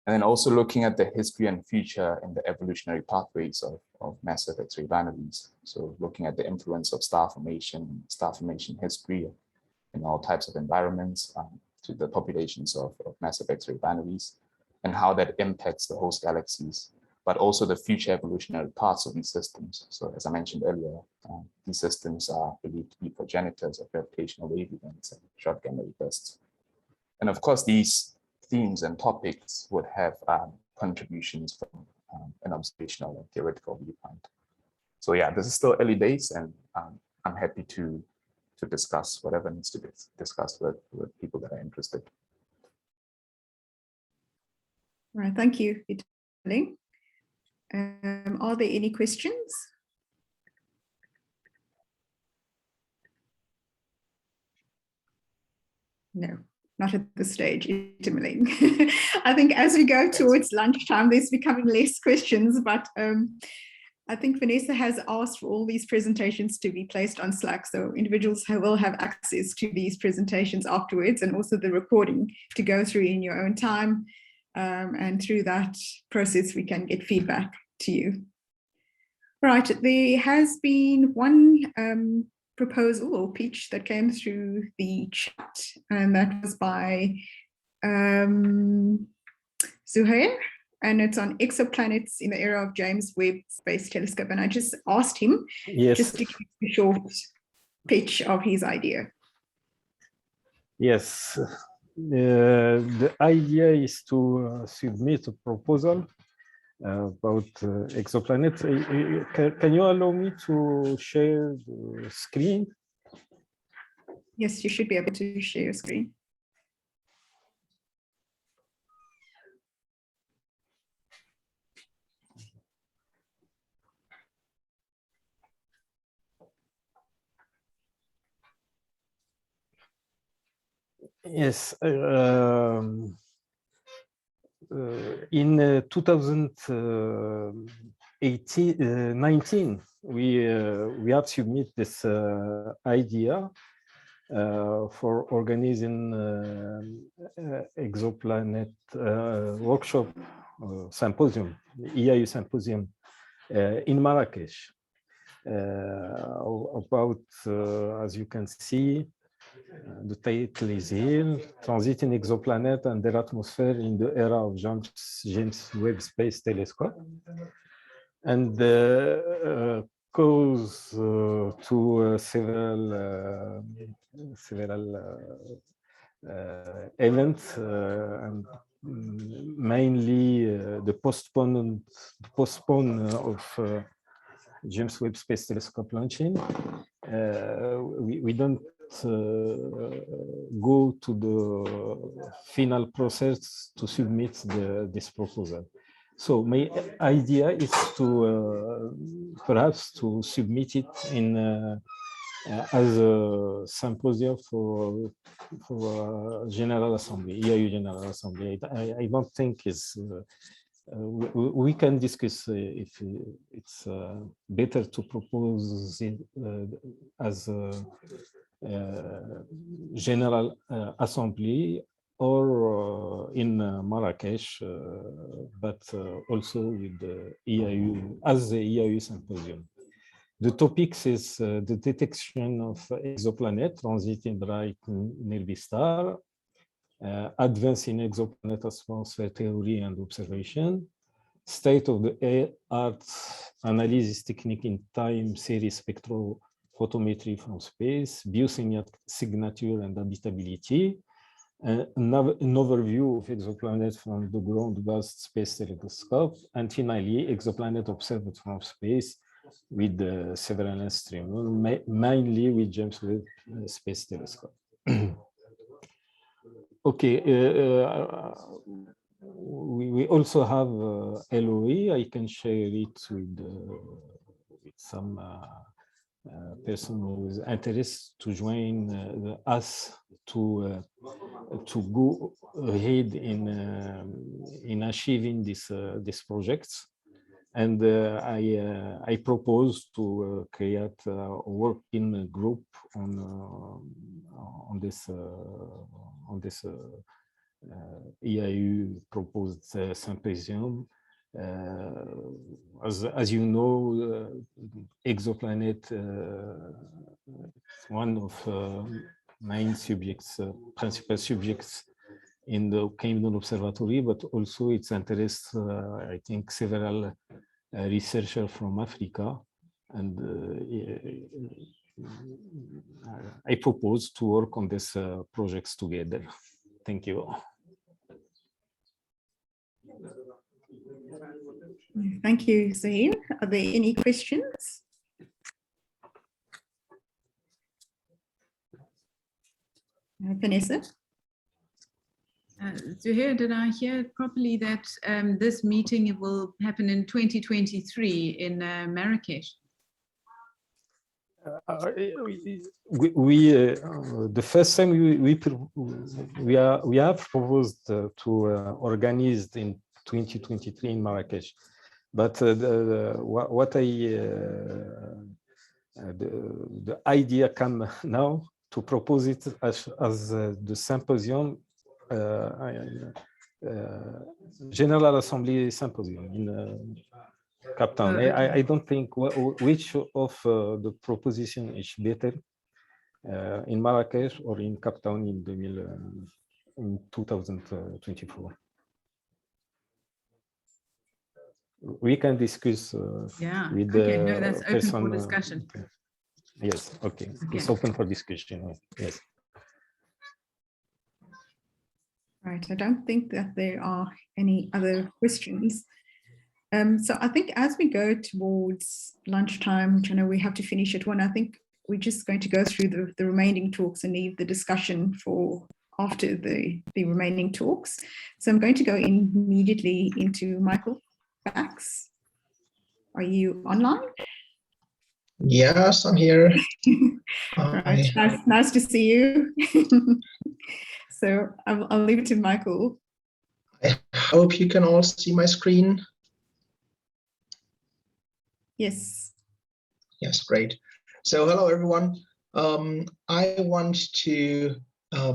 And then also looking at the history and future and the evolutionary pathways of massive X-ray binaries. So looking at the influence of star formation history in all types of environments to the populations of massive X-ray binaries, and how that impacts the host galaxies, but also the future evolutionary parts of these systems. So as I mentioned earlier, these systems are believed to be progenitors of gravitational wave events and short gamma ray bursts. And of course, these themes and topics would have contributions from an observational and theoretical viewpoint. So yeah, this is still early days, and I'm happy to discuss whatever needs to be discussed with people that are interested. Right, thank you. Are there any questions? No, not at this stage, Itumeleng. I think as we go towards lunchtime, there's becoming less questions, but I think Vanessa has asked for all these presentations to be placed on Slack, so individuals will have access to these presentations afterwards, and also the recording to go through in your own time. And through that process, we can get feedback to you. Right, there has been one proposal or pitch that came through the chat, and that was by Zuhair, and it's on exoplanets in the era of James Webb Space Telescope. And I just asked him just to give a short pitch of his idea. Yes, the idea is to submit a proposal about exoplanets. Can you allow me to share the screen? Yes, you should be able to share your screen. Yes. In 2019, we have submitted this idea for organizing exoplanet workshop symposium, EIU symposium in Marrakesh. About, as you can see, the title is here, Transiting Exoplanet and Their Atmosphere in the Era of James Webb Space Telescope. And goes to several events, and mainly the postpone of James Webb Space Telescope launching. We don't go to the final process to submit this proposal. So my idea is to perhaps to submit it in as a symposium for General Assembly, EIU General Assembly. I don't think is we can discuss if it's better to propose it as a General Assembly or in Marrakesh, but also with the EIU as the EIU symposium. The topics is the detection of exoplanet transiting bright nearby star, advance in exoplanet atmosphere theory and observation, state-of-the-art analysis technique in time series spectrophotometry from space, biosignature and habitability, an overview of exoplanets from the ground-based space telescope, and finally, exoplanet observed from space with the several instruments, mainly with James Webb Space Telescope. Okay, we also have LOE. I can share it with some person who is interested to join us to go ahead in achieving this projects. And I propose to create a working group on this EIU proposed symposium. As you know, exoplanet is one of main subjects, principal subjects in the Camden Observatory, but also its interests, I think, several researchers from Africa. And I propose to work on these projects together. Thank you. Thank you, Zahir. Are there any questions? Vanessa? Zuhair, did I hear properly that this meeting will happen in 2023 in Marrakesh? The first time we have proposed to organize in 2023 in Marrakesh, but the idea come now to propose it as the symposium, General Assembly Symposium in Cape Town. I don't think which of the proposition is better in Marrakesh or in Cape Town in 2024. We can discuss with the no, that's open person. for discussion. Yes, okay. It's Okay. open for discussion. Yes. Right, I don't think that there are any other questions. So I think as we go towards lunchtime, which I know we have to finish at 1, I think we're just going to go through the remaining talks and leave the discussion for after the remaining talks. So I'm going to go immediately into Michael Bax. Are you online? Yes, I'm here. Right, nice to see you. So I'll leave it to Michael. I hope you can all see my screen. Yes. Yes, great. So hello, everyone. I want to, a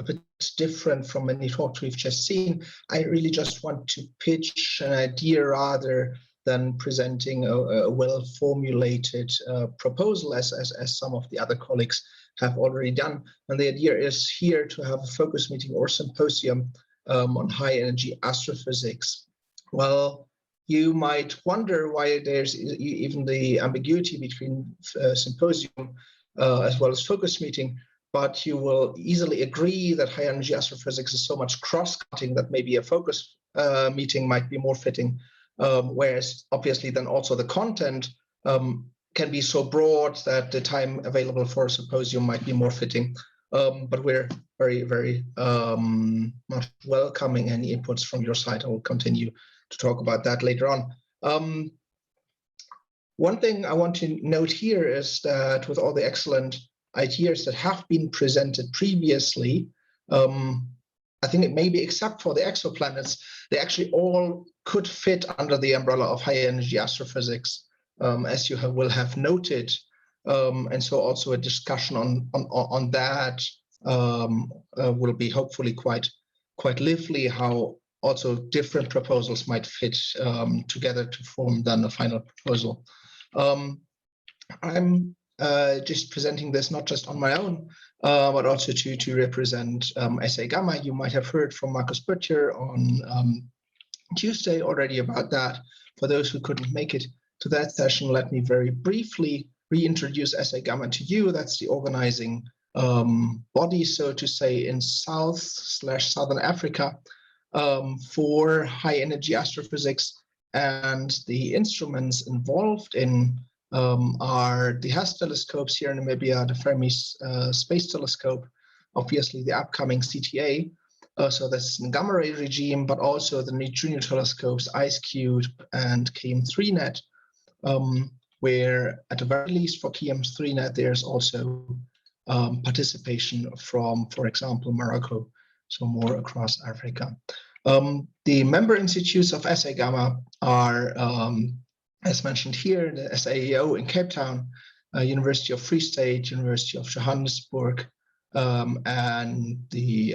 bit different from many talks we've just seen, I really just want to pitch an idea rather than presenting a well-formulated proposal as some of the other colleagues have already done. And the idea is here to have a focus meeting or symposium on high energy astrophysics. Well, you might wonder why there's even the ambiguity between symposium as well as focus meeting, but you will easily agree that high energy astrophysics is so much cross-cutting that maybe a focus meeting might be more fitting, whereas obviously then also the content can be so broad that the time available for a symposium might be more fitting. But we're very, very much welcoming any inputs from your side. I will continue to talk about that later on. One thing I want to note here is that with all the excellent ideas that have been presented previously, I think it may be except for the exoplanets, they actually all could fit under the umbrella of high energy astrophysics, as you will have noted. And so also a discussion on that will be hopefully quite lively, how also different proposals might fit together to form then a final proposal. I'm just presenting this not just on my own, but also to represent SA Gamma. You might have heard from Markus Böttcher on Tuesday already about that. For those who couldn't make it to that session, let me very briefly reintroduce SA Gamma to you. That's the organizing body, so to say, in Southern Africa for high energy astrophysics. And the instruments involved in are the HASS telescopes here in Namibia, the Fermi Space Telescope, obviously the upcoming CTA, so that's the gamma ray regime, but also the neutrino telescopes, IceCube and KM3Net, where at the very least for KM3Net, there's also participation from, for example, Morocco, so more across Africa. The member institutes of SA Gamma are, as mentioned here, the SAEO in Cape Town, University of Free State, University of Johannesburg, and the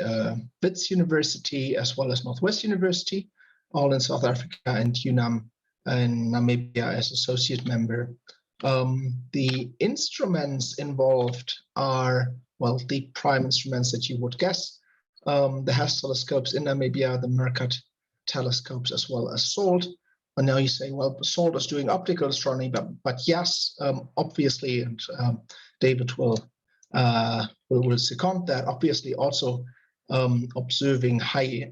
Wits University, as well as Northwest University, all in South Africa, and UNAM and Namibia as associate member. The instruments involved are, well, the prime instruments that you would guess. The HASS telescopes in Namibia, the MERCAT telescopes, as well as SALT. And now you say, well, SALT is doing optical astronomy, but yes, obviously, and David will second that, obviously also observing high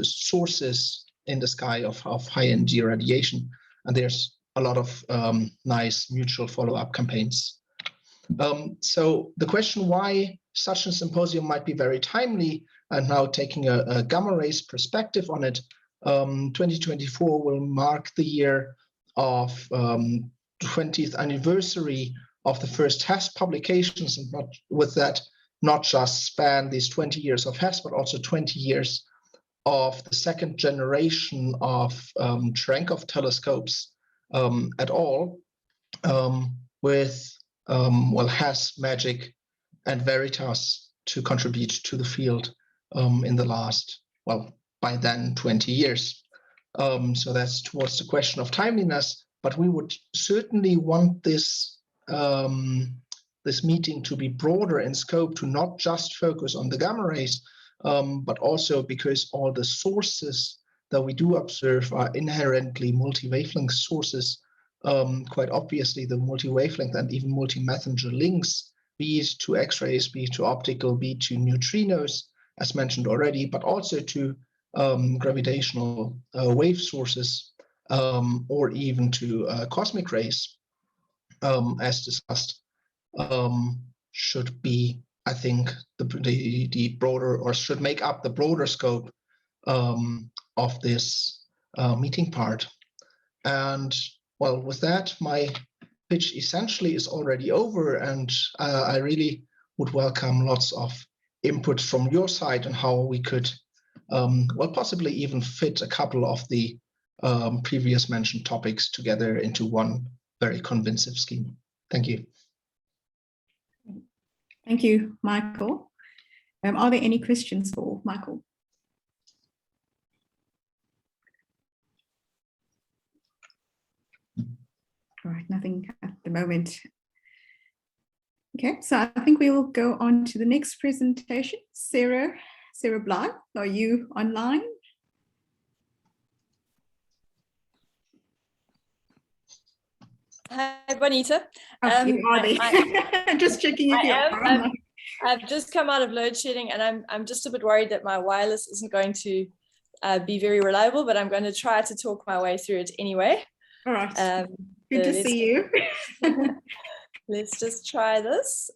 sources in the sky of high energy radiation. And there's a lot of nice mutual follow-up campaigns. So the question why such a symposium might be very timely, and now taking a gamma rays perspective on it, 2024 will mark the year of 20th anniversary of the first HASS publications, and not with that, not just span these 20 years of HASS, but also 20 years of the second generation of Cherenkov telescopes at all, with well, HASS, MAGIC, and Veritas to contribute to the field in the last, well, by then 20 years. So that's towards the question of timeliness, but we would certainly want this this meeting to be broader in scope, to not just focus on the gamma rays, but also because all the sources that we do observe are inherently multi-wavelength sources. Quite obviously, the multi-wavelength and even multi-messenger links, be it to X-rays, be it to optical, be it to neutrinos, as mentioned already, but also to gravitational wave sources, or even to cosmic rays, as discussed, should be, I think, the broader, or should make up the broader scope of this meeting part. And well, with that, my pitch essentially is already over, and I really would welcome lots of input from your side on how we could, well, possibly even fit a couple of the previous mentioned topics together into one very convincing scheme. Thank you. Thank you, Michael. Are there any questions for Michael? All right, nothing at the moment. Okay, so I think we will go on to the next presentation. Sarah Blythe, are you online? Hi, Bonita. Just checking if you are. I've just come out of load shedding, and I'm just a bit worried that my wireless isn't going to be very reliable, but I'm going to try to talk my way through it anyway. All right. Good to see you. Let's just try this.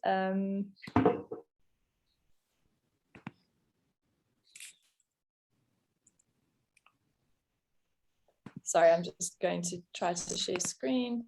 Sorry, I'm just going to try to share screen.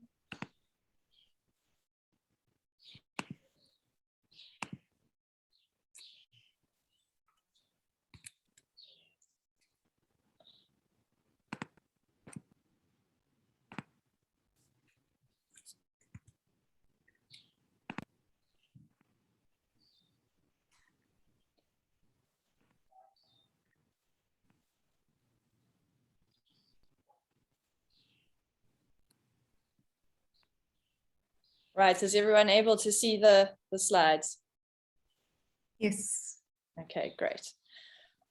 Right, is everyone able to see the slides? Yes. Okay, great.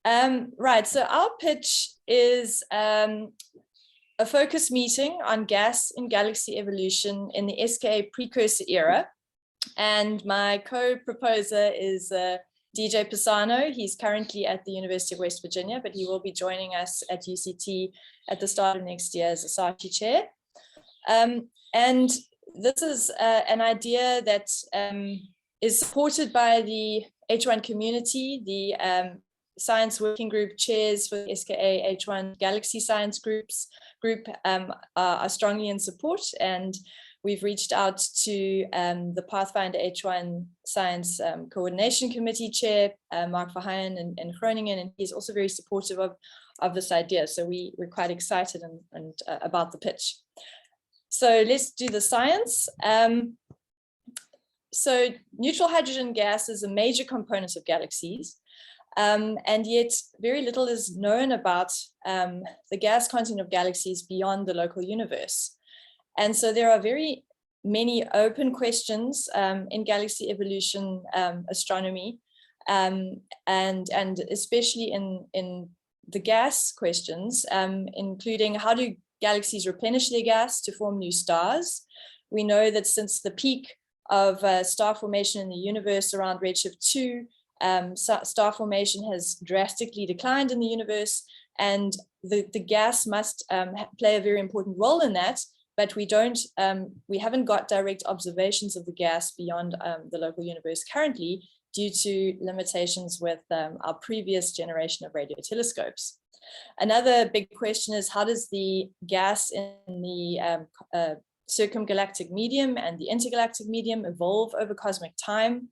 Right, so our pitch is a focus meeting on gas in galaxy evolution in the SKA precursor era. And my co-proposer is DJ Pisano. He's currently at the University of West Virginia, but he will be joining us at UCT at the start of next year as a Saatchi chair. And this is an idea that is supported by the H1 community. The science working group chairs for the SKA H1 Galaxy Science group are strongly in support, and we've reached out to the Pathfinder H1 Science Coordination Committee chair, Mark Verheyen and Groningen, and he's also very supportive of this idea. So we're quite excited and about the pitch. So let's do the science. So neutral hydrogen gas is a major component of galaxies, and yet very little is known about the gas content of galaxies beyond the local universe. And so there are very many open questions in galaxy evolution astronomy, and especially in the gas questions, including how do galaxies replenish their gas to form new stars. We know that since the peak of star formation in the universe around redshift 2, star formation has drastically declined in the universe, and the gas must play a very important role in that, but we haven't got direct observations of the gas beyond the local universe currently, due to limitations with our previous generation of radio telescopes. Another big question is, how does the gas in the circumgalactic medium and the intergalactic medium evolve over cosmic time?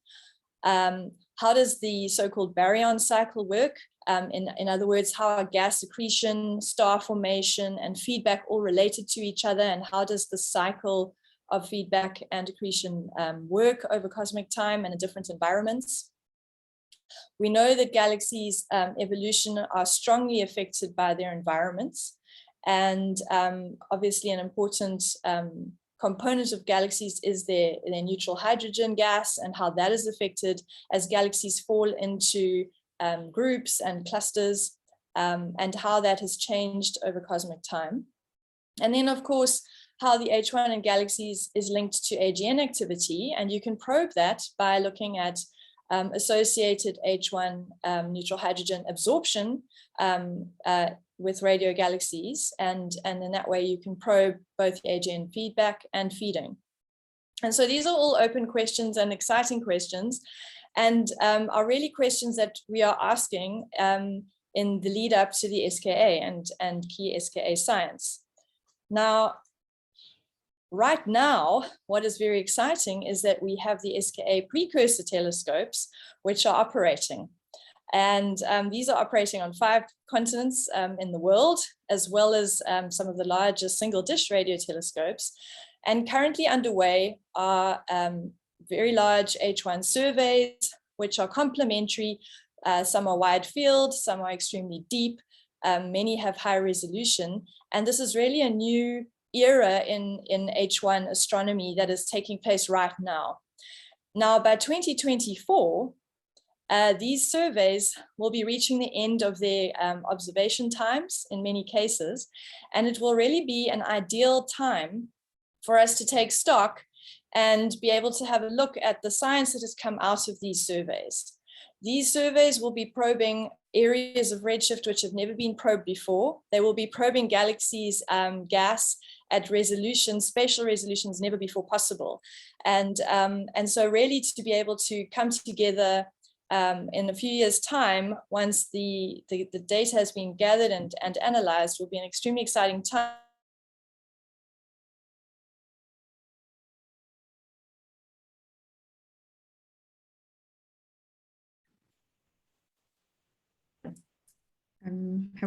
How does the so-called baryon cycle work? In other words, how are gas accretion, star formation, and feedback all related to each other? And how does the cycle of feedback and accretion work over cosmic time and in different environments? We know that galaxies' evolution are strongly affected by their environments. And obviously an important component of galaxies is their neutral hydrogen gas and how that is affected as galaxies fall into groups and clusters, and how that has changed over cosmic time. And then, of course, how the H1 in galaxies is linked to AGN activity. And you can probe that by looking at associated H1 neutral hydrogen absorption with radio galaxies. And in that way, you can probe both the AGN feedback and feeding. And so these are all open questions and exciting questions, and are really questions that we are asking in the lead up to the SKA and key SKA science. Now, right now, what is very exciting is that we have the SKA precursor telescopes, which are operating. And these are operating on 5 continents in the world, as well as some of the largest single dish radio telescopes. And currently underway are very large H1 surveys, which are complementary. Some are wide field, some are extremely deep, many have high resolution. And this is really a new era in H1 astronomy that is taking place right now. Now, by 2024, these surveys will be reaching the end of their observation times in many cases, and it will really be an ideal time for us to take stock and be able to have a look at the science that has come out of these surveys. These surveys will be probing areas of redshift which have never been probed before. They will be probing galaxies' gas at resolution, spatial resolutions never before possible. And so really to be able to come together in a few years' time, once the data has been gathered and analyzed, will be an extremely exciting time.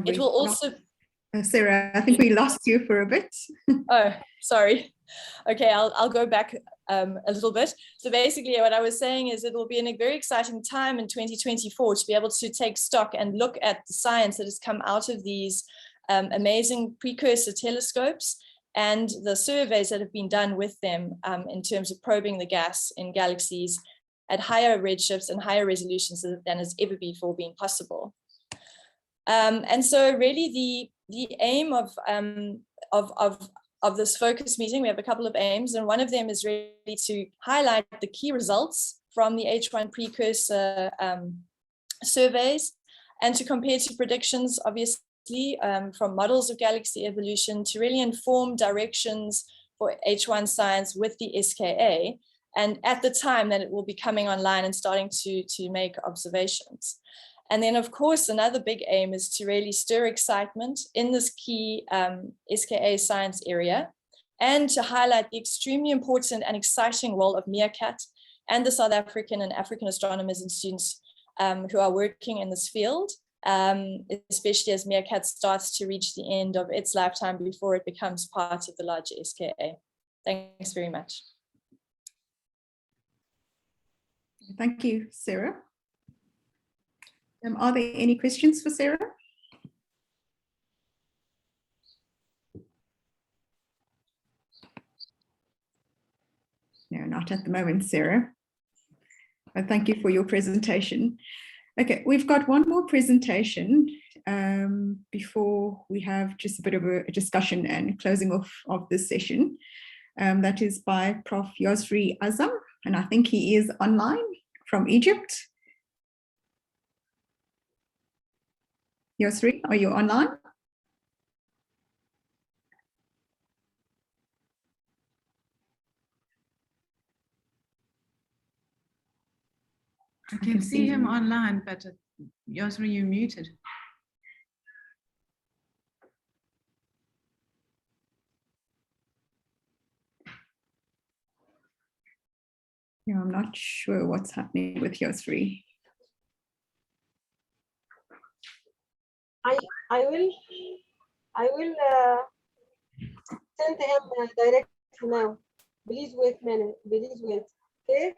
It will also, Sarah, I think we lost you for a bit. Oh, sorry. Okay, I'll go back a little bit. So basically what I was saying is it will be a very exciting time in 2024 to be able to take stock and look at the science that has come out of these amazing precursor telescopes and the surveys that have been done with them in terms of probing the gas in galaxies at higher redshifts and higher resolutions than has ever before been possible. And so really the aim of this focus meeting, we have a couple of aims, and one of them is really to highlight the key results from the H1 precursor surveys and to compare to predictions, obviously, from models of galaxy evolution to really inform directions for H1 science with the SKA, and at the time that it will be coming online and starting to make observations. And then, of course, another big aim is to really stir excitement in this key SKA science area and to highlight the extremely important and exciting role of MeerKAT and the South African and African astronomers and students who are working in this field, especially as MeerKAT starts to reach the end of its lifetime before it becomes part of the larger SKA. Thanks very much. Thank you, Sarah. Are there any questions for Sarah? No, not at the moment, Sarah. But thank you for your presentation. Okay, we've got one more presentation before we have just a bit of a discussion and closing off of this session. That is by Prof. Yosri Azam, and I think he is online from Egypt. Yosri, are you online? I can see him online, but Yosri, you muted. Yeah, I'm not sure what's happening with Yosri. I will send him direct now. Please wait a minute. Please wait. Okay.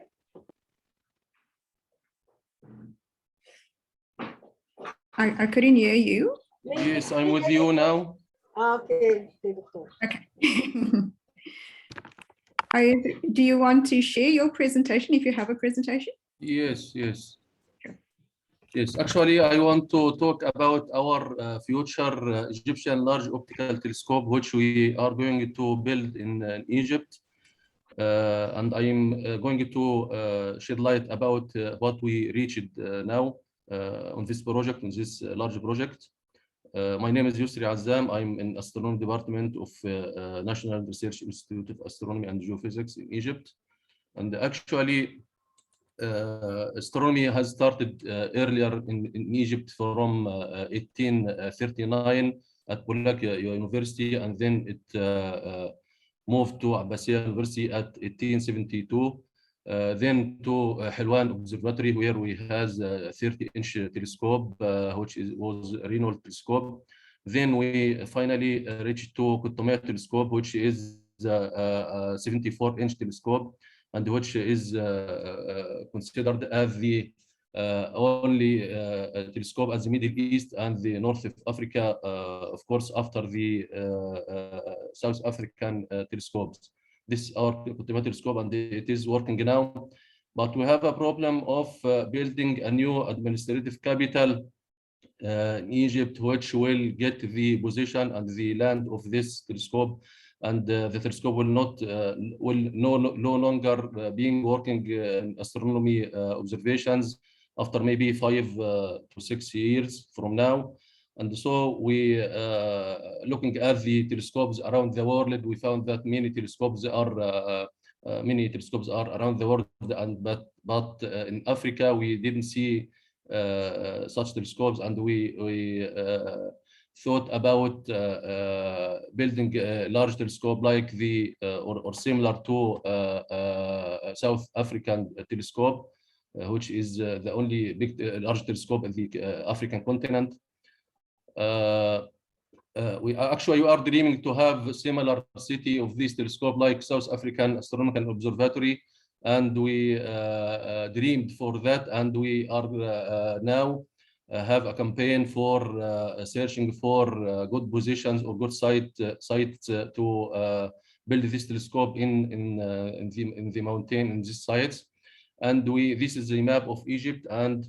I couldn't hear you. Yes, I'm with you now. Okay. Okay. Do you want to share your presentation if you have a presentation? Yes. Actually, I want to talk about our future Egyptian large optical telescope, which we are going to build in Egypt. And I'm going to shed light about what we reached now on this project, on this large project. My name is Yusri Azzam. I'm in astronomy department of National Research Institute of Astronomy and Geophysics in Egypt. And actually, astronomy has started earlier in Egypt from 1839 at Bologna University, and then it moved to Abbasiyya University at 1872. Then to Helwan Observatory, where we has a 30-inch telescope, which was a Reynolds telescope. Then we finally reached to Qutbiyya telescope, which is a 74-inch telescope, and which is considered as the only telescope as the Middle East and the North of Africa, of course, after the South African telescopes. This is our Qutbiyya telescope, and it is working now. But we have a problem of building a new administrative capital in Egypt, which will get the position and the land of this telescope, and the telescope will no longer being working in astronomy observations after maybe 5 to 6 years from now. And so we, looking at the telescopes around the world, we found that many telescopes are around the world, but in Africa we didn't see such telescopes, and we thought about building a large telescope like the or similar to South African telescope, which is the only big large telescope in the African continent. We are dreaming to have a similar city of this telescope like South African Astronomical Observatory, and we dreamed for that, and we are now have a campaign for searching for good positions or good sites to build this telescope in the mountain in these sites. And this is the map of Egypt, and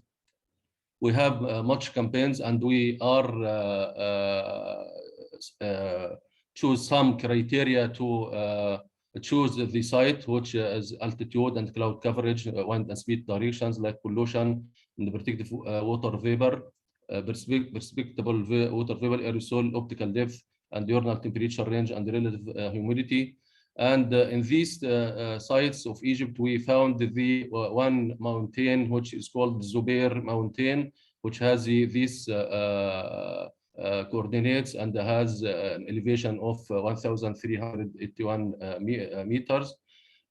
we have much campaigns, and we are choose some criteria to choose the site, which is altitude and cloud coverage, wind and speed directions like pollution and predictive water vapor, perspectable water vapor, aerosol, optical depth, and diurnal temperature range and relative humidity. And in these sites of Egypt, we found the one mountain which is called Zubair Mountain, which has these coordinates and has an elevation of 1,381 meters.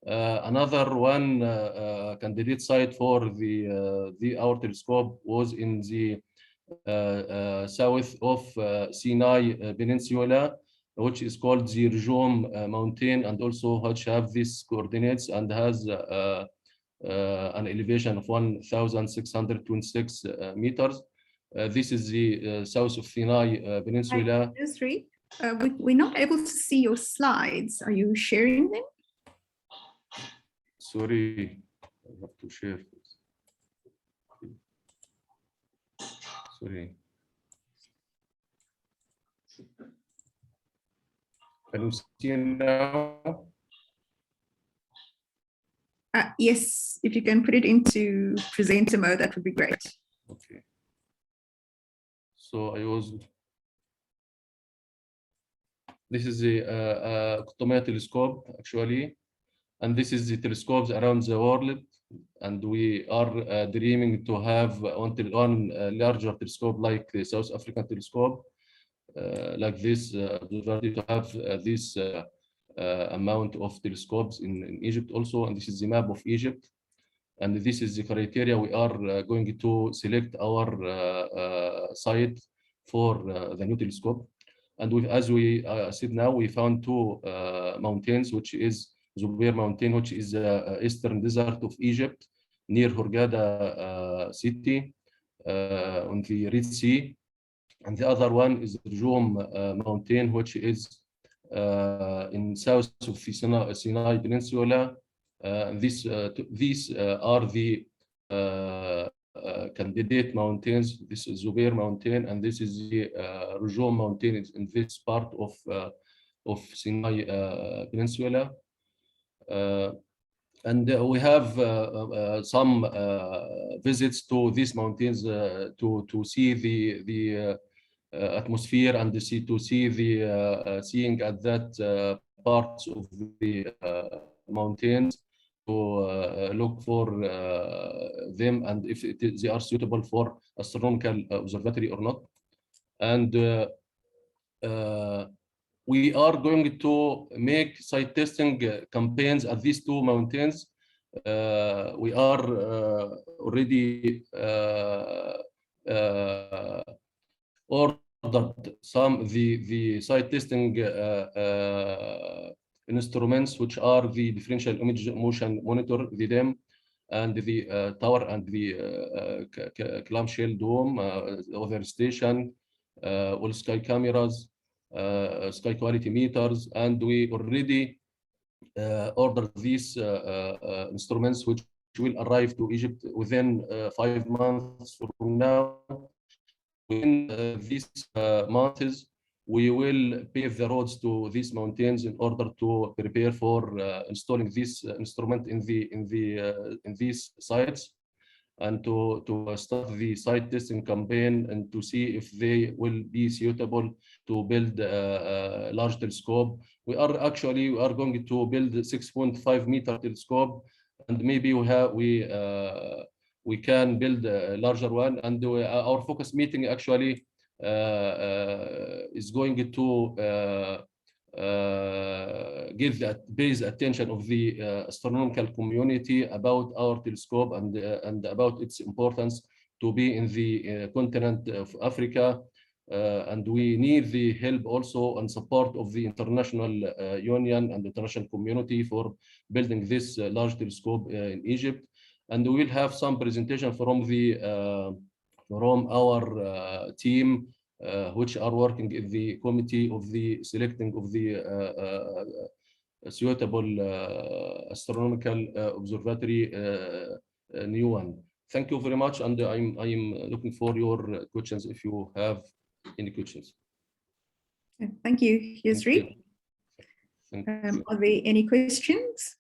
Another one candidate site for our telescope was in the south of Sinai Peninsula, which is called the Rjom Mountain, and also which have these coordinates and has an elevation of 1,626 meters. This is the south of Sinai Peninsula. We're not able to see your slides. Are you sharing them? Sorry, I have to share this. Sorry. Can you see now? Yes, if you can put it into presenter mode, that would be great. Okay. So this is the Qutbiyya telescope actually, and this is the telescopes around the world. And we are dreaming to have one larger telescope like the South African telescope, like this, observatory, to have this amount of telescopes in Egypt also. And this is the map of Egypt. And this is the criteria we are going to select our site for the new telescope. And as we said now, we found two mountains, which is Zubair Mountain, which is the eastern desert of Egypt, near Hurghada city on the Red Sea. And the other one is Rujum Mountain, which is in south of the Sinai Peninsula. These are the candidate mountains. This is Zubair Mountain, and this is the Rujum Mountain in this part of Sinai Peninsula. And we have some visits to these mountains to see the atmosphere and to see the seeing at that parts of the mountains, to look for them and if they are suitable for astronomical observatory or not. And we are going to make site testing campaigns at these two mountains. We are already ordered some the site testing instruments, which are the differential image motion monitor, the DEM, and the tower and the clamshell dome, weather station, all sky cameras, sky quality meters, and we already ordered these instruments, which will arrive to Egypt within 5 months from now. Within these months, we will pave the roads to these mountains in order to prepare for installing this instrument in these sites, and to start the site testing campaign and to see if they will be suitable to build a large telescope. We are going to build a 6.5 meter telescope, and maybe we can build a larger one. And our focus meeting actually is going to give the base attention of the astronomical community about our telescope and about its importance to be in the continent of Africa. And we need the help also and support of the international union and the international community for building this large telescope in Egypt. And we will have some presentation from our team, which are working in the committee of the selecting of the suitable astronomical observatory new one. Thank you very much, and I'm looking for your questions if you have any questions. Thank you, Yusri. Are there any questions?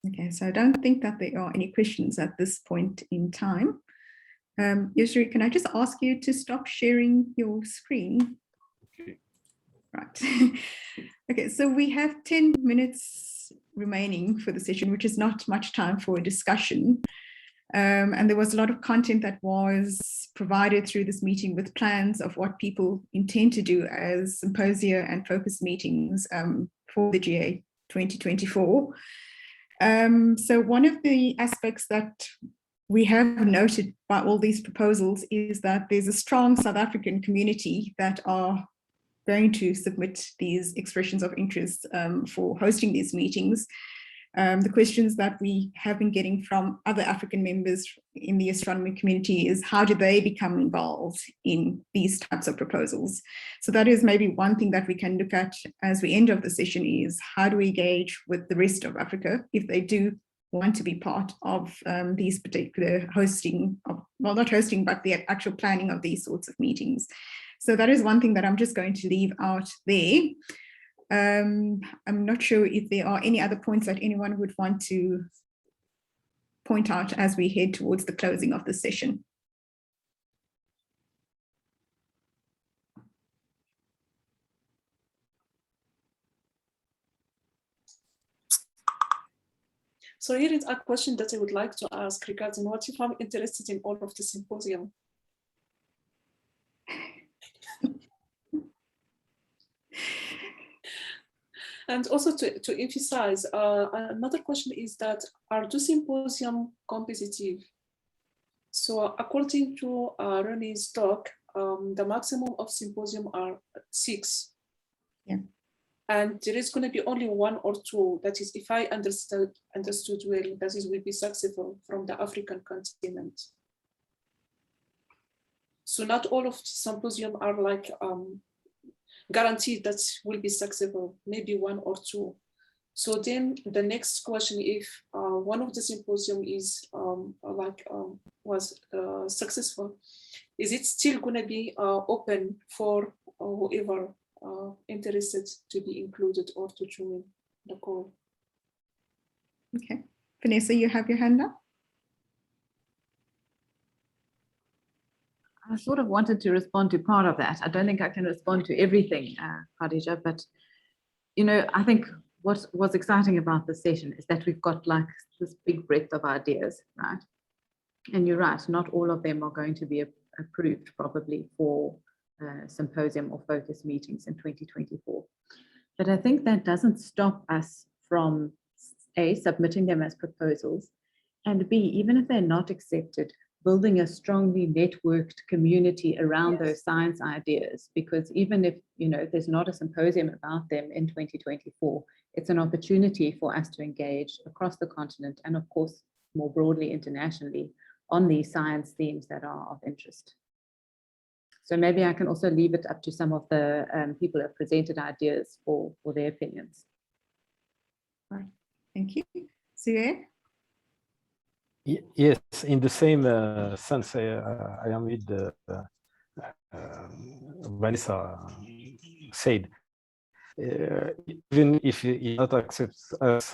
Okay, so I don't think that there are any questions at this point in time. Yusri, can I just ask you to stop sharing your screen? Okay. Right. Okay, so we have 10 minutes remaining for the session, which is not much time for a discussion. And there was a lot of content that was provided through this meeting with plans of what people intend to do as symposia and focus meetings for the GA 2024. So one of the aspects that we have noted by all these proposals is that there's a strong South African community that are going to submit these expressions of interest for hosting these meetings. The questions that we have been getting from other African members in the astronomy community is how do they become involved in these types of proposals? So that is maybe one thing that we can look at as we end of the session is how do we engage with the rest of Africa if they do want to be part of these particular hosting, well, not hosting, but the actual planning of these sorts of meetings. So that is one thing that I'm just going to leave out there. I'm not sure if there are any other points that anyone would want to point out as we head towards the closing of the session. So here is a question that I would like to ask regarding what you found interested in all of the symposium. And also to emphasize, another question is that, are the symposium competitive? So according to René's talk, the maximum of symposium are 6. Yeah. And there is going to be only 1 or 2. That is, if I understood well, that is will be successful from the African continent. So not all of the symposium are like guaranteed that will be successful, maybe 1 or 2. So then the next question, if one of the symposium is was successful, is it still going to be open for whoever interested to be included or to join the call? Okay, Vanessa, you have your hand up. I sort of wanted to respond to part of that. I don't think I can respond to everything, Khadija, but I think what's exciting about this session is that we've got like this big breadth of ideas, right? And you're right, not all of them are going to be approved probably for symposium or focus meetings in 2024. But I think that doesn't stop us from A, submitting them as proposals, and B, even if they're not accepted, building a strongly networked community around those science ideas, because even if there's not a symposium about them in 2024, it's an opportunity for us to engage across the continent and of course more broadly internationally on these science themes that are of interest. So maybe I can also leave it up to some of the people who have presented ideas for their opinions. Right. Thank you. Suhair? Yes, in the same sense, I am with Vanessa said. Even if you not accept as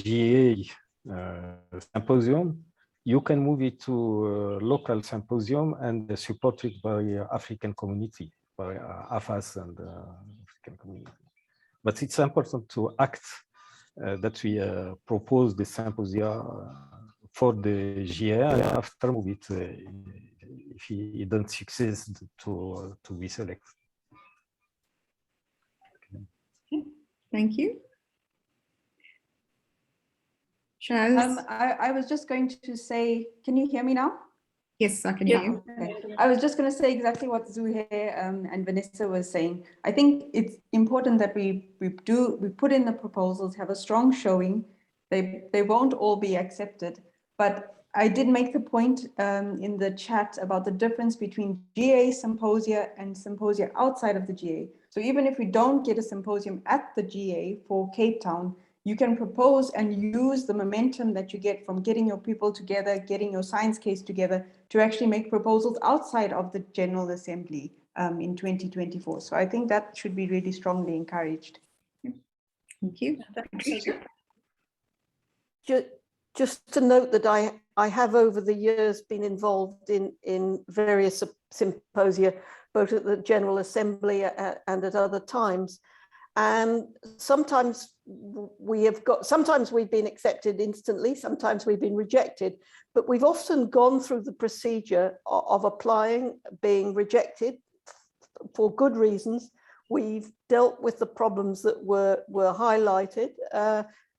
GA symposium, you can move it to local symposium and support it by African community, by AFAS and African community. But it's important to act that we propose the symposia for the GA and after move it if you don't succeed to be selected. Okay. Thank you. Shaz? I was just going to say, can you hear me now? Yes, I can hear you. Okay. I was just going to say exactly what Suhair and Vanessa was saying. I think it's important that we put in the proposals, have a strong showing. They won't all be accepted, but I did make the point in the chat about the difference between GA symposia and symposia outside of the GA. So even if we don't get a symposium at the GA for Cape Town, you can propose and use the momentum that you get from getting your people together, getting your science case together to actually make proposals outside of the General Assembly in 2024. So I think that should be really strongly encouraged. Thank you. Just to note that I have over the years been involved in various symposia, both at the General Assembly and at other times. And sometimes we've been accepted instantly, sometimes we've been rejected, but we've often gone through the procedure of applying, being rejected for good reasons. We've dealt with the problems that were highlighted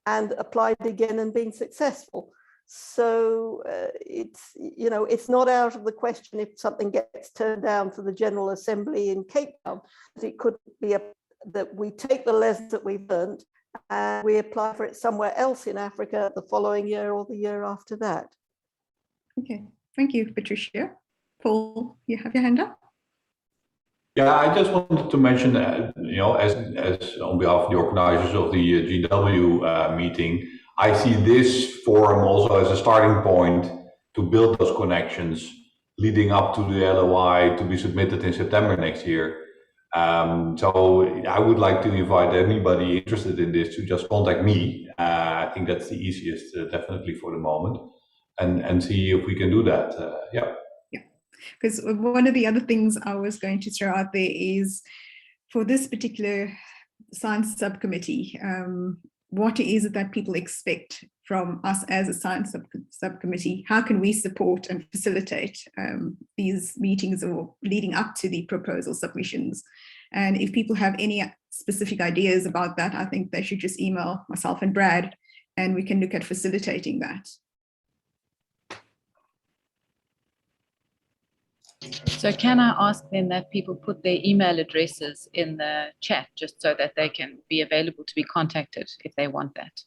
and applied again and been successful. So it's not out of the question if something gets turned down for the General Assembly in Cape Town. It could be that we take the lessons that we've learned and we apply for it somewhere else in Africa the following year or the year after that. Okay, thank you, Patricia. Paul, you have your hand up? Yeah, I just wanted to mention, as on behalf of the organizers of the GW meeting, I see this forum also as a starting point to build those connections leading up to the LOI to be submitted in September next year. So I would like to invite anybody interested in this to just contact me. I think that's the easiest, definitely for the moment, and see if we can do that. Yeah. Because one of the other things I was going to throw out there is for this particular science subcommittee, what is it that people expect from us as a science subcommittee? How can we support and facilitate these meetings or leading up to the proposal submissions? And if people have any specific ideas about that, I think they should just email myself and Brad, and we can look at facilitating that. So can I ask then that people put their email addresses in the chat just so that they can be available to be contacted if they want that?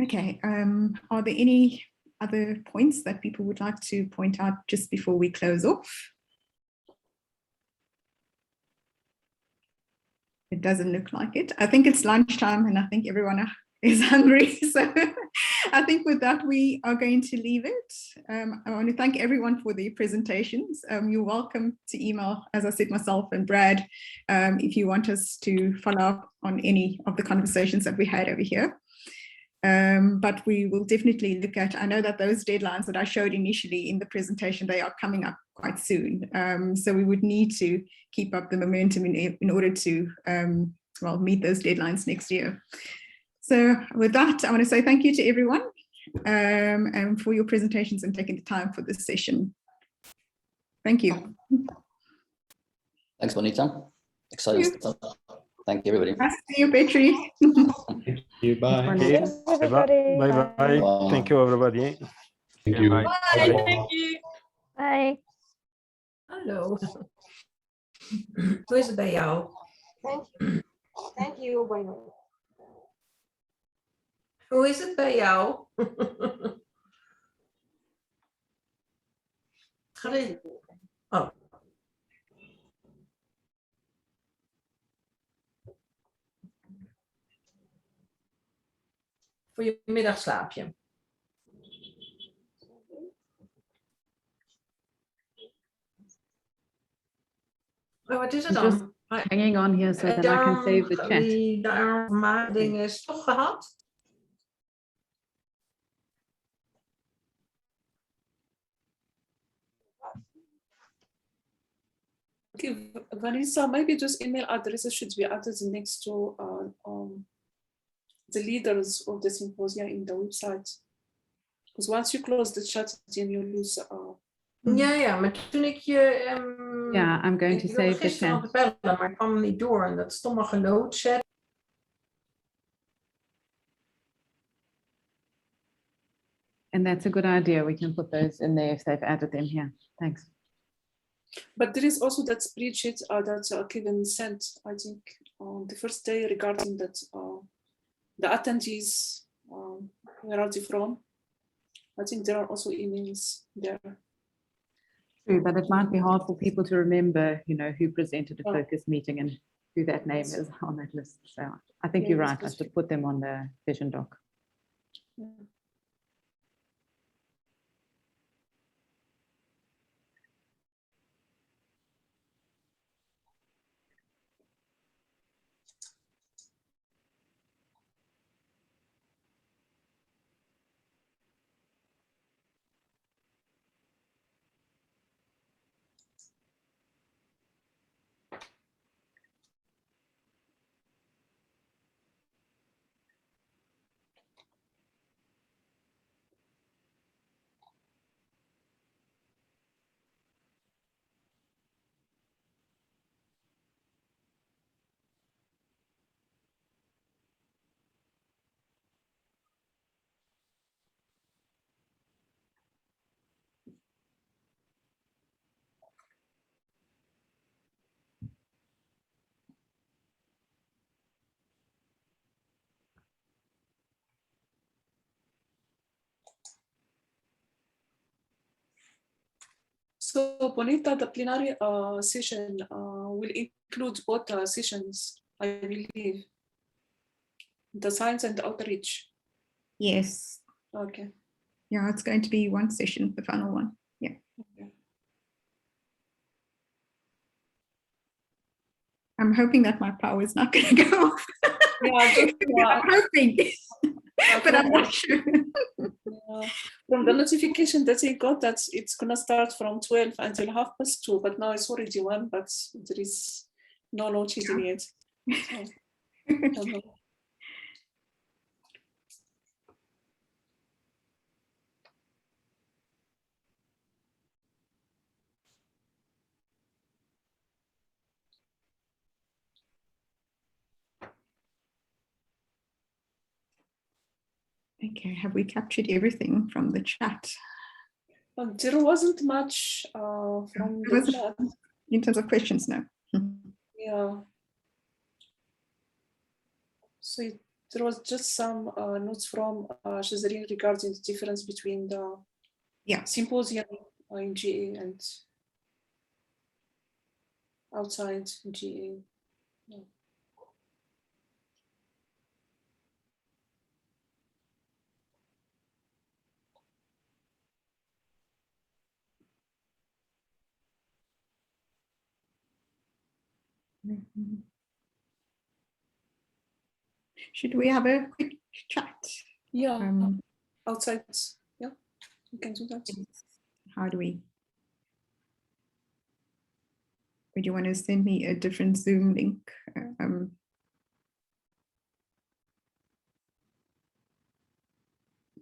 Okay, are there any other points that people would like to point out just before we close off? It doesn't look like it. I think it's lunchtime and I think everyone is hungry. So I think with that, we are going to leave it. I want to thank everyone for the presentations. You're welcome to email, as I said, myself and Brad, if you want us to follow up on any of the conversations that we had over here. But we will definitely look at, I know that those deadlines that I showed initially in the presentation, they are coming up quite soon. So we would need to keep up the momentum in order to, well, meet those deadlines next year. So with that, I want to say thank you to everyone and for your presentations and taking the time for this session. Thank you. Thanks, Bonita. Exciting stuff. Thank you, everybody. Nice to see you, Petri. Thank you. Bye. Okay. Bye-bye. Thank you, everybody. Thank you. Bye. Bye. Thank you. Bye. Hallo. Hoe is het bij jou? Thank you, bueno. Hoe is het bij jou? Oh. Voor je middagslaapje. Oh, wat is het I'm just dan? hanging on here so that I can save the chat. Die dingen is toch gehad? Okay, Vanessa, maybe just email addresses should be added next to the leaders of the symposium in the website. Because once you close the chat, then you lose. Ja, maar toen ik je... Yeah, I'm going to save the gisteren chat. nog bellen, maar ik kwam niet door. En dat stomme genoodset. And that's a good idea. We can put those in there if they've added them here. Thanks. But there is also that spreadsheet that Kevin sent, I think, on the first day regarding that the attendees, where are they from? I think there are also emails there. True, but it might be hard for people to remember, you know, who presented a Oh. focus meeting and who that name is on that list. So I think Yeah, you're that's right. I good. should put them on the vision doc. Yeah. So Bonita, the plenary session will include both sessions, I believe. The science and the outreach. Yes. Okay. Yeah, it's going to be one session, the final one. Yeah. Okay. I'm hoping that my power is not going to go off. Yeah, I'm hoping, but I'm not sure. Yeah. From the notification that I got, that it's gonna start from 12 until 2:30, but now it's already 1, but there is no notice yet. So, I don't know. Okay, have we captured everything from the chat? There wasn't much from There the wasn't chat. in terms of questions, no. Yeah. So there was just some notes from Shazarine regarding the difference between the symposium in GA and outside GA. Yeah. Should we have a quick chat? Yeah, outside. Yeah, we can do that. How do we? Would you want to send me a different Zoom link?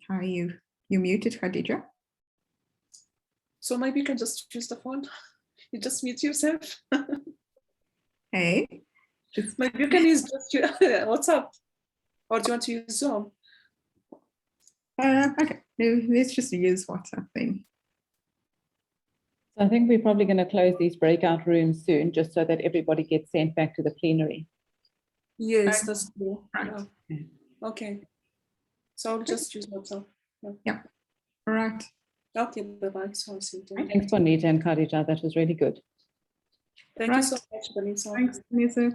How are you? You muted, Khadija? So maybe you can just use the phone. You just mute yourself. Hey. Maybe you can use just WhatsApp. Or do you want to use Zoom? Okay, no, let's just use WhatsApp then. So I think we're probably going to close these breakout rooms soon, just so that everybody gets sent back to the plenary. Yes, that's true. Yeah. Okay. So I'll just use WhatsApp. Yeah. All right. Okay, bye-bye. So I'll see you. Thanks, Bonita and Khadija. That was really good. Thank you so much, Vanessa. Thanks, Vanessa.